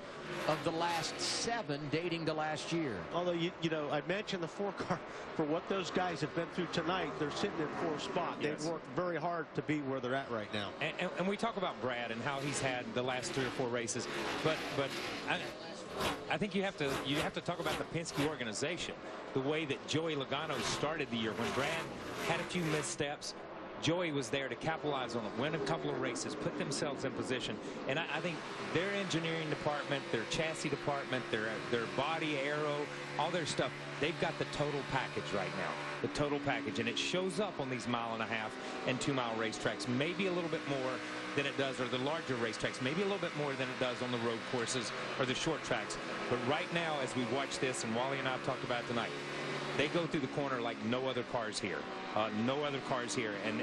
of the last 7 dating to last year. Although, you know, I mentioned the 4-car, for what those guys have been through tonight, they're sitting in 4th spot. Yes. They've worked very hard to be where they're at right now. And we talk about Brad and how he's had the last 3 or 4 races, but I think you have to talk about the Penske organization, the way that Joey Logano started the year. When Brad had a few missteps, Joey was there to capitalize on them, win a couple of races, put themselves in position. And I think their engineering department, their chassis department, their body, aero, all their stuff, they've got the total package right now. The total package. And it shows up on these mile-and-a-half and 2-mile racetracks, maybe a little bit more than it does, or the larger racetracks, maybe a little bit more than it does on the road courses or the short tracks. But right now, as we watch this, and Wally and I have talked about it tonight, they go through the corner like no other cars here. No other cars here. And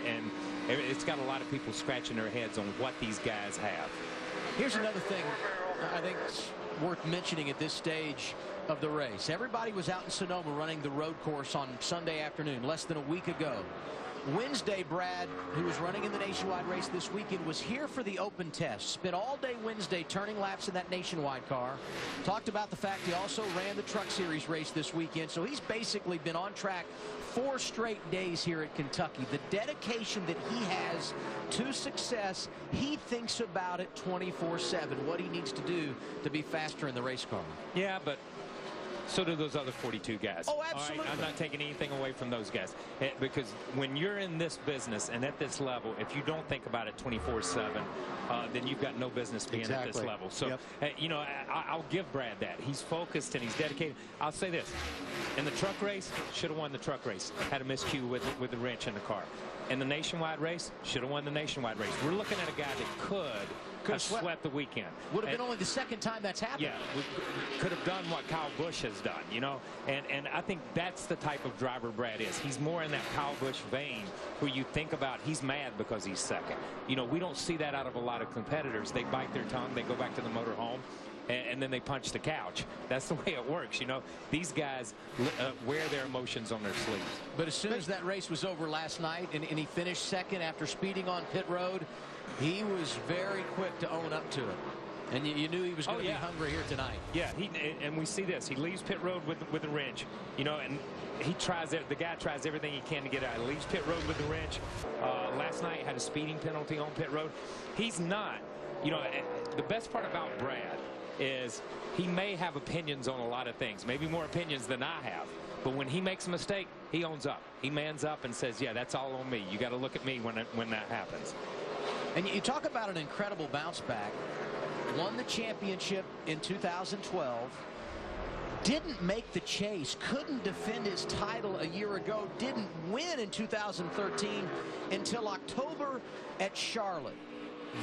it's got a lot of people scratching their heads on what these guys have. Here's another thing I think worth mentioning at this stage of the race. Everybody was out in Sonoma running the road course on Sunday afternoon, less than a week ago. Wednesday, Brad, who was running in the Nationwide race this weekend, was here for the open test. Spent all day Wednesday turning laps in that Nationwide car. Talked about the fact he also ran the Truck Series race this weekend. So he's basically been on track 4 straight days here at Kentucky. The dedication that he has to success, he thinks about it 24/7, what he needs to do to be faster in the race car. Yeah, but so do those other 42 guys. Oh, absolutely. All right, I'm not taking anything away from those guys. Because when you're in this business and at this level, if you don't think about it 24/7, then you've got no business being at this level. So, you know, I'll give Brad that. He's focused and he's dedicated. I'll say this. In the truck race, should have won the truck race. Had a miscue with the wrench in the car. In the Nationwide race, should have won the Nationwide race. We're looking at a guy that could have swept the weekend. Would have been only the second time that's happened. Yeah, we could have done what Kyle Busch has done, you know, and I think that's the type of driver Brad is. He's more in that Kyle Busch vein where you think about he's mad because he's second. You know, we don't see that out of a lot of competitors. They bite their tongue, they go back to the motor home, and then they punch the couch. That's the way it works, you know. These guys wear their emotions on their sleeves. But as soon as that race was over last night and he finished second after speeding on pit road, he was very quick to own up to it. And you knew he was going to be hungry here tonight. Yeah, and we see this. He leaves pit road with a wrench, you know, and he tries it. The guy tries everything he can to get out. He leaves pit road with the wrench. Last night had a speeding penalty on pit road. He's not, you know, the best part about Brad is he may have opinions on a lot of things, maybe more opinions than I have. But when he makes a mistake, he owns up. He mans up and says, yeah, that's all on me. You got to look at me when that happens. And you talk about an incredible bounce back. Won the championship in 2012. Didn't make the chase. Couldn't defend his title a year ago. Didn't win in 2013 until October at Charlotte.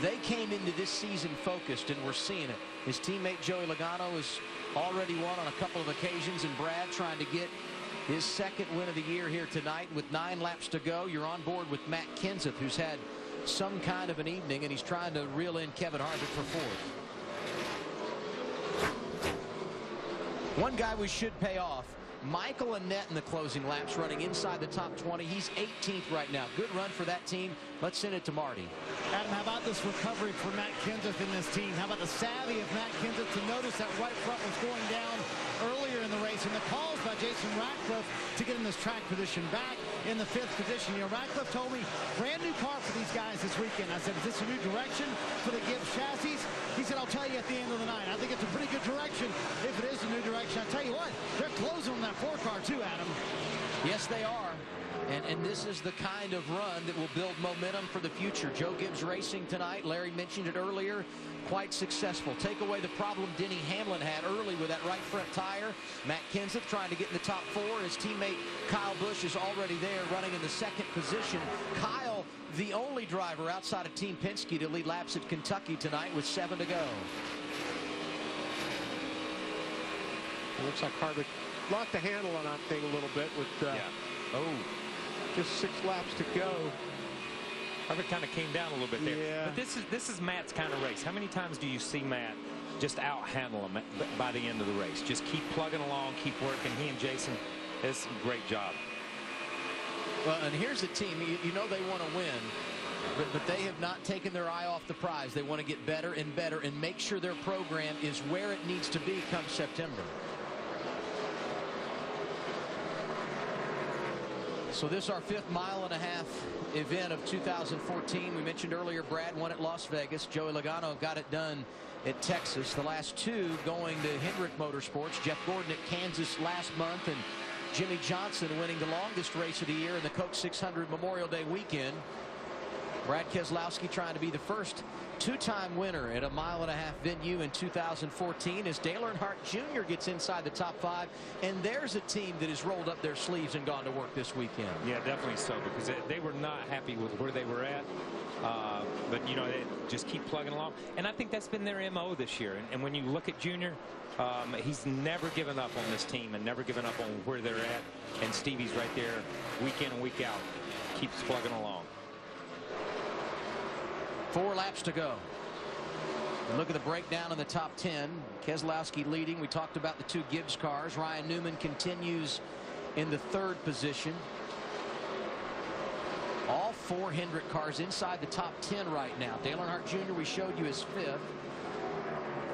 They came into this season focused, and we're seeing it. His teammate Joey Logano has already won on a couple of occasions, and Brad trying to get his second win of the year here tonight with 9 laps to go. You're on board with Matt Kenseth, who's had some kind of an evening, and he's trying to reel in Kevin Harvick for 4th. One guy we should pay off, Michael Annett in the closing laps, running inside the top 20. He's 18th right now. Good run for that team. Let's send it to Marty. Adam, how about this recovery for Matt Kenseth in this team? How about the savvy of Matt Kenseth to notice that right front was going down earlier in the race, and the calls by Jason Ratcliffe to get in this track position back in the 5th position. You know, Ratcliffe told me, brand new car for these guys this weekend. I said, is this a new direction for the Gibbs chassis? He said, I'll tell you at the end of the night. I think it's a pretty good direction if it is a new direction. I tell you what, they're closing on that 4 car too, Adam. Yes, they are. And And this is the kind of run that will build momentum for the future. Joe Gibbs Racing tonight, Larry mentioned it earlier, quite successful. Take away the problem Denny Hamlin had early with that right front tire. Matt Kenseth trying to get in the top 4. His teammate Kyle Busch is already there, running in the 2nd position. Kyle, the only driver outside of Team Penske to lead laps at Kentucky tonight with 7 to go. It looks like Harvick lost the handle on that thing a little bit with just 6 laps to go. Harvick kind of came down a little bit there. Yeah. But this is Matt's kind of race. How many times do you see Matt just out-handle him by the end of the race? Just keep plugging along, keep working. He and Jason, it's a great job. Well, and here's a team, you know they want to win, but they have not taken their eye off the prize. They want to get better and better and make sure their program is where it needs to be come September. So this is our 5th mile-and-a-half event of 2014. We mentioned earlier Brad won at Las Vegas. Joey Logano got it done at Texas. The last 2 going to Hendrick Motorsports. Jeff Gordon at Kansas last month, and Jimmy Johnson winning the longest race of the year in the Coke 600 Memorial Day weekend. Brad Keselowski trying to be the first 2-time winner at a mile-and-a-half venue in 2014 as Dale Earnhardt Jr. gets inside the top 5. And there's a team that has rolled up their sleeves and gone to work this weekend. Yeah, definitely so, because they were not happy with where they were at. But, you know, they just keep plugging along. And I think that's been their MO this year. And when you look at Junior, he's never given up on this team and never given up on where they're at. And Stevie's right there week in and week out. Keeps plugging along. 4 laps to go. And look at the breakdown in the top 10. Keselowski leading. We talked about the 2 Gibbs cars. Ryan Newman continues in the 3rd position. All 4 Hendrick cars inside the top 10 right now. Dale Earnhardt Jr. we showed you is 5th.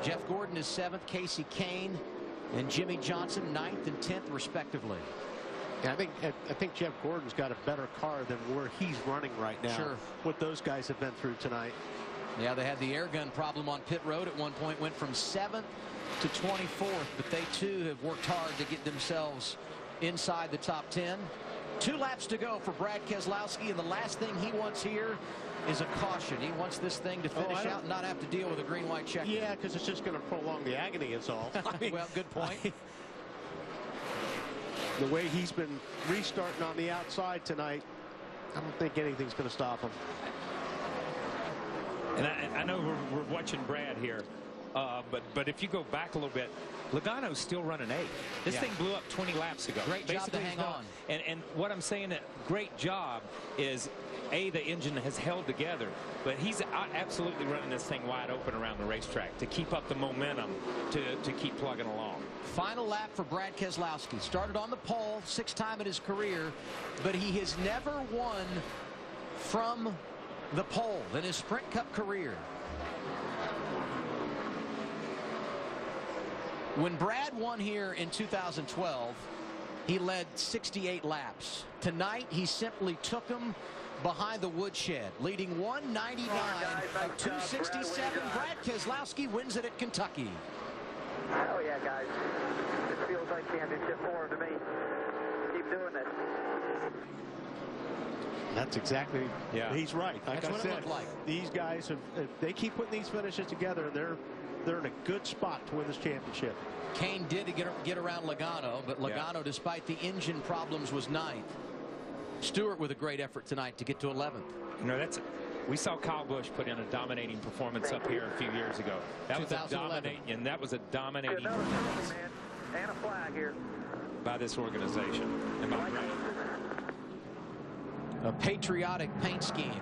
Jeff Gordon is 7th. Casey Kane and Jimmy Johnson 9th and 10th respectively. Yeah, I think Jeff Gordon's got a better car than where he's running right now. Sure. What those guys have been through tonight. Yeah, they had the air gun problem on pit road at one point, went from 7th to 24th, but they too have worked hard to get themselves inside the top 10. 2 laps to go for Brad Keselowski, and the last thing he wants here is a caution. He wants this thing to finish out and not have to deal with a green-white checker. Yeah, because it's just going to prolong the agony is all. I mean, well, good point. The way he's been restarting on the outside tonight, I don't think anything's going to stop him. And I know we're watching Brad here, but if you go back a little bit, Logano's still running 8th. This thing blew up 20 laps ago. Great job to hang on. And what I'm saying, that great job is, the engine has held together, but he's absolutely running this thing wide open around the racetrack to keep up the momentum to keep plugging along. Final lap for Brad Keselowski. Started on the pole, 6th time in his career, but he has never won from the pole in his Sprint Cup career. When Brad won here in 2012, he led 68 laps. Tonight, he simply took him behind the woodshed, leading 199 of 267. Brad Keselowski wins it at Kentucky. Oh yeah, guys. This feels like championship form to me. Keep doing this. That's exactly. Yeah. He's right. Like That's I what said, it looked like. These guys have. They keep putting these finishes together, and they're in a good spot to win this championship. Kane did get around Logano, but Logano, despite the engine problems, was 9th. Stewart with a great effort tonight to get to 11th. You know, we saw Kyle Busch put in a dominating performance up here a few years ago. That was a dominating performance. And a flag here by this organization and by Brad. A patriotic paint scheme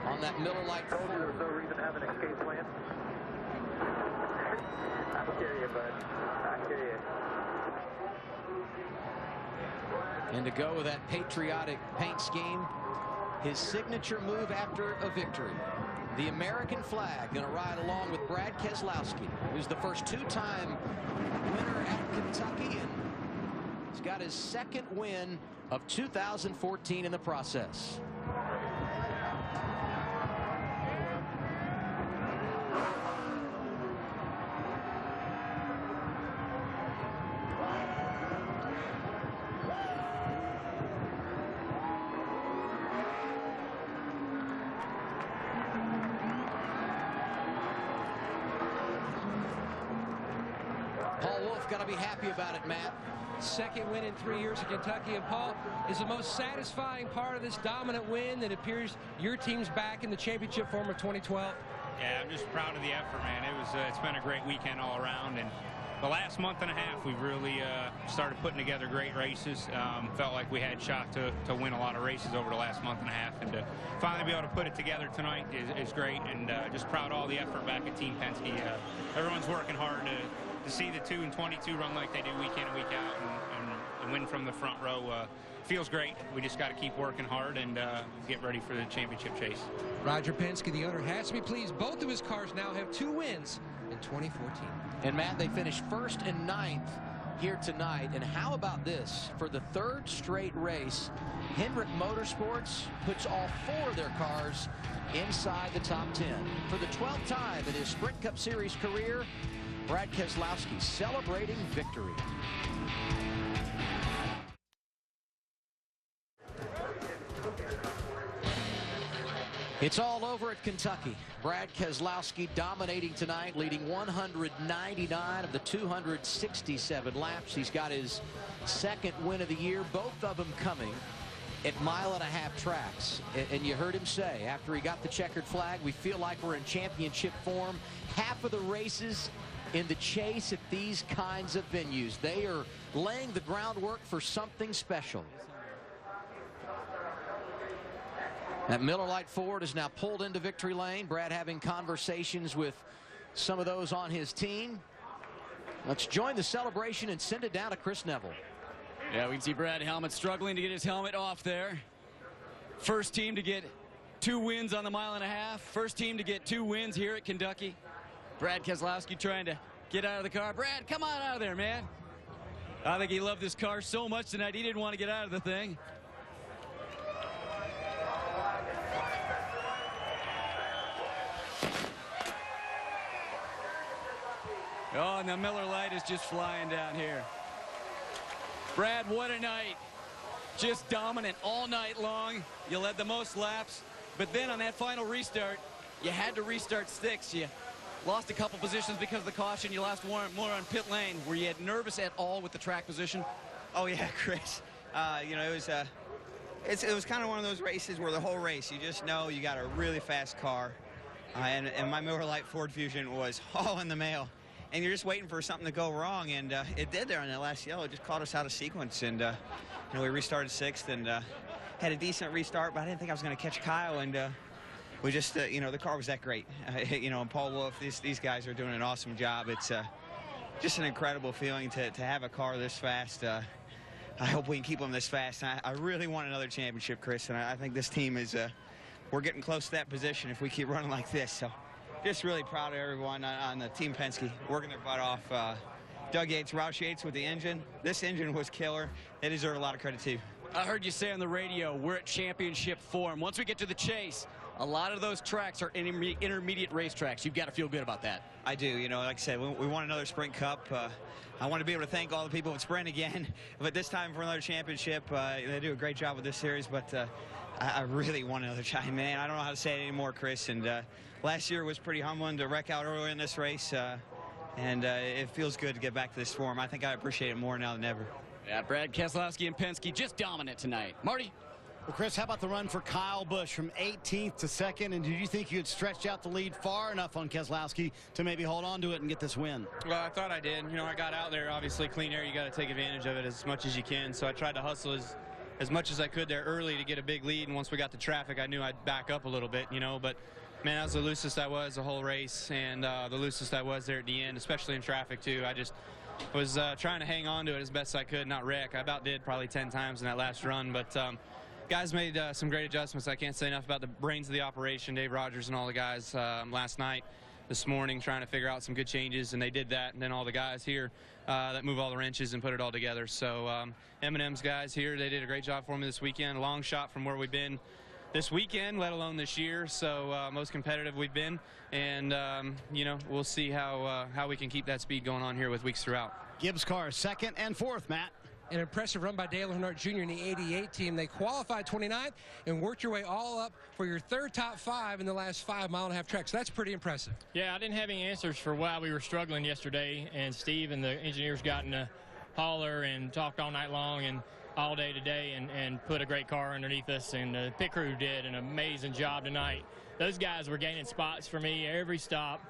on that Miller Lite. There's no reason to have an escape plan. I hear you, bud. I hear you. And to go with that patriotic paint scheme, his signature move after a victory. The American flag going to ride along with Brad Keselowski, who's the first 2-time winner at Kentucky, and he's got his 2nd win of 2014 in the process. got to be happy about it, Matt. Second win in 3 years in Kentucky. And Paul, is the most satisfying part of this dominant win that appears your team's back in the championship form of 2012? Yeah, I'm just proud of the effort, man. It's been a great weekend all around, and the last month and a half we've really started putting together great races. Felt like we had shot to win a lot of races over the last month and a half, and to finally be able to put it together tonight is great, and just proud of all the effort back at Team Penske. Everyone's working hard to see the 2 and 22 run like they do week in and week out, and win from the front row. Feels great. We just got to keep working hard and get ready for the championship chase. Roger Penske, the owner, has to be pleased. Both of his cars now have 2 wins in 2014. And Matt, they finished 1st and 9th here tonight. And how about this? For the 3rd straight race, Hendrick Motorsports puts all 4 of their cars inside the top 10. For the 12th time in his Sprint Cup Series career, Brad Keselowski celebrating victory. It's all over at Kentucky. Brad Keselowski dominating tonight, leading 199 of the 267 laps. He's got his 2nd win of the year, both of them coming at mile-and-a-half tracks. And you heard him say, after he got the checkered flag, we feel like we're in championship form. Half of the races in the chase at these kinds of venues, they are laying the groundwork for something special. That Miller Lite Ford is now pulled into victory lane. Brad having conversations with some of those on his team. Let's join the celebration and send it down to Chris Neville. Yeah, we can see Brad Helmet struggling to get his helmet off there. First team to get 2 wins on the mile-and-a-half. First team to get 2 wins here at Kentucky. Brad Keselowski trying to get out of the car. Brad, come on out of there, man. I think he loved this car so much tonight he didn't want to get out of the thing. Oh, and the Miller Lite is just flying down here. Brad, what a night. Just dominant all night long. You led the most laps, but then on that final restart, you had to restart 6. You lost a couple positions because of the caution. You lost more on pit lane. Were you nervous at all with the track position? Oh, yeah, Chris. You know, it was kind of one of those races where the whole race, you just know you got a really fast car. And my Miller Lite Ford Fusion was all in the mail. And you're just waiting for something to go wrong, and it did there on that last yellow. It just caught us out of sequence, and you know, we restarted 6th and had a decent restart, but I didn't think I was going to catch Kyle, and we just, you know, the car was that great. You know, and Paul Wolf, these guys are doing an awesome job. It's just an incredible feeling to have a car this fast. I hope we can keep them this fast. I really want another championship, Chris, and I think this team is, we're getting close to that position if we keep running like this. So. Just really proud of everyone on the Team Penske, working their butt off. Doug Yates, Roush Yates with the engine. This engine was killer. They deserve a lot of credit, too. I heard you say on the radio, we're at championship form. Once we get to the chase, a lot of those tracks are intermediate racetracks. You've got to feel good about that. I do. You know, like I said, we want another Sprint Cup. I want to be able to thank all the people at Sprint again, but this time for another championship. They do a great job with this series, but I really want another time, man. I don't know how to say it anymore, Chris. And last year was pretty humbling to wreck out earlier in this race, and it feels good to get back to this form. I think I appreciate it more now than ever. Yeah, Brad Keselowski and Penske just dominant tonight. Marty? Well, Chris, how about the run for Kyle Busch from 18th to 2nd? And did you think you had stretched out the lead far enough on Keselowski to maybe hold on to it and get this win? Well, I thought I did. You know, I got out there. Obviously, clean air, you got to take advantage of it as much as you can. So I tried to hustle as much as I could there early to get a big lead. And once we got to traffic, I knew I'd back up a little bit, you know. But, man, that was the loosest I was the whole race, and the loosest I was there at the end, especially in traffic, too. I just was trying to hang on to it as best I could, not wreck. I about did probably 10 times in that last run, but guys made some great adjustments. I can't say enough about the brains of the operation, Dave Rogers and all the guys last night, this morning, trying to figure out some good changes, and they did that. And then all the guys here that move all the wrenches and put it all together. So M&M's guys here, they did a great job for me this weekend. A long shot from where we've been this weekend, let alone this year. So most competitive we've been, and you know, we'll see how we can keep that speed going on here with weeks throughout. Gibbs car 2nd and 4th, Matt. An impressive run by Dale Earnhardt Jr. in the 88 team. They qualified 29th and worked your way all up for your third top 5 in the last 5.5-mile trek. So that's pretty impressive. Yeah, I didn't have any answers for why we were struggling yesterday, and Steve and the engineers got in a holler and talked all night long and all day today and put a great car underneath us, and the pit crew did an amazing job tonight. Those guys were gaining spots for me every stop.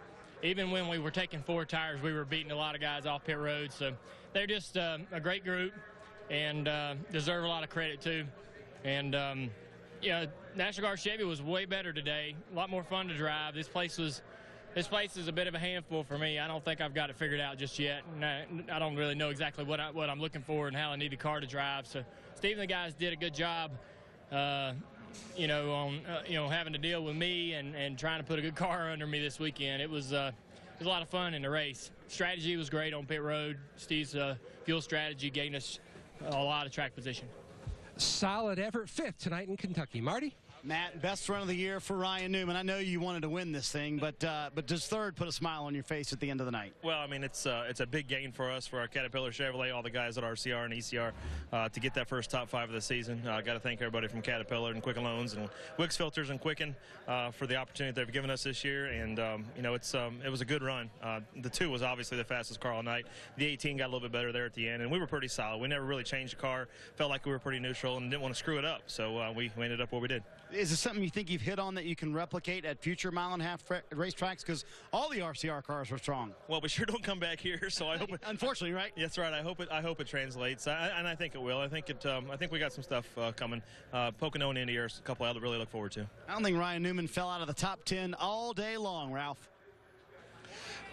Even when we were taking 4 tires, we were beating a lot of guys off pit road. So they're just a great group and deserve a lot of credit too. And yeah, Nascar Chevy was way better today. A lot more fun to drive. This place is a bit of a handful for me. I don't think I've got it figured out just yet. And I don't really know exactly what I'm looking for and how I need the car to drive. So Steve and the guys did a good job. You know, on having to deal with me and trying to put a good car under me this weekend. It was a lot of fun in the race. Strategy was great on pit road. Steve's fuel strategy gained us a lot of track position. Solid effort, 5th tonight in Kentucky. Marty? Matt, best run of the year for Ryan Newman. I know you wanted to win this thing, but does 3rd put a smile on your face at the end of the night? Well, I mean, it's a big gain for us, for our Caterpillar Chevrolet, all the guys at RCR and ECR, to get that first top 5 of the season. Got to thank everybody from Caterpillar and Quicken Loans and Wix Filters and Quicken for the opportunity they've given us this year. And you know, it was a good run. The 2 was obviously the fastest car all night. The 18 got a little bit better there at the end, and we were pretty solid. We never really changed the car. Felt like we were pretty neutral and didn't want to screw it up. So we ended up where we did. Is it something you think you've hit on that you can replicate at future mile-and-a-half racetracks? Because all the RCR cars were strong. Well, we sure don't come back here, so I hope it, unfortunately, right? That's right. I hope it translates, and I think it will. I think we got some stuff coming. Pocono and Indy are a couple I really look forward to. I don't think Ryan Newman fell out of the top 10 all day long, Ralph.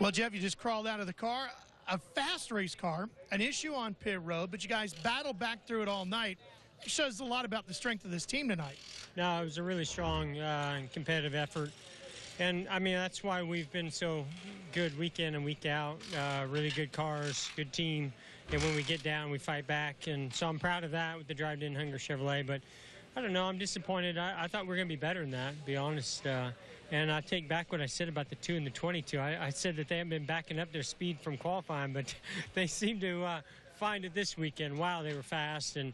Well, Jeff, you just crawled out of the car. A fast race car, an issue on pit road, but you guys battled back through it all night. It shows a lot about the strength of this team tonight. No, it was a really strong and competitive effort. And, I mean, that's why we've been so good week in and week out. Really good cars, good team. And when we get down, we fight back. And so I'm proud of that with the Drive In Hunger Chevrolet. But I don't know, I'm disappointed. I thought we were going to be better than that, to be honest. And I take back what I said about the 2 and the 22. I said that they haven't been backing up their speed from qualifying, but they seem to find it this weekend. Wow, they were fast. And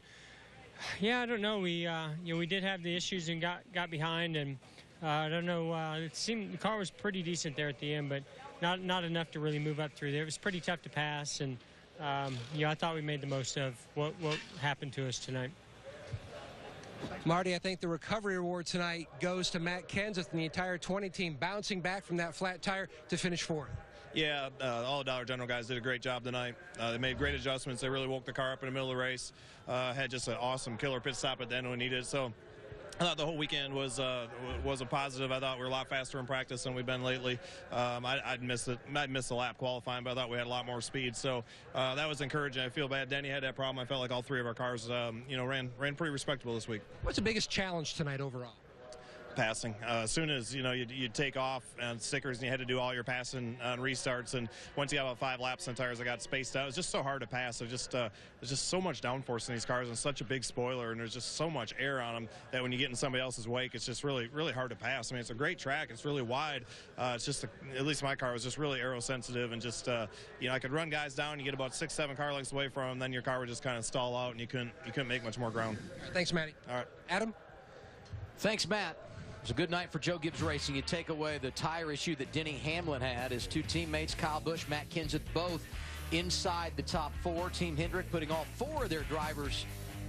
yeah, I don't know. We did have the issues and got behind, and I don't know. It seemed the car was pretty decent there at the end, but not enough to really move up through there. It was pretty tough to pass, and I thought we made the most of what happened to us tonight. Marty, I think the recovery award tonight goes to Matt Kenseth and the entire 20 team, bouncing back from that flat tire to finish 4th. Yeah, all the Dollar General guys did a great job tonight. They made great adjustments. They really woke the car up in the middle of the race. Had just an awesome killer pit stop at the end when we needed it. So I thought the whole weekend was a positive. I thought we were a lot faster in practice than we've been lately. I'd missed the lap qualifying, but I thought we had a lot more speed. So that was encouraging. I feel bad. Denny had that problem. I felt like all 3 of our cars, ran pretty respectable this week. What's the biggest challenge tonight overall? Passing. As soon as you take off on stickers and you had to do all your passing on restarts, and once you have about 5 laps on tires that got spaced out, it's just so hard to pass. There's just so much downforce in these cars and such a big spoiler, and there's just so much air on them that when you get in somebody else's wake, it's just really hard to pass. I mean, it's a great track. It's really wide. It's just at least my car was just really aero sensitive, and just I could run guys down. You get about 6-7 car lengths away from them, then your car would just kind of stall out, and you couldn't make much more ground. All right, thanks, Matty. All right, Adam. Thanks, Matt. It was a good night for Joe Gibbs Racing. You take away the tire issue that Denny Hamlin had. His 2 teammates, Kyle Busch, Matt Kenseth, both inside the top 4. Team Hendrick putting all 4 of their drivers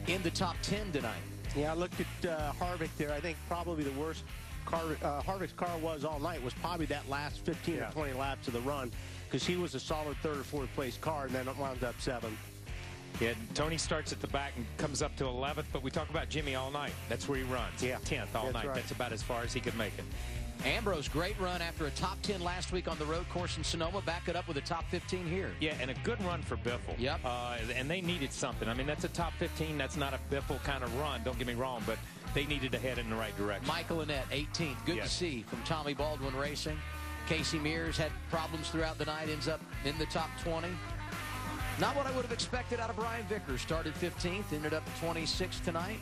in the top 10 tonight. Yeah, I looked at Harvick there. I think probably the worst Harvick's car was all night was probably that last 15 or 20 laps of the run, because he was a solid 3rd or 4th place car and then it wound up 7th. Yeah, Tony starts at the back and comes up to 11th, but we talk about Jimmy all night. That's where he runs. Yeah. 10th all night. Right. That's about as far as he could make it. Ambrose, great run after a top 10 last week on the road course in Sonoma. Back it up with a top 15 here. Yeah, and a good run for Biffle. Yep. And they needed something. I mean, that's a top 15. That's not a Biffle kind of run. Don't get me wrong, but they needed to head in the right direction. Michael Annett, 18th. Good to see from Tommy Baldwin Racing. Casey Mears had problems throughout the night, ends up in the top 20. Not what I would have expected out of Brian Vickers. Started 15th, ended up 26th tonight.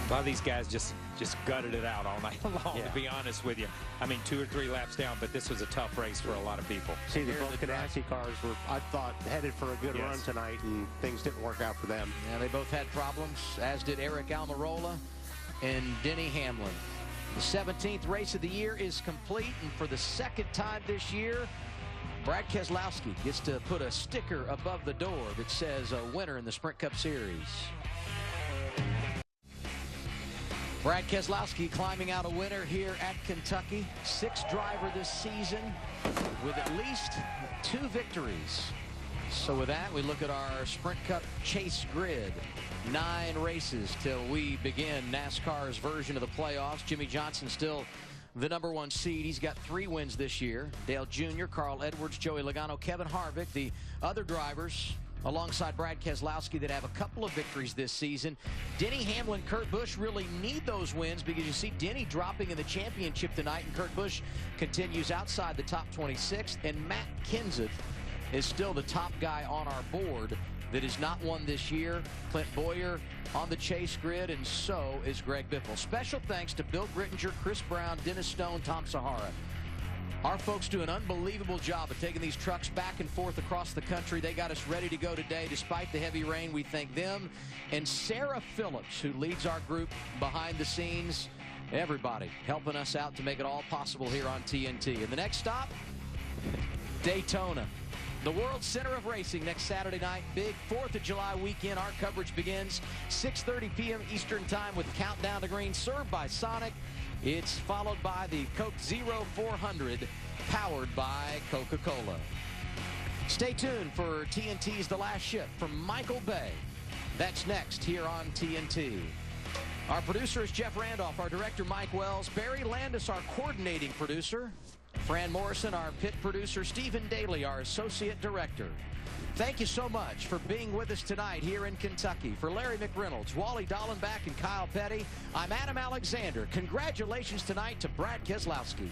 A lot of these guys just just gutted it out all night long, to be honest with you. I mean, 2 or 3 laps down, but this was a tough race for a lot of people. See, the both Ganassi cars were, I thought, headed for a good run tonight, and things didn't work out for them. Yeah, they both had problems, as did Eric Almirola and Denny Hamlin. The 17th race of the year is complete, and for the second time this year, Brad Keselowski gets to put a sticker above the door that says a winner in the Sprint Cup Series. Brad Keselowski climbing out a winner here at Kentucky. 6th driver this season with at least 2 victories. So with that, we look at our Sprint Cup chase grid. 9 races till we begin NASCAR's version of the playoffs. Jimmy Johnson still the #1 seed. He's got 3 wins this year. Dale Jr., Carl Edwards, Joey Logano, Kevin Harvick, the other drivers alongside Brad Keselowski that have a couple of victories this season. Denny Hamlin, Kurt Busch really need those wins because you see Denny dropping in the championship tonight, and Kurt Busch continues outside the top 26, and Matt Kenseth is still the top guy on our board that has not won this year. Clint Boyer on the chase grid, and so is Greg Biffle. Special thanks to Bill Grittinger, Chris Brown, Dennis Stone, Tom Sahara. Our folks do an unbelievable job of taking these trucks back and forth across the country. They got us ready to go today despite the heavy rain. We thank them. And Sarah Phillips, who leads our group behind the scenes. Everybody helping us out to make it all possible here on TNT. And the next stop, Daytona. The world center of racing next Saturday night. Big 4th of July weekend. Our coverage begins 6:30 p.m. Eastern time with Countdown to Green, served by Sonic. It's followed by the Coke Zero 400, powered by Coca-Cola. Stay tuned for TNT's The Last Ship from Michael Bay. That's next here on TNT. Our producer is Jeff Randolph. Our director, Mike Wells. Barry Landis, our coordinating producer. Fran Morrison, our pit producer. Stephen Daly, our associate director. Thank you so much for being with us tonight here in Kentucky. For Larry McReynolds, Wally Dallenbach, and Kyle Petty, I'm Adam Alexander. Congratulations tonight to Brad Keselowski.